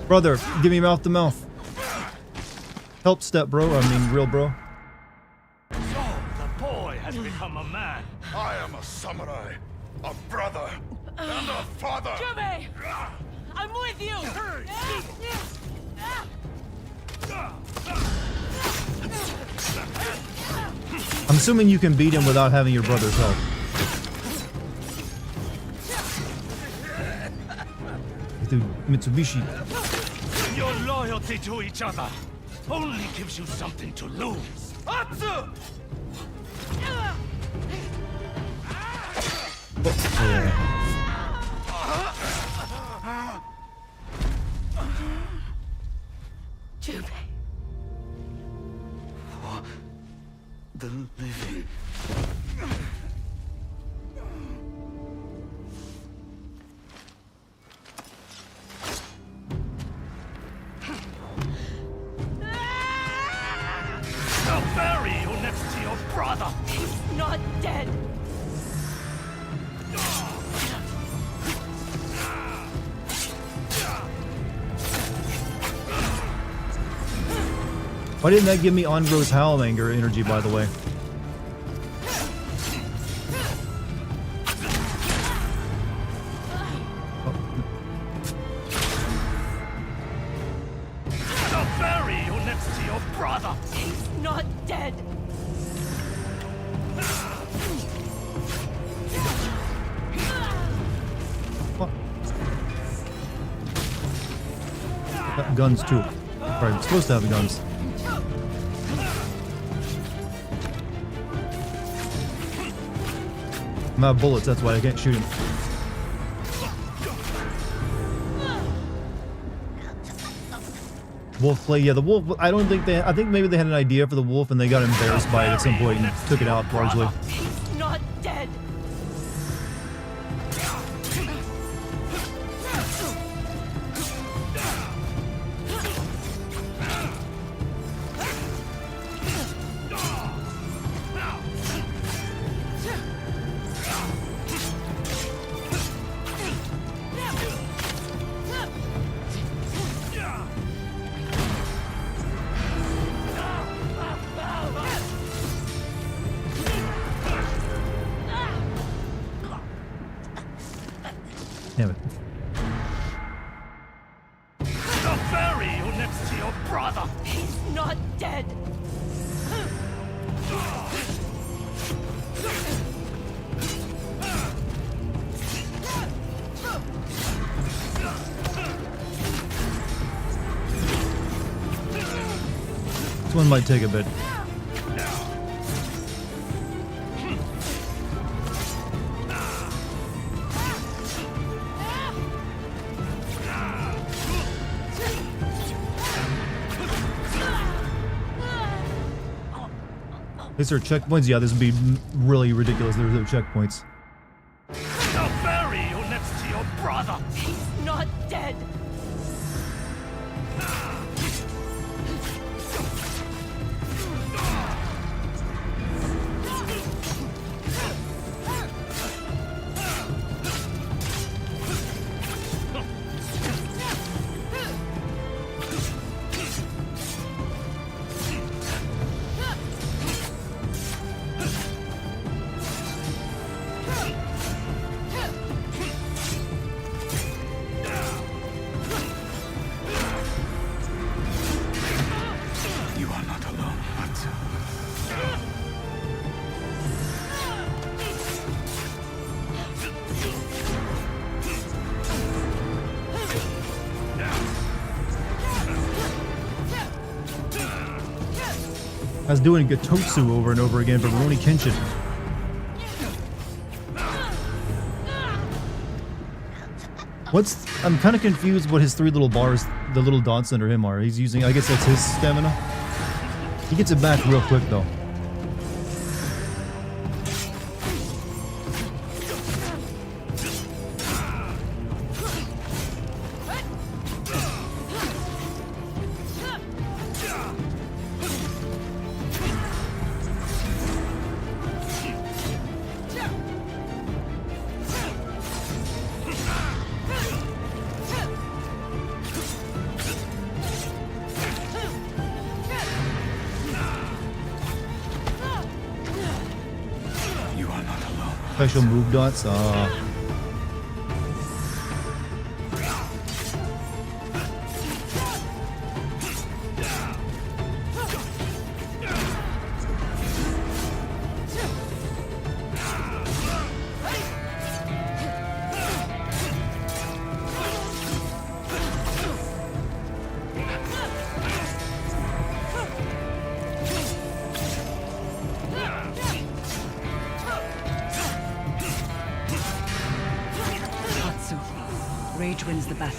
Brother, give me mouth to mouth. Help, step bro. I mean, real bro. So, the boy has become a man. I am a samurai, a brother, and a father. Jubei! I'm with you! I'm assuming you can beat him without having your brother's help. Dude, Mitsubishi. Your loyalty to each other only gives you something to lose. Atsu! Jubei! For the living. I'll bury you next to your brother. He's not dead! Why didn't that give me Andro's Howlanger energy, by the way? I'll bury you next to your brother. He's not dead! Got guns too. Right, I'm supposed to have guns. I'm out of bullets, that's why I can't shoot him. Wolf play, yeah, the wolf, I don't think they, I think maybe they had an idea for the wolf and they got embarrassed by it at some point and took it out largely. He's not dead! dead! This one might take a bit. Is there checkpoints? Yeah, this would be really ridiculous. There's no checkpoints. I'll bury you next to your brother. He's not dead! You are not alone, Matsu. I was doing Gototsu over and over again, but Rurouni Kenshin. I'm kind of confused what his 3 little bars, the little dots under him are. He's using, I guess that's his stamina. He gets it back real quick though. Special move dots. Rage wins the battle.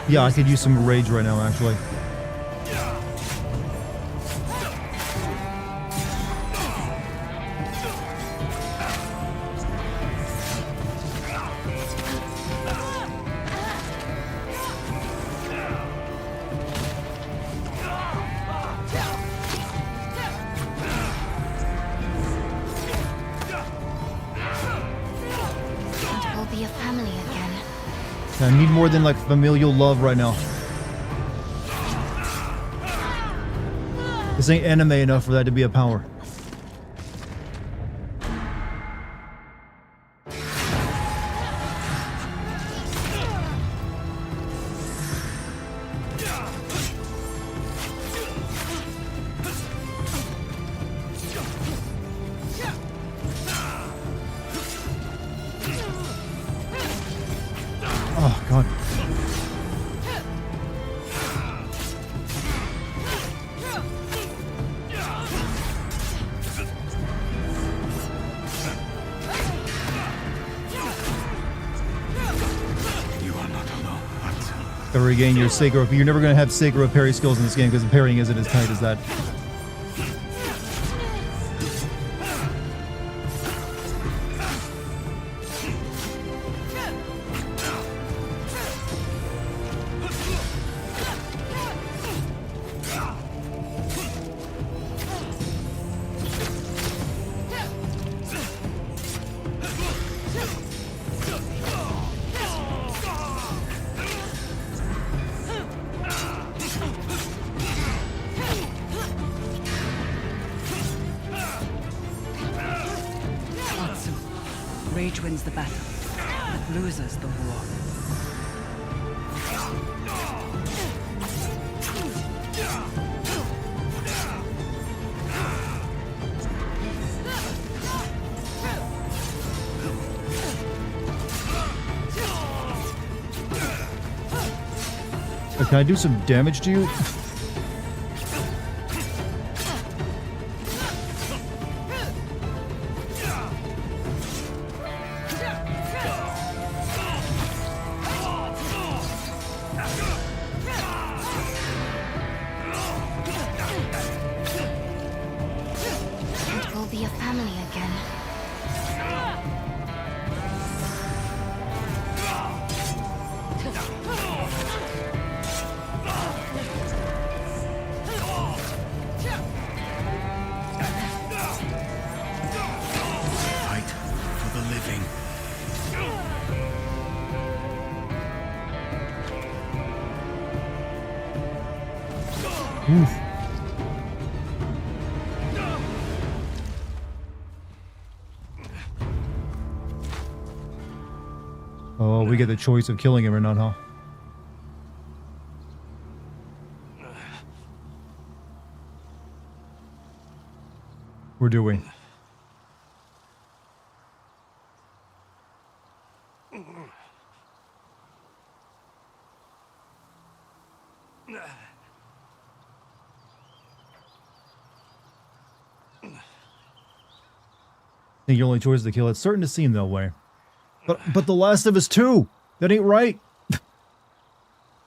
Yeah, I could use some rage right now, actually. And we'll be a family again. I need more than like familial love right now. This ain't anime enough for that to be a power. Oh, God. To regain your Sakura. You're never going to have Sakura parry skills in this game because the parrying isn't as tight as that. Rage wins the battle, but loses the war. Can I do some damage to you? We'll be a family again. Fight for the living. Oof. Oh, we get the choice of killing him or not, huh? Or do we? I think your only choice is to kill. It's starting to seem that way. But The Last of Us 2! That ain't right!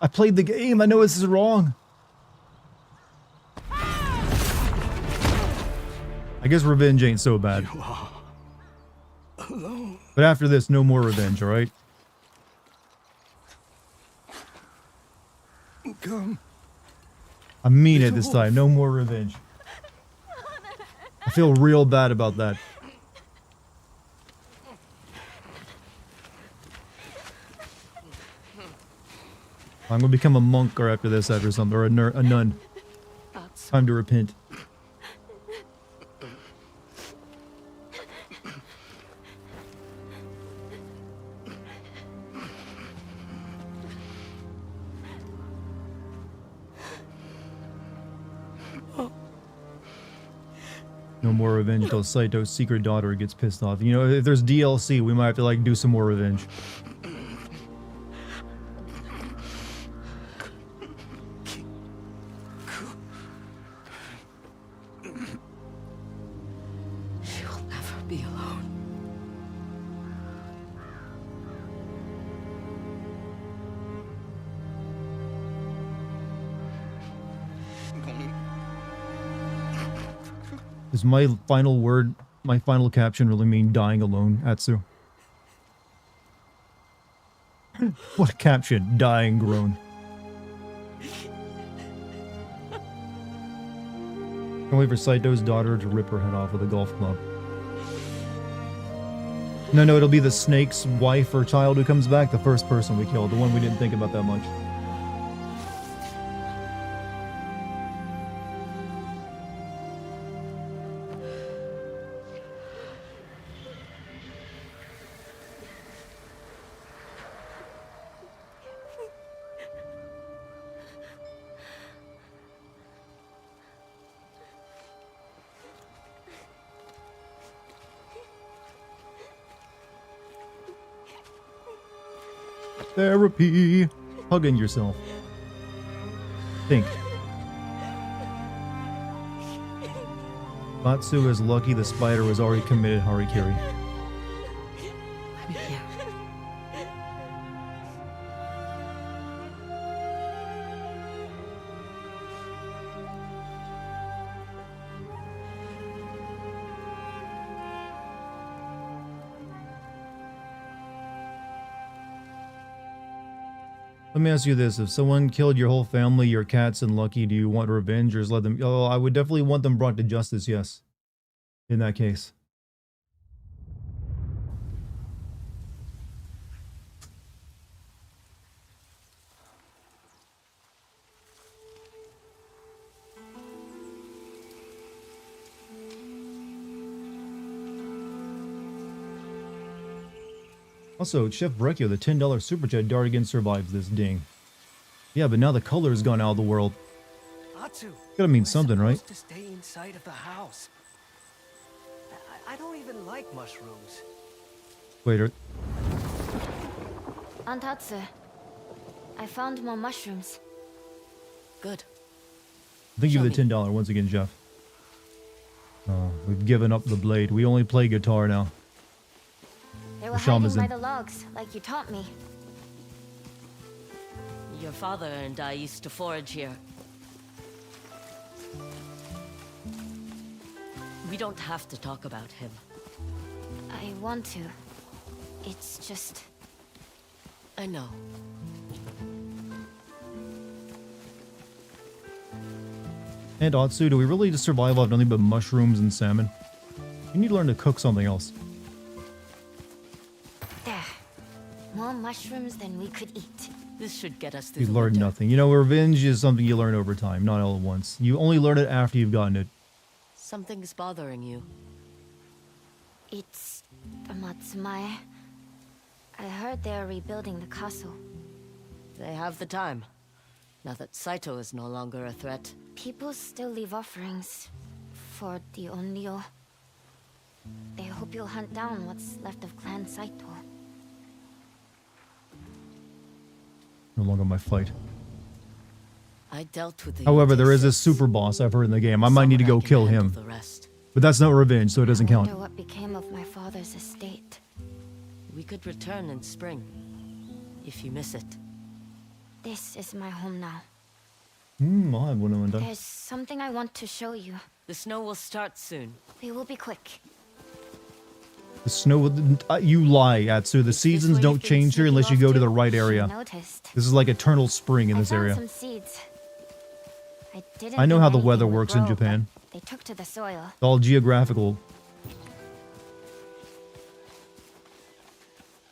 I played the game, I know this is wrong. I guess revenge ain't so bad. But after this, no more revenge, alright? Come. I mean it this time, no more revenge. I feel real bad about that. I'm gonna become a monk or after this, after something, or a nun. Time to repent. No more revenge until Saito's secret daughter gets pissed off. You know, if there's DLC, we might have to like do some more revenge. She'll never be alone. Does my final word, my final caption really mean dying alone, Atsu? What a caption, dying groan. Can't wait for Saito's daughter to rip her head off with a golf club. No, it'll be the snake's wife or child who comes back, the first person we killed, the one we didn't think about that much. Therapy. Hugging yourself. Think. Matsu is lucky the spider was already committed harikiri. I'm here. Let me ask you this. If someone killed your whole family, your cats and Lucky, do you want revenge or just let them... Oh, I would definitely want them brought to justice, yes. In that case. Also, Chef Brecchio, the $10 super chat, Dartigan survives this ding. Yeah, but now the color has gone out of the world. Atsu, Gotta mean something, right? to stay inside of the house. I don't even like mushrooms. Wait, Aunt Atsu, I found more mushrooms. Good. Thank you for the Show me. $10 once again, Jeff. We've given up the blade. We only play guitar now. They were The shaman's hiding by in. the logs, like you taught me. Your father and I used to forage here. We don't have to talk about him. I want to. It's just... I know. And Otsu, do we really just survive off nothing but mushrooms and salmon? You need to learn to cook something else. There. More mushrooms than we could eat. This should get us through You the learn winter. nothing. You know, revenge is something you learn over time, not all at once. You only learn it after you've gotten it. Something's bothering you. It's... Matsumai. I heard they're rebuilding the castle. They have the time. Now that Saito is no longer a threat. People still leave offerings for the Onryo. They hope you'll hunt down what's left of Clan Saito. No longer my fight. I dealt with the However, Yotei there is a 6. super boss I've heard in the game. I might need to go Someone I can kill handle him. the rest. But that's not revenge, so it doesn't I count. wonder what became of my father's estate. We could return in spring, if you miss it. This is my home now. I'll have one of them done. There's something I want to show you. The snow will start soon. We will be quick. The snow... you lie, Atsu. The seasons way don't you've been change here sneaking unless you off go to too? the right She area. noticed. This is like eternal spring in I this found area. some seeds. I didn't I know think how the anything weather would works in grow, Japan. but they took to the soil. It's all geographical.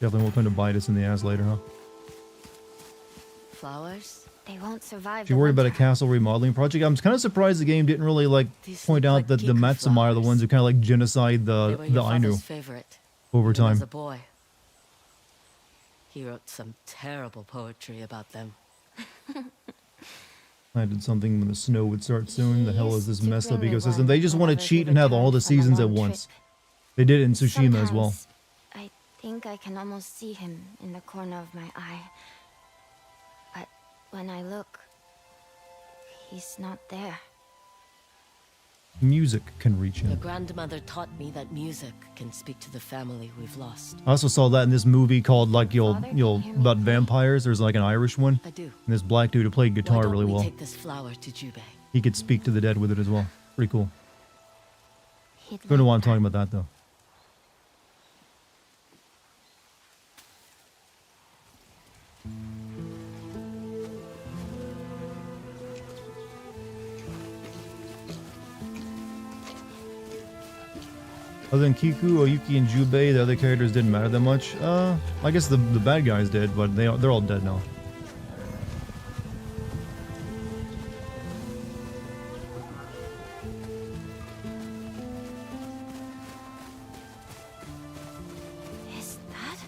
Definitely won't come to bite us in the ass later, huh? Flowers? They won't survive. If you worry about a castle remodeling project, I'm kind of surprised the game didn't really like point out that the Matsumai are the ones who kind of like genocide They the were your Ainu father's favorite. over Even time. As a boy. He wrote some terrible poetry about them. Planted something when the snow would start soon. The hell is this used to messed up bring me ecosystem? one They just want to whenever he cheat and have all the returned from a seasons at long once. trip. They did it in Tsushima as well. Sometimes I think I can almost see him in the corner of my eye. But when I look, he's not there. Music can reach Your him. grandmother taught me that music can speak to the family we've lost. I also saw that in this movie called like Father, can you hear me? about vampires. There's like an Irish one. I do. And this black dude who played Why guitar don't really we well. take this flower to Jubei? He could speak to the dead with it as well. Pretty cool. He'd Don't know like why I'm that. talking about that though. Other than Kiku, Oyuki, and Jubei, the other characters didn't matter that much. I guess the bad guys did, but they're all dead now. Is that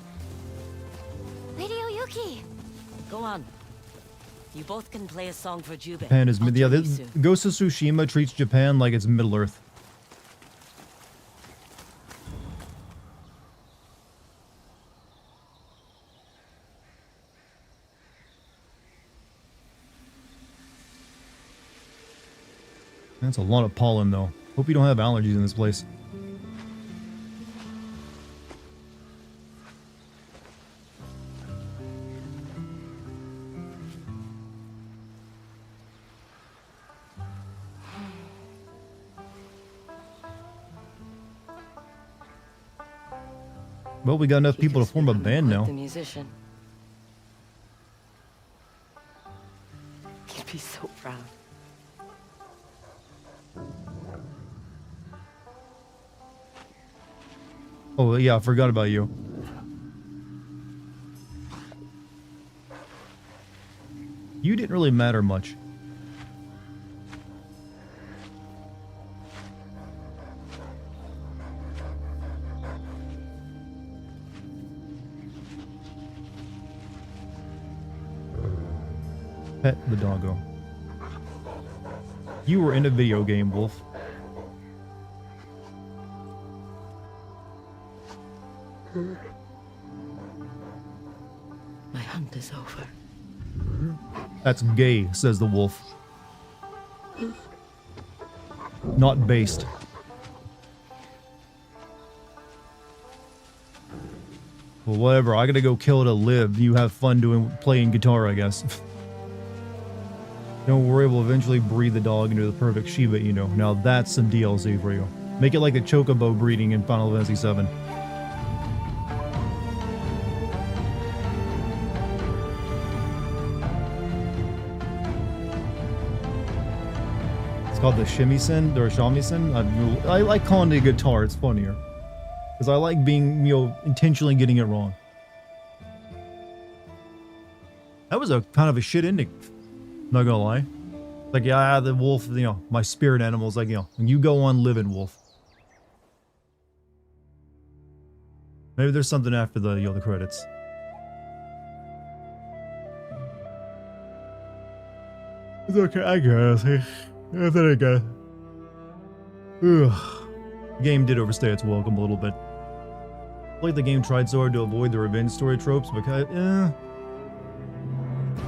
Lady Oyuki? Go on. You both can play a song for Jubei. Japan is I'll yeah. join you soon. Ghost of Tsushima treats Japan like it's Middle Earth. That's a lot of pollen, though. Hope you don't have allergies in this place. Well, we got enough people to form a band Quite now. the musician. He'd be so proud. Oh, yeah, I forgot about you. You didn't really matter much. Pet the doggo. You were in a video game, Wolf. My hunt is over. That's gay, says the wolf. Not based. Well, whatever. I gotta go kill to live. You have fun playing guitar, I guess. Don't worry, we'll eventually breed the dog into the perfect Shiba Inu. Now that's some DLC for you. Make it like the Chocobo breeding in Final Fantasy VII. It's called the shamisen or shamisen. I like calling it a guitar. It's funnier. Because I like being, intentionally getting it wrong. That was a kind of a shit ending. Not gonna lie. Like, yeah, the wolf, my spirit animal's like, when you go on living, wolf. Maybe there's something after the credits. It's okay, I guess. I think I guess. Ugh. The game did overstay its welcome a little bit. I feel like the game tried so hard to avoid the revenge story tropes, because,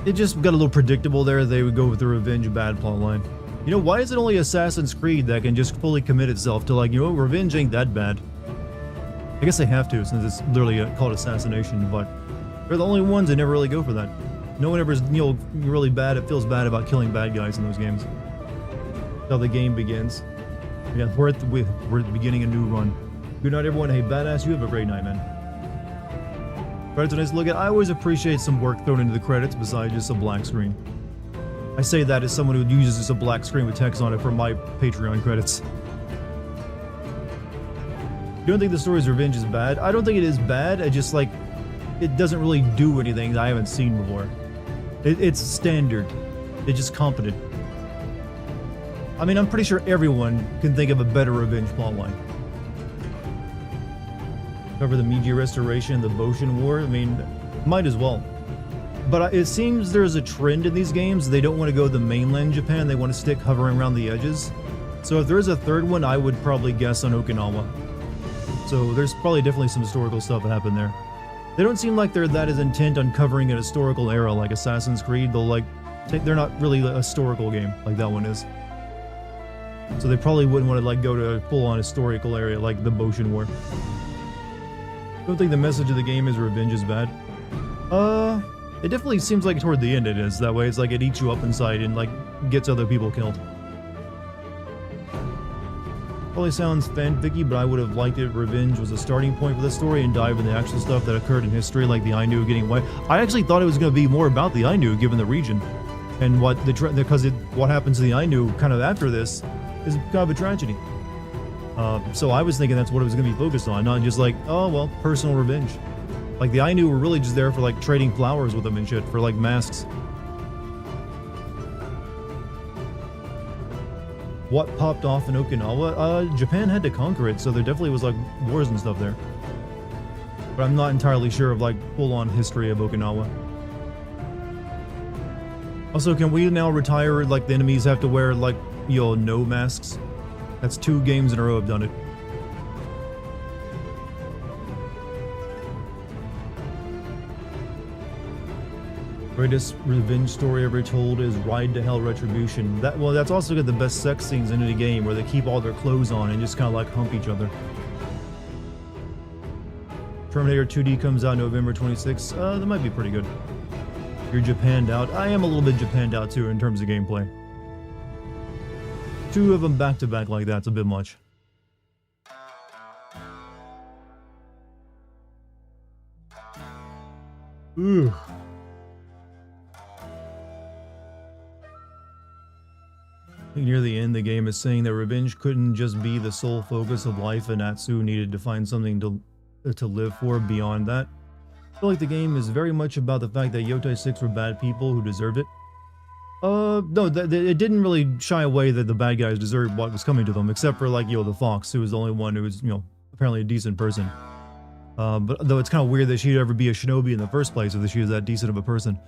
it just got a little predictable there. They would go with the revenge bad plotline. Why is it only Assassin's Creed that can just fully commit itself to revenge ain't that bad? I guess they have to, since it's literally called assassination, but they're the only ones that never really go for that. No one ever's, really bad. It feels bad about killing bad guys in those games. That's how the game begins. Yeah, we're at the beginning of a new run. Good night, everyone. Hey, badass, you have a great night, man. Credits a nice look at. I always appreciate some work thrown into the credits besides just a black screen. I say that as someone who uses just a black screen with text on it for my Patreon credits. You don't think the story's revenge is bad? I don't think it is bad. I just it doesn't really do anything that I haven't seen before. It's standard. It's just competent. I mean, I'm pretty sure everyone can think of a better revenge plotline. Cover the Meiji Restoration, the Boshin War. I mean, might as well. But it seems there's a trend in these games. They don't want to go to the mainland Japan. They want to stick hovering around the edges. So if there is a third one, I would probably guess on Okinawa. So there's probably definitely some historical stuff that happened there. They don't seem like they're that as intent on covering an historical era like Assassin's Creed. They're not really a historical game like that one is. So they probably wouldn't want to go to a full-on historical area like the Boshin War. I don't think the message of the game is revenge is bad. It definitely seems like toward the end it is. That way it's like it eats you up inside and gets other people killed. Probably sounds fanficky, but I would have liked it if revenge was a starting point for the story and dive into the actual stuff that occurred in history, like the Ainu getting wiped. I actually thought it was going to be more about the Ainu, given the region, and what happens to the Ainu kind of after this is kind of a tragedy. So I was thinking that's what it was going to be focused on, not just oh well, personal revenge. Like the Ainu were really just there for trading flowers with them and shit for masks. What popped off in Okinawa? Japan had to conquer it, so there definitely was wars and stuff there. But I'm not entirely sure of full-on history of Okinawa. Also, can we now retire the enemies have to wear no masks? That's 2 games in a row I've done it. Greatest revenge story ever told is Ride to Hell Retribution. That's also got the best sex scenes in any game where they keep all their clothes on and just kind of hump each other. Terminator 2D comes out November 26th. That might be pretty good. You're Japanned out. I am a little bit Japanned out too in terms of gameplay. 2 of them back to back like that's a bit much. Ooh. Near the end, the game is saying that revenge couldn't just be the sole focus of life, and Natsu needed to find something to live for beyond that. I feel like the game is very much about the fact that Yotei 6 were bad people who deserved it. No, it didn't really shy away that the bad guys deserved what was coming to them, except for the Fox, who was the only one who was, apparently a decent person. But though it's kind of weird that she'd ever be a shinobi in the first place if she was that decent of a person.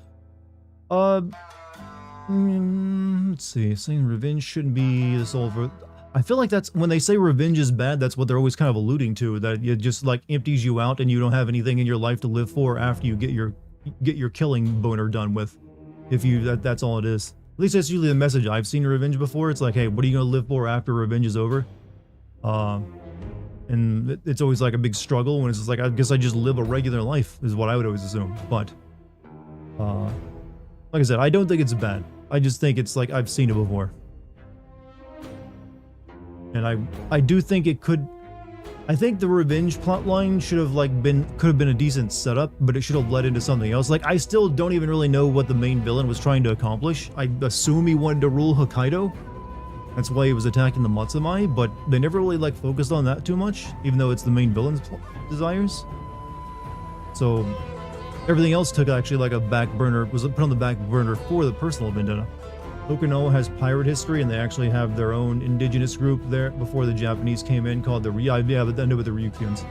Let's see, saying revenge shouldn't be the sole for... I feel like that's, when they say revenge is bad, that's what they're always kind of alluding to, that it just empties you out and you don't have anything in your life to live for after you get your killing boner done with. If you, that's all it is. At least that's usually the message I've seen in Revenge before. It's like, hey, what are you gonna live for after Revenge is over? And it's always like a big struggle when it's just like, I guess I just live a regular life, is what I would always assume. But, like I said, I don't think it's bad. I just think it's like, I've seen it before. And I do think it could, I think the Revenge plotline should have could have been a decent setup, but it should have led into something else. Like, I still don't even really know what the main villain was trying to accomplish. I assume he wanted to rule Hokkaido. That's why he was attacking the Matsumai, but they never really focused on that too much, even though it's the main villain's desires. So everything else took actually like a back burner, was put on the back burner for the personal vendetta. Okinawa has pirate history, and they actually have their own indigenous group there before the Japanese came in called the but I know with the Ryukyuans.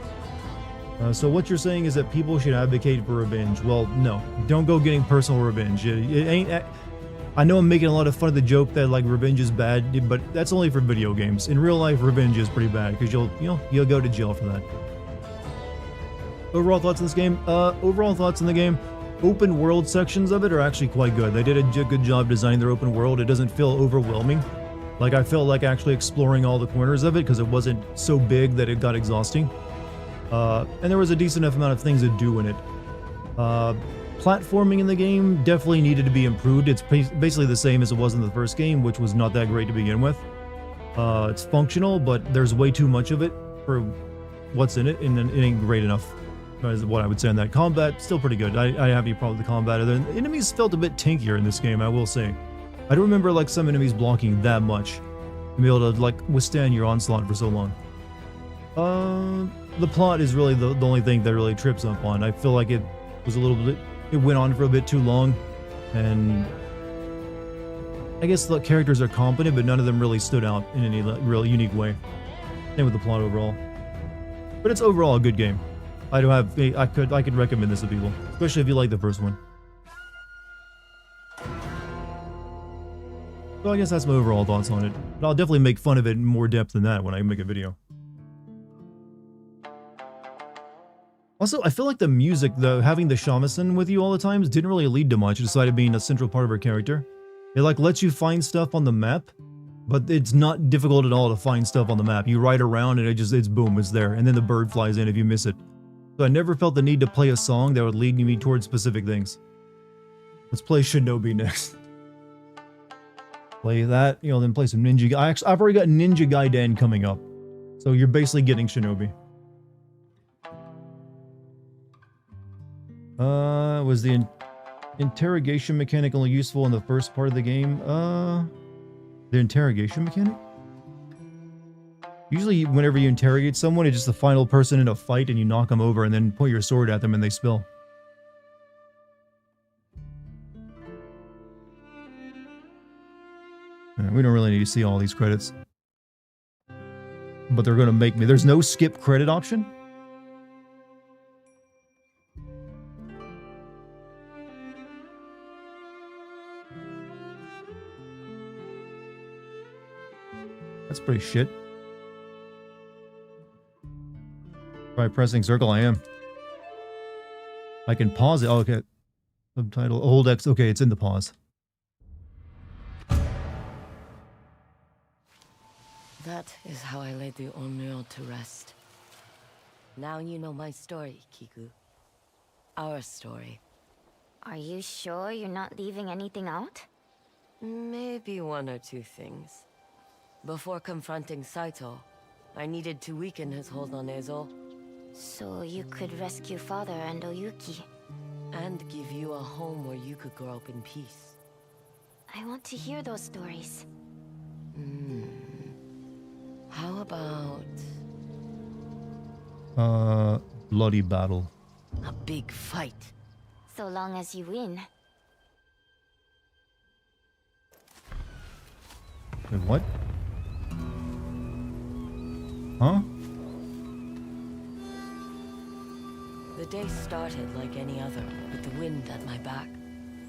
So what you're saying is that people should advocate for revenge. Well, no, don't go getting personal revenge. It ain't. I know I'm making a lot of fun of the joke that revenge is bad, but that's only for video games. In real life, revenge is pretty bad because you'll go to jail for that. Overall thoughts on this game? Overall thoughts on the game. Open world sections of it are actually quite good. They did a good job designing their open world. It doesn't feel overwhelming. Like, I felt like actually exploring all the corners of it because it wasn't so big that it got exhausting. And there was a decent enough amount of things to do in it. Platforming in the game definitely needed to be improved. It's basically the same as it was in the first game, which was not that great to begin with. It's functional, but there's way too much of it for what's in it, and it ain't great enough. Is what I would say on that. Combat, still pretty good. I have any problem with the combat. The enemies felt a bit tankier in this game, I will say. I don't remember some enemies blocking that much to be able to withstand your onslaught for so long. The plot is really the only thing that really trips up on. I feel like it was a little bit, it went on for a bit too long, and I guess the characters are competent, but none of them really stood out in any real unique way. Same with the plot overall. But it's overall a good game. I could recommend this to people, especially if you like the first one. So I guess that's my overall thoughts on it. But I'll definitely make fun of it in more depth than that when I make a video. Also, I feel like the music, having the shamisen with you all the times, didn't really lead to much, aside of being a central part of her character. It lets you find stuff on the map, but it's not difficult at all to find stuff on the map. You ride around and it's boom, it's there, and then the bird flies in if you miss it. So I never felt the need to play a song that would lead me towards specific things. Let's play Shinobi next. Play that, then play some Ninja. I've already got Ninja Gaiden coming up, so you're basically getting Shinobi. Was the interrogation mechanic only useful in the first part of the game? The interrogation mechanic? Usually whenever you interrogate someone, it's just the final person in a fight and you knock them over and then point your sword at them and they spill. We don't really need to see all these credits. But they're going to make me. There's no skip credit option? That's pretty shit. By pressing circle, I am. I can pause it. Oh, okay. Subtitle. Hold X. Okay, it's in the pause. That is how I laid the Onryo to rest. Now you know my story, Kiku. Our story. Are you sure you're not leaving anything out? Maybe one or two things. Before confronting Saito, I needed to weaken his hold on Ezo. So you could rescue Father and Oyuki. And give you a home where you could grow up in peace. I want to hear those stories. How about... bloody battle. a big fight? So long as you win. Wait, what? Huh? The day started like any other, with the wind at my back,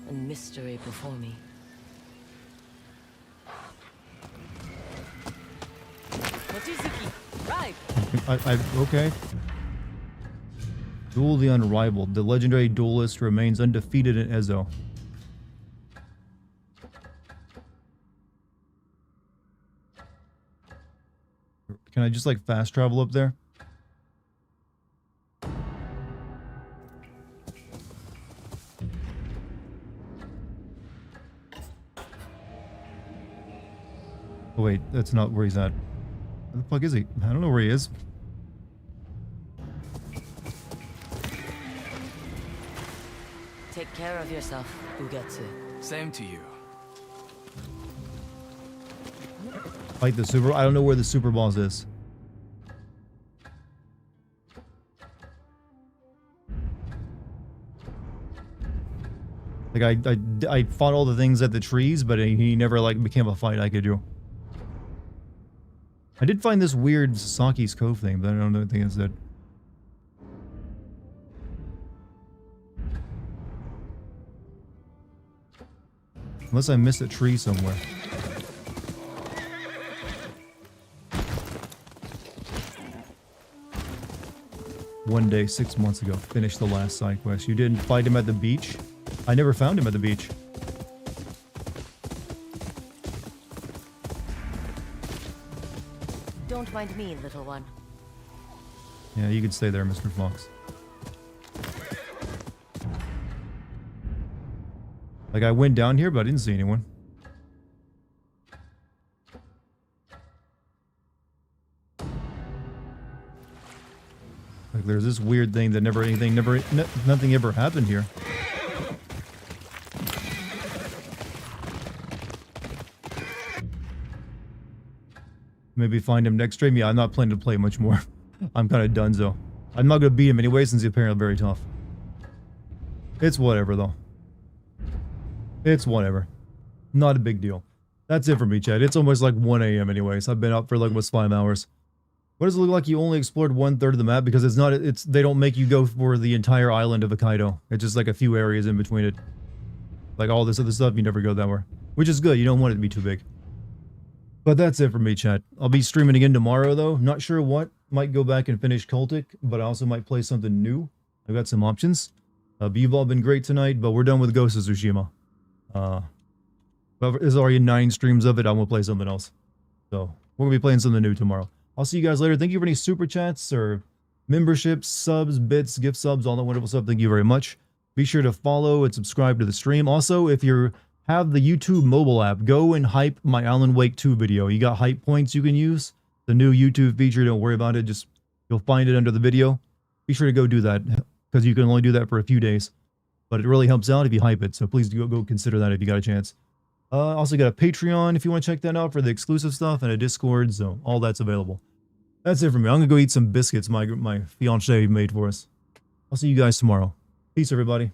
and mystery before me. Mochizuki, ride! Okay. Duel the Unrivaled. The legendary duelist remains undefeated in Ezo. Can I just like fast travel up there? Oh wait, that's not where he's at. Where the fuck is he? I don't know where he is. Take care of yourself, Ugetsu. Same to you. Fight the super. I don't know where the super boss is. Like I fought all the things at the trees, but he never like became a fight I could do. I did find this weird Sasaki's Cove thing, but I don't know think it's that. Unless I missed a tree somewhere. One day, 6 months ago, finished the last side quest. You didn't fight him at the beach? I never found him at the beach. Don't mind me, little one. Yeah, you could stay there, Mr. Fox. Like, I went down here, but I didn't see anyone. Like, there's this weird thing that nothing ever happened here. Maybe find him next stream. Yeah, I'm not planning to play much more. I'm kind of donezo. I'm not going to beat him anyway since he's apparently very tough. It's whatever, though. It's whatever. Not a big deal. That's it for me, Chad. It's almost like 1 a.m. anyways. I've been up for like almost 5 hours. What does it look like you only explored 1/3 of the map? Because they don't make you go for the entire island of Hokkaido. It's just like a few areas in between it. Like all this other stuff, you never go that way. Which is good. You don't want it to be too big. But that's it for me, chat. I'll be streaming again tomorrow, though. Not sure what. Might go back and finish Cultic, but I also might play something new. I've got some options. You've all been great tonight, but we're done with Ghost of Tsushima. But there's already 9 streams of it. I'm going to play something else. So, we're going to be playing something new tomorrow. I'll see you guys later. Thank you for any super chats or memberships, subs, bits, gift subs, all that wonderful stuff. Thank you very much. Be sure to follow and subscribe to the stream. Also, if you have the YouTube mobile app, go and hype my Alan Wake 2 video. You got hype points you can use. The new YouTube feature, don't worry about it. Just, you'll find it under the video. Be sure to go do that, because you can only do that for a few days. But it really helps out if you hype it, so please go consider that if you got a chance. Also got a Patreon if you want to check that out for the exclusive stuff, and a Discord, so all that's available. That's it for me. I'm going to go eat some biscuits my fiancé made for us. I'll see you guys tomorrow. Peace, everybody.